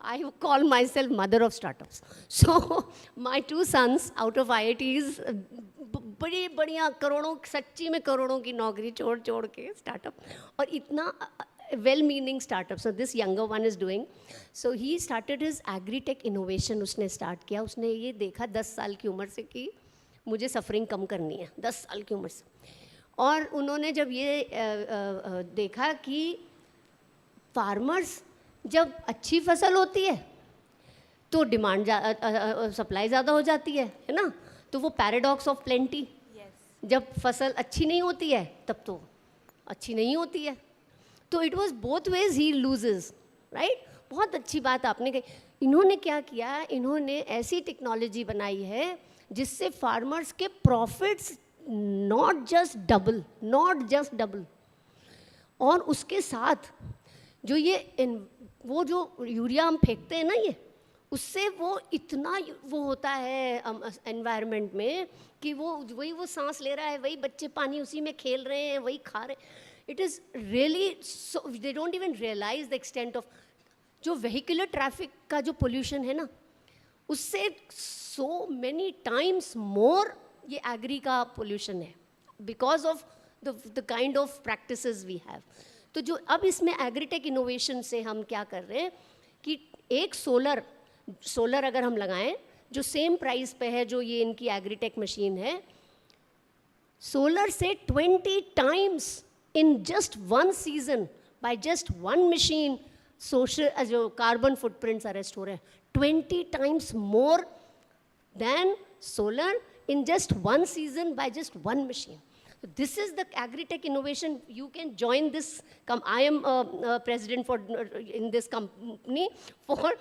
I call myself mother of startups. So my two sons out of IITs, बड़ी बढ़िया करोड़ों, सच्ची में करोड़ों की नौकरी छोड़ के startup, और इतना well-meaning startup. So this younger one is doing. So he started his agri-tech innovation. उसने start किया. उसने ये देखा 10 साल की उम्र से कि मुझे suffering कम करनी है, 10 साल की उम्र से. और उन्होंने जब ये देखा कि farmers जब अच्छी फसल होती है तो डिमांड सप्लाई ज़्यादा हो जाती है ना. तो वो पैराडॉक्स ऑफ प्लेंटी, जब फसल अच्छी नहीं होती है तब तो अच्छी नहीं होती है. तो it was both ways, he loses, right. बहुत अच्छी बात आपने कही. इन्होंने क्या किया, इन्होंने ऐसी टेक्नोलॉजी बनाई है जिससे फार्मर्स के प्रॉफिट्स नॉट जस्ट डबल, और उसके साथ जो वो जो यूरिया हम फेंकते हैं ना, ये उससे वो इतना वो होता है एनवायरनमेंट में कि वो सांस ले रहा है, वही बच्चे पानी उसी में खेल रहे हैं, वही खा रहे हैं. It is really so, they don't even realise the extent of जो व्हीकुलर ट्रैफिक का जो पोल्यूशन है ना, उससे सो मैनी टाइम्स मोर ये एग्री का पोल्यूशन है, because of the kind of practices we have. तो जो अब इसमें एग्रीटेक इनोवेशन से हम क्या कर रहे हैं कि एक सोलर अगर हम लगाएं जो सेम प्राइस पे है जो ये इनकी एग्रीटेक मशीन है, सोलर से 20 times in just one season by just one machine social जो कार्बन फुटप्रिंट्स अरेस्ट हो रहे हैं, 20 times more than solar in just one season by just one machine. So this is the agri-tech innovation. You can join this. I am president in this company for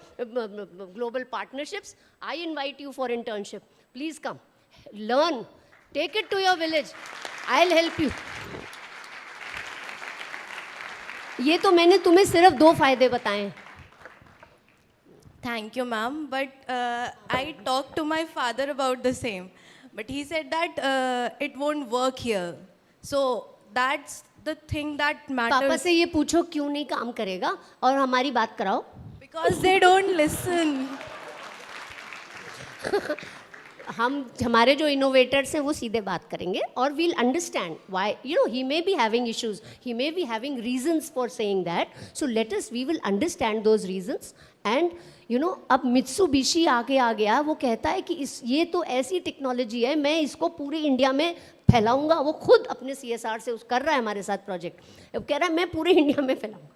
global partnerships. I invite you for internship. Please come, learn, take it to your village. I'll help you. ये तो मैंने तुम्हें सिर्फ 2 फायदे बताए हैं. Thank you, ma'am. But I talked to my father about the same. But he said that it won't work here. So that's the thing that matters. पापा से ये पूछो क्यों नहीं काम करेगा और हमारी बात कराओ. Because they don't listen. हमारे जो इनोवेटर्स हैं वो सीधे बात करेंगे और we'll understand why, he may be having issues, he may be having reasons for saying that. So we will understand those reasons. And अब मित्सुबिशी आगे आ गया, वो कहता है कि ये तो ऐसी टेक्नोलॉजी है, मैं इसको पूरे इंडिया में फैलाऊंगा. वो खुद अपने CSR से कर रहा है हमारे साथ प्रोजेक्ट, कह रहा है मैं पूरे इंडिया में फैलाऊंगा.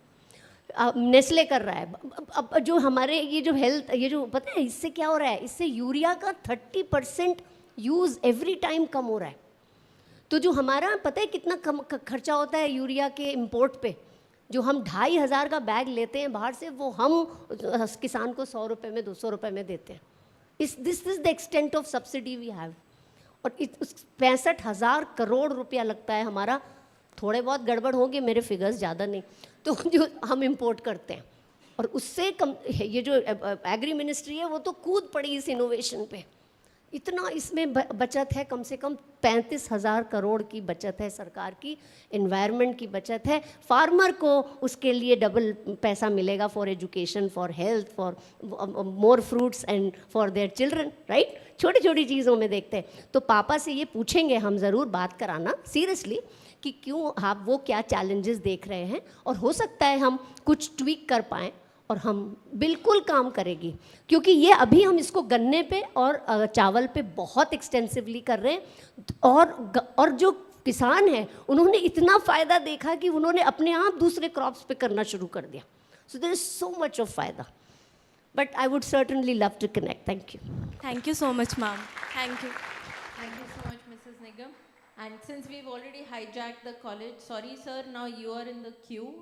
नेस्ले कर रहा है. अब जो हमारे ये जो हेल्थ, ये जो पता है इससे क्या हो रहा है, इससे यूरिया का 30% यूज़ एवरी टाइम कम हो रहा है. तो जो हमारा पता है कितना कम खर्चा होता है यूरिया के इम्पोर्ट पे, जो हम 2,500 का बैग लेते हैं बाहर से, वो हम किसान को 100 रुपये में 200 रुपये में देते हैं. This is the extent of subsidy we have. और 65,000 करोड़ रुपया लगता है हमारा. थोड़े बहुत गड़बड़ होंगे, मेरे फिगर्स ज़्यादा नहीं, तो जो हम इंपोर्ट करते हैं. और उससे कम ये जो एग्री मिनिस्ट्री है वो तो कूद पड़ी इस इनोवेशन पे. इतना इसमें बचत है, कम से कम 35,000 करोड़ की बचत है सरकार की, एनवायरनमेंट की बचत है. फार्मर को उसके लिए डबल पैसा मिलेगा for education, for health, for more fruits and for their children, right. छोटी छोटी चीज़ों में देखते हैं. तो पापा से ये पूछेंगे हम, ज़रूर बात कराना सीरियसली कि क्यों आप वो क्या चैलेंजेस देख रहे हैं, और हो सकता है हम कुछ ट्वीक कर पाएँ, और हम बिल्कुल काम करेगी. क्योंकि ये अभी हम इसको गन्ने पे और चावल पे बहुत एक्सटेंसिवली कर रहे हैं. और जो किसान हैं उन्होंने इतना फ़ायदा देखा कि उन्होंने अपने आप दूसरे क्रॉप्स पे करना शुरू कर दिया. So there is so much of फ़ायदा. But I would certainly love to connect. Thank you. Thank you so much, ma'am. Thank you. Thank you so much, Mrs. Nigam. And since we've already hijacked the college, sorry sir, now you are in the queue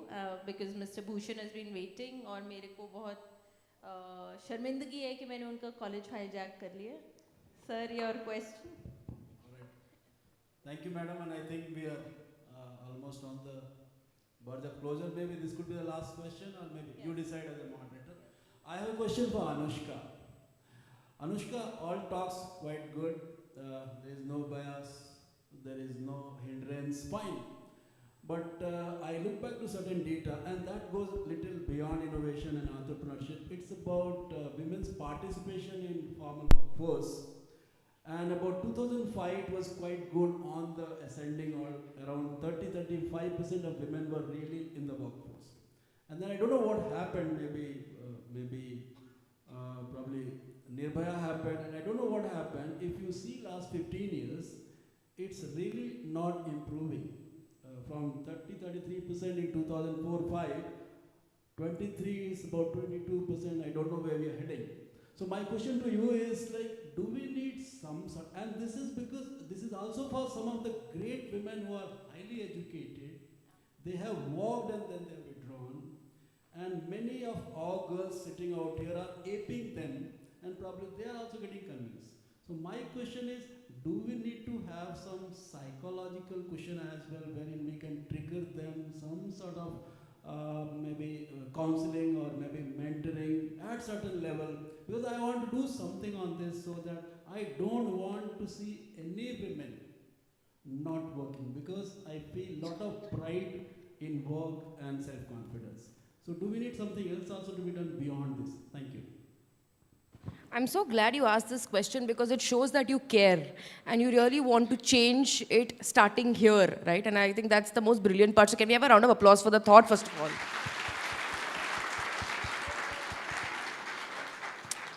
because Mr. Bhushan has been waiting और मेरे को बहुत शर्मिंदगी है कि मैंने उनका college hijack कर लिया. Sir, your question. All right. Thank you, madam, and I think we are almost on the verge of closure. Maybe this could be the last question, or maybe you decide as a moderator. I have a question for Anushka. Anushka, all talks quite good. There is no bias. There is no hindrance. Fine. But I look back to certain data, and that goes a little beyond innovation and entrepreneurship. It's about women's participation in formal workforce. And about 2005, it was quite good on the ascending, or around 30-35% of women were really in the workforce. And then I don't know what happened, probably Nirbhaya happened, and I don't know what happened. If you see last 15 years, it's really not improving. From 30-33% in 2004-5, 23 is about 22%, I don't know where we are heading. So my question to you is like, do we need some sort, and this is because, this is also for some of the great women who are highly educated, they have walked and then they have withdrawn, and many of our girls sitting out here are aping them, and probably they are also getting convinced. So my question is, do we need to have some psychological cushion as well, wherein we can trigger them, some sort of counseling or maybe mentoring at certain level, because I want to do something on this so that I don't want to see any women not working, because I feel a lot of pride in work and self-confidence. So do we need something else also to be done beyond this? Thank you. I'm so glad you asked this question, because it shows that you care and you really want to change it starting here, right? And I think that's the most brilliant part. So can we have a round of applause for the thought, first of all?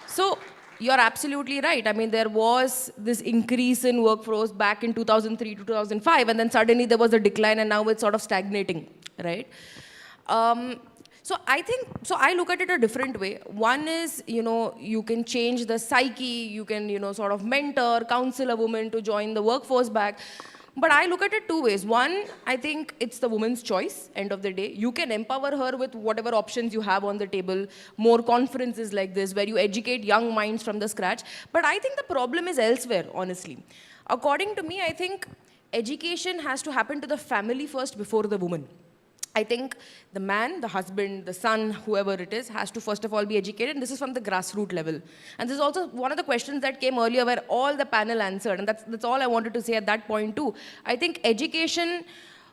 So you're absolutely right. I mean, there was this increase in workforce back in 2003 to 2005, and then suddenly there was a decline, and now it's sort of stagnating, right? So I look at it a different way. One is, you can change the psyche, you can, sort of mentor, counsel a woman to join the workforce back. But I look at it two ways. One, I think it's the woman's choice, end of the day. You can empower her with whatever options you have on the table, more conferences like this, where you educate young minds from the scratch. But I think the problem is elsewhere, honestly. According to me, I think education has to happen to the family first before the woman. I think the man, the husband, the son, whoever it is, has to first of all be educated, and this is from the grassroots level. And this is also one of the questions that came earlier where all the panel answered, and that's all I wanted to say at that point too. I think education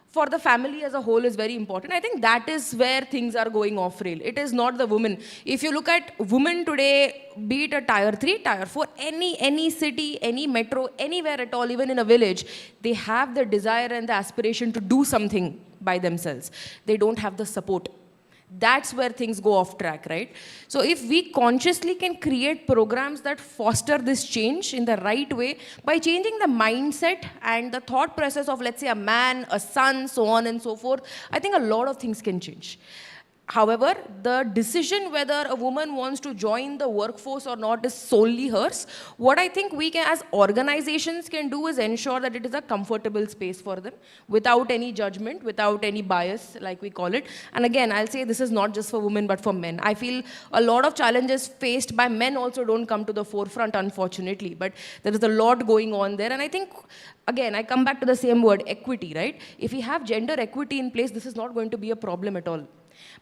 for the family as a whole is very important. I think that is where things are going off rail. It is not the woman. If you look at women today, be it a tier 3, tier 4, any city, any metro, anywhere at all, even in a village, they have the desire and the aspiration to do something by themselves. They don't have the support. That's where things go off track, right? So if we consciously can create programs that foster this change in the right way by changing the mindset and the thought process of, let's say, a man, a son, so on and so forth, I think a lot of things can change. However, the decision whether a woman wants to join the workforce or not is solely hers. What I think we can, as organizations, can do is ensure that it is a comfortable space for them, without any judgment, without any bias, like we call it. And again, I'll say this is not just for women, but for men. I feel a lot of challenges faced by men also don't come to the forefront, unfortunately. But there is a lot going on there. And I think, again, I come back to the same word, equity, right? If we have gender equity in place, this is not going to be a problem at all.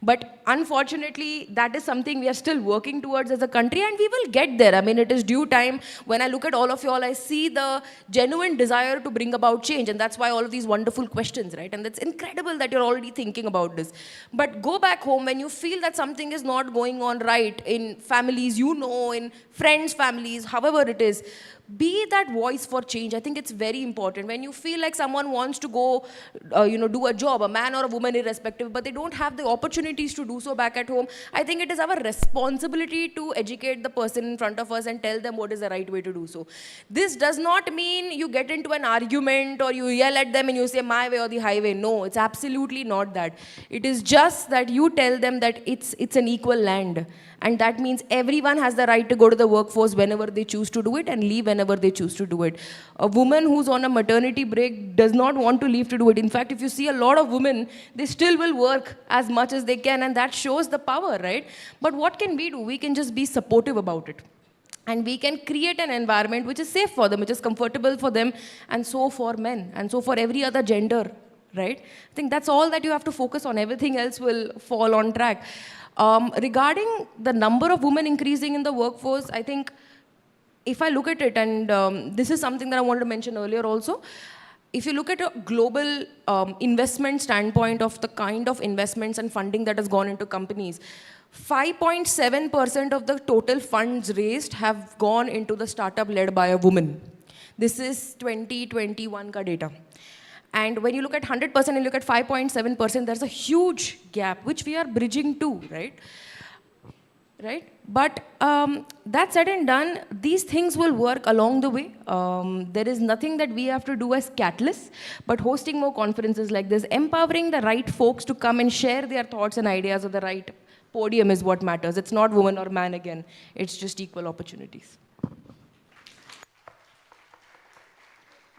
But unfortunately, that is something we are still working towards as a country, and we will get there. I mean, it is due time. When I look at all of you all, I see the genuine desire to bring about change, and that's why all of these wonderful questions, right? And it's incredible that you're already thinking about this. But go back home when you feel that something is not going on right in families, in friends' families, however it is. Be that voice for change. I think it's very important. When you feel like someone wants to go, do a job, a man or a woman, irrespective, but they don't have the opportunities to do so back at home, I think it is our responsibility to educate the person in front of us and tell them what is the right way to do so. This does not mean you get into an argument or you yell at them and you say my way or the highway. No, it's absolutely not that. It is just that you tell them that it's an equal land. And that means everyone has the right to go to the workforce whenever they choose to do it and leave whenever they choose to do it. A woman who's on a maternity break does not want to leave to do it. In fact, if you see a lot of women, they still will work as much as they can, and that shows the power, right? But what can we do? We can just be supportive about it. And we can create an environment which is safe for them, which is comfortable for them, and so for men, and so for every other gender, right? I think that's all that you have to focus on. Everything else will fall on track. Regarding the number of women increasing in the workforce, I think if I look at it, and this is something that I wanted to mention earlier also, if you look at a global investment standpoint of the kind of investments and funding that has gone into companies, 5.7% of the total funds raised have gone into the startup led by a woman. This is 2021 ka data. And when you look at 100% and look at 5.7%, there's a huge gap, which we are bridging to, right? Right? But that said and done, these things will work along the way. There is nothing that we have to do as catalysts, but hosting more conferences like this, empowering the right folks to come and share their thoughts and ideas on the right podium is what matters. It's not woman or man again. It's just equal opportunities.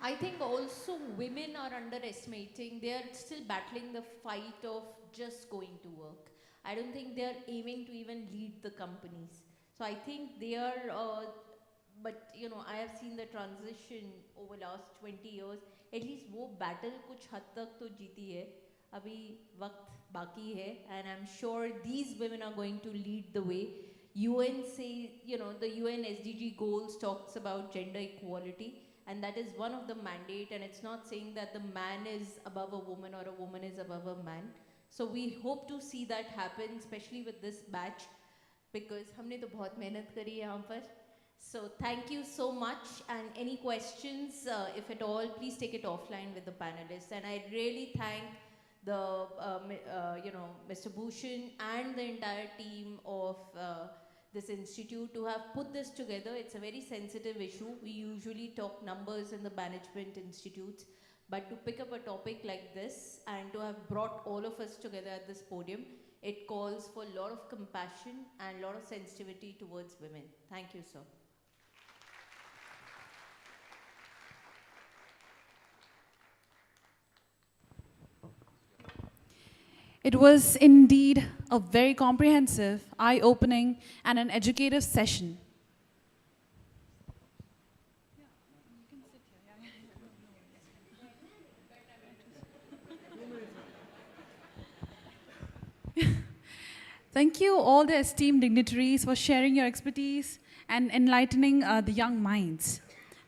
I think also women are underestimating. They are still battling the fight of just going to work. I don't think they are aiming to even lead the companies. So I think they are, but you know, I have seen the transition over last 20 years. At least वो battle कुछ हद तक तो जीती है. अभी वक्त बाकी है, and I'm sure these women are going to lead the way. UN say, you know, the UN SDG goals talks about gender equality. And that is one of the mandate, and it's not saying that the man is above a woman or a woman is above a man. So we hope to see that happen, especially with this batch, because हमने तो बहुत मेहनत करी यहाँ पर. So thank you so much, and any questions, if at all, please take it offline with the panelists. And I really thank the, you know, Mr. Bhushan and the entire team of this institute to have put this together. It's a very sensitive issue. We usually talk numbers in the management institutes, but to pick up a topic like this and to have brought all of us together at this podium, it calls for a lot of compassion and a lot of sensitivity towards women. Thank you, sir. It was indeed a very comprehensive, eye-opening, and an educative session. Thank you all the esteemed dignitaries for sharing your expertise and enlightening the young minds.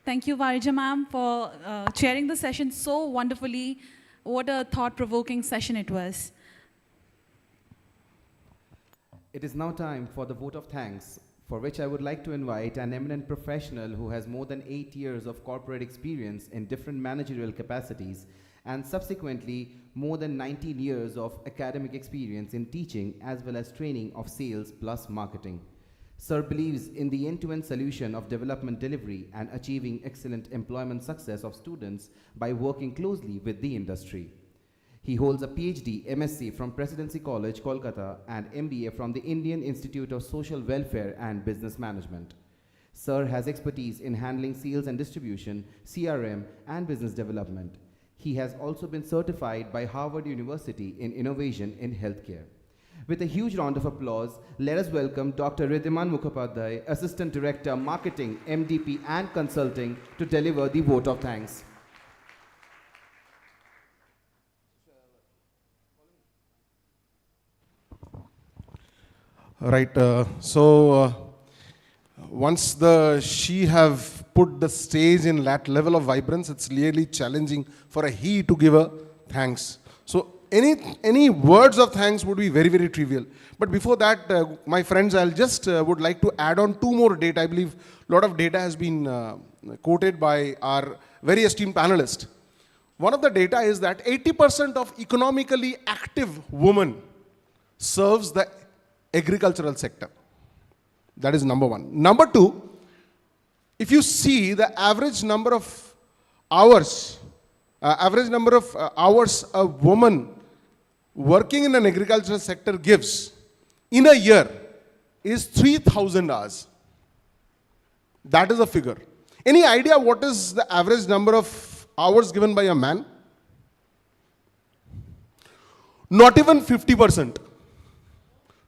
Thank you, Varija ma'am, for chairing the session so wonderfully. What a thought-provoking session it was. It is now time for the vote of thanks, for which I would like to invite an eminent professional who has more than 8 years of corporate experience in different managerial capacities and subsequently more than 19 years of academic experience in teaching as well as training of sales plus marketing. Sir believes in the end-to-end solution of development delivery and achieving excellent employment success of students by working closely with the industry. He holds a PhD, MSc from Presidency College, Kolkata, and MBA from the Indian Institute of Social Welfare and Business Management. Sir has expertise in handling sales and distribution, CRM, and business development. He has also been certified by Harvard University in innovation in healthcare. With a huge round of applause, let us welcome Dr. Ridhiman Mukhopadhyay, Assistant Director, Marketing, MDP, and Consulting, to deliver the vote of thanks. Right. Once she have put the stage in that level of vibrance, it's really challenging for a he to give a thanks. So any words of thanks would be very, very trivial. But before that, my friends, I'll just would like to add on 2 more data. I believe a lot of data has been quoted by our very esteemed panelist. One of the data is that 80% of economically active women serves the agricultural sector. That is number 1. Number 2, if you see the average number of hours, a woman working in an agricultural sector gives in a year is 3,000 hours. That is a figure. Any idea what is the average number of hours given by a man? Not even 50%.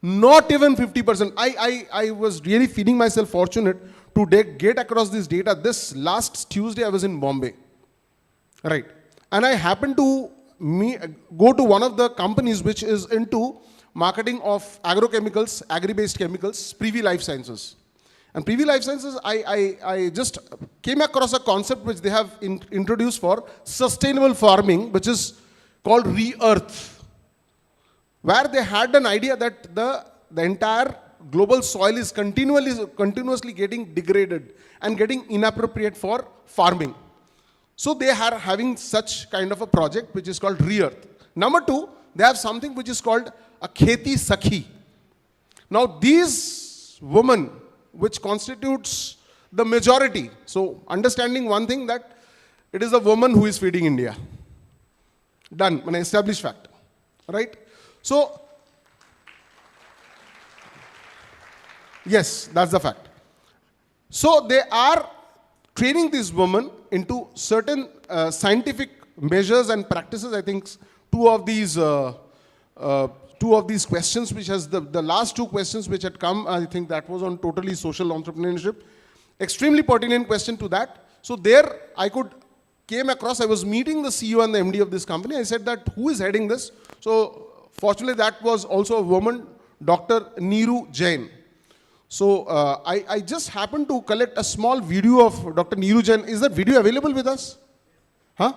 Not even 50%. I was really feeling myself fortunate to get across this data. This last Tuesday, I was in Bombay. Right. And I happened to go to one of the companies which is into marketing of agrochemicals, agri-based chemicals, PIBM Life Sciences. And PIBM Life Sciences, I just came across a concept which they have introduced for sustainable farming, which is called re-earth, where they had an idea that the entire global soil is continuously getting degraded and getting inappropriate for farming. So they are having such kind of a project which is called re-earth. Number two, they have something which is called a Kheti Sakhi. Now these women, which constitutes the majority, so understanding one thing, that it is a woman who is feeding India. Done, an established fact, right? So, yes, that's the fact. So they are training these women into certain scientific measures and practices. I think two of these questions, which has the last two questions which had come, I think that was on totally social entrepreneurship. Extremely pertinent question to that. So there came across, I was meeting the CEO and the MD of this company. I said that, who is heading this? So fortunately that was also a woman, Dr. Neeru Jain. So I just happened to collect a small video of Dr. Neeru Jain. Is that video available with us? Huh?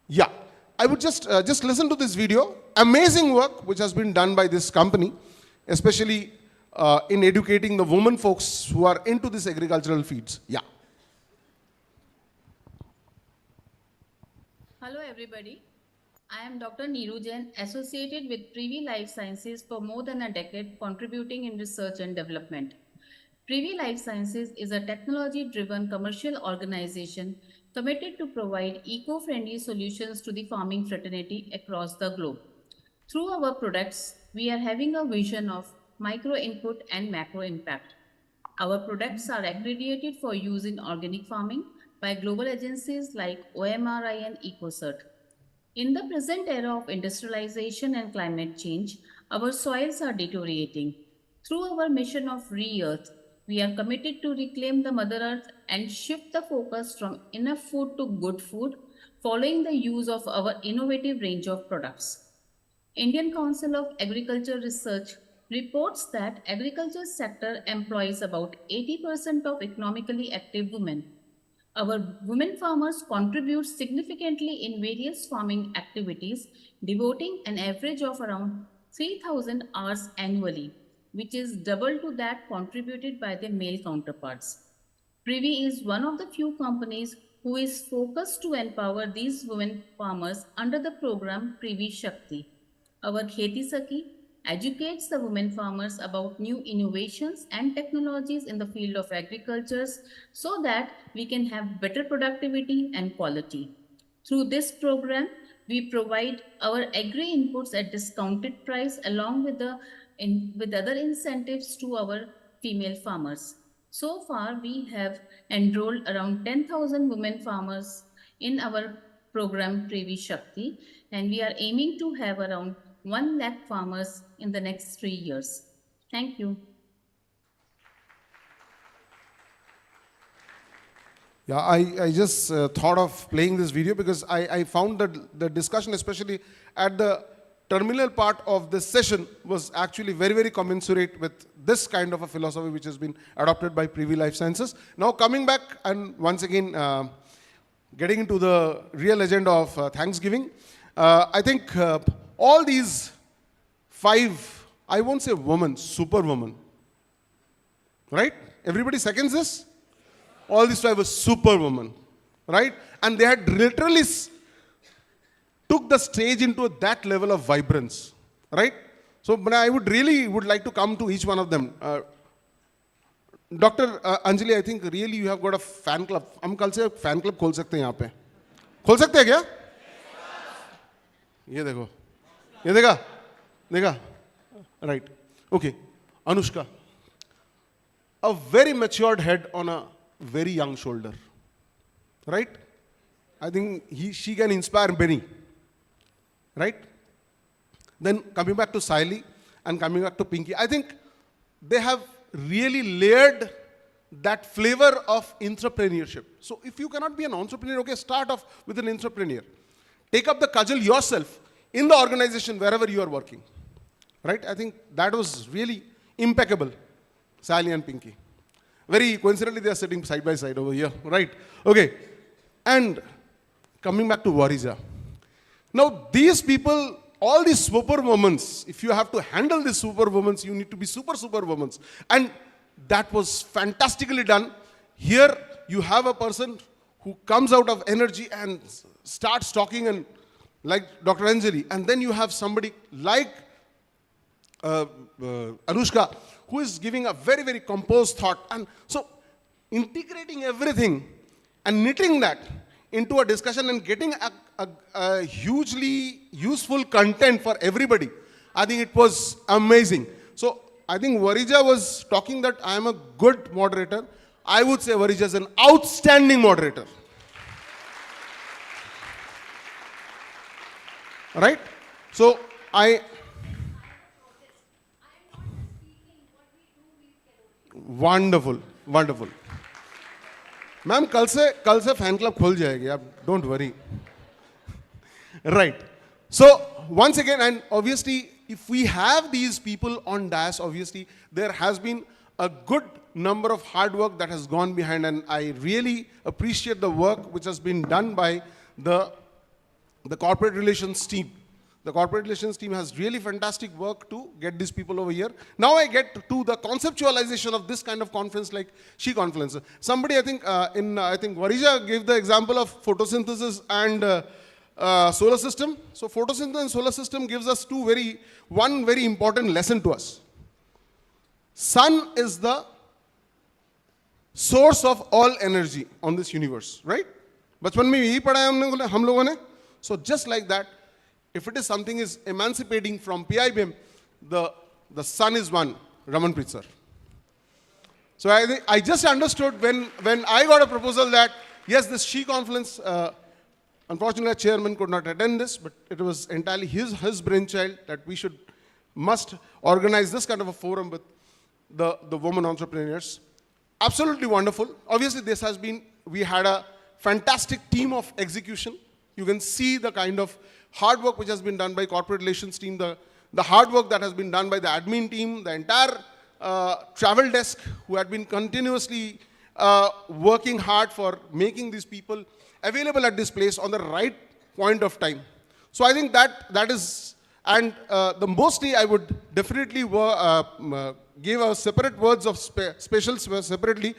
Yeah. I would just listen to this video. Amazing work which has been done by this company, especially in educating the women folks who are into this agricultural fields. Yeah. Hello everybody. I am Dr. Neeru Jain, associated with PIBM Life Sciences for more than a decade, contributing in research and development. PIBM Life Sciences is a technology-driven commercial organization committed to provide eco-friendly solutions to the farming fraternity across the globe. Through our products, we are having a vision of micro input and macro impact. Our products are accredited for use in organic farming by global agencies like OMRI and EcoCert. In the present era of industrialization and climate change, our soils are deteriorating. Through our mission of Re-Earth, we are committed to reclaim the Mother Earth and shift the focus from enough food to good food, following the use of our innovative range of products. Indian Council of Agriculture Research reports that agriculture sector employs about 80% of economically active women. Our women farmers contribute significantly in various farming activities, devoting an average of around 3,000 hours annually, which is double to that contributed by their male counterparts. PIBM is one of the few companies who is focused to empower these women farmers under the program PIBM Shakti. Our Kheti Sakhi educates the women farmers about new innovations and technologies in the field of agriculture so that we can have better productivity and quality. Through this program, we provide our agri inputs at discounted price along with other incentives to our female farmers. So far, we have enrolled around 10,000 women farmers in our program PIBM Shakti, and we are aiming to have around 1 lakh farmers in the next 3 years. Thank you. Yeah, I just thought of playing this video because I found that the discussion, especially at the terminal part of this session, was actually very, very commensurate with this kind of a philosophy which has been adopted by PIBM Life Sciences. Now coming back and once again getting into the real agenda of Thanksgiving, I think all these 5, I won't say women, superwoman, right? Everybody seconds this? All these 5 were superwoman, right? And they had literally took the stage into that level of vibrance, right? So, but I would like to come to each one of them. Dr. Anjali, I think really you have got a fan club. हम कल से fan club खोल सकते हैं यहाँ पे. खोल सकते हैं क्या? ये देखो, ये देखा, देखा, right? Okay, Anushka, a very matured head on a very young shoulder. right? I think she can inspire many, right? Then coming back to Siley and coming back to Pinky, I think they have really layered that flavor of entrepreneurship. So if you cannot be an entrepreneur, okay, start off with an entrepreneur. Take up the cudgel yourself in the organization wherever you are working, right? I think that was really impeccable, Sally and Pinky. Very coincidentally, they are sitting side by side over here, right? Okay, and coming back to Warija. Now, these people, all these superwomen, if you have to handle these superwomen, you need to be superwomen. And that was fantastically done. Here, you have a person who comes out of energy and starts talking, and like Dr. Anjali, and then you have somebody like Anushka, who is giving a very, very composed thought. And so integrating everything and knitting that into a discussion and getting a hugely useful content for everybody, I think it was amazing. So I think Warija was talking that I am a good moderator. I would say Warija is an outstanding moderator. Right? So wonderful, wonderful. Ma'am, कल से fan club खुल जाएगी, आप don't worry. Right. So once again, and obviously, if we have these people on dais, obviously there has been a good number of hard work that has gone behind, and I really appreciate the work which has been done by the corporate relations team. The corporate relations team has really fantastic work to get these people over here. Now I get to the conceptualization of this kind of conference like SheConfluence. Somebody, I think, I think Warija gave the example of photosynthesis and solar system. So photosynthesis and solar system gives us one very important lesson to us. Sun is the source of all energy on this universe, right? बचपन में यही पढ़ा है हम लोगों ने. So just like that, if it is something is emancipating from PIBM, the sun is one, Ramanpreet sir. So I just understood when I got a proposal that, yes, this SheConfluence, unfortunately our chairman could not attend this, but it was entirely his brainchild that we must organize this kind of a forum with the women entrepreneurs. Absolutely wonderful. Obviously we had a fantastic team of execution. You can see the kind of hard work which has been done by corporate relations team, the hard work that has been done by the admin team, the entire travel desk who had been continuously working hard for making these people available at this place on the right point of time. So I think that is, and mostly I would definitely give a separate words of special separately.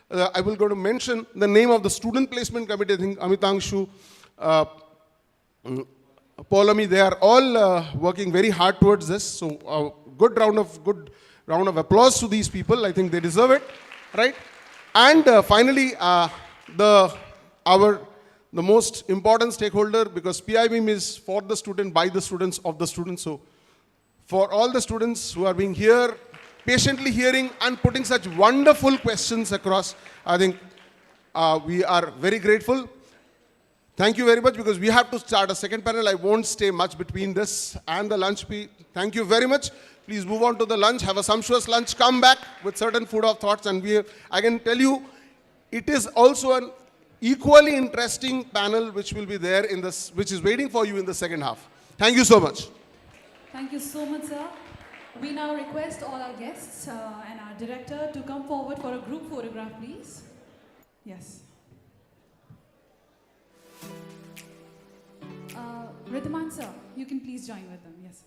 I will go to mention the name of the student placement committee. I think Amitangshu, Paulami, they are all working very hard towards this. So a good round of applause to these people. I think they deserve it, right? And finally, the most important stakeholder, because PIBM is for the student, by the students, of the students. So for all the students who are being here, patiently hearing and putting such wonderful questions across, I think we are very grateful. Thank you very much, because we have to start a second panel. I won't stay much between this and the lunch. Thank you very much. Please move on to the lunch, have a sumptuous lunch, come back with certain food of thoughts, and I can tell you, it is also an equally interesting panel which will be there which is waiting for you in the second half. Thank you so much. Thank you so much, sir. We now request all our guests and our director to come forward for a group photograph, please. Yes. Ridhiman sir, you can please join with them. Yes.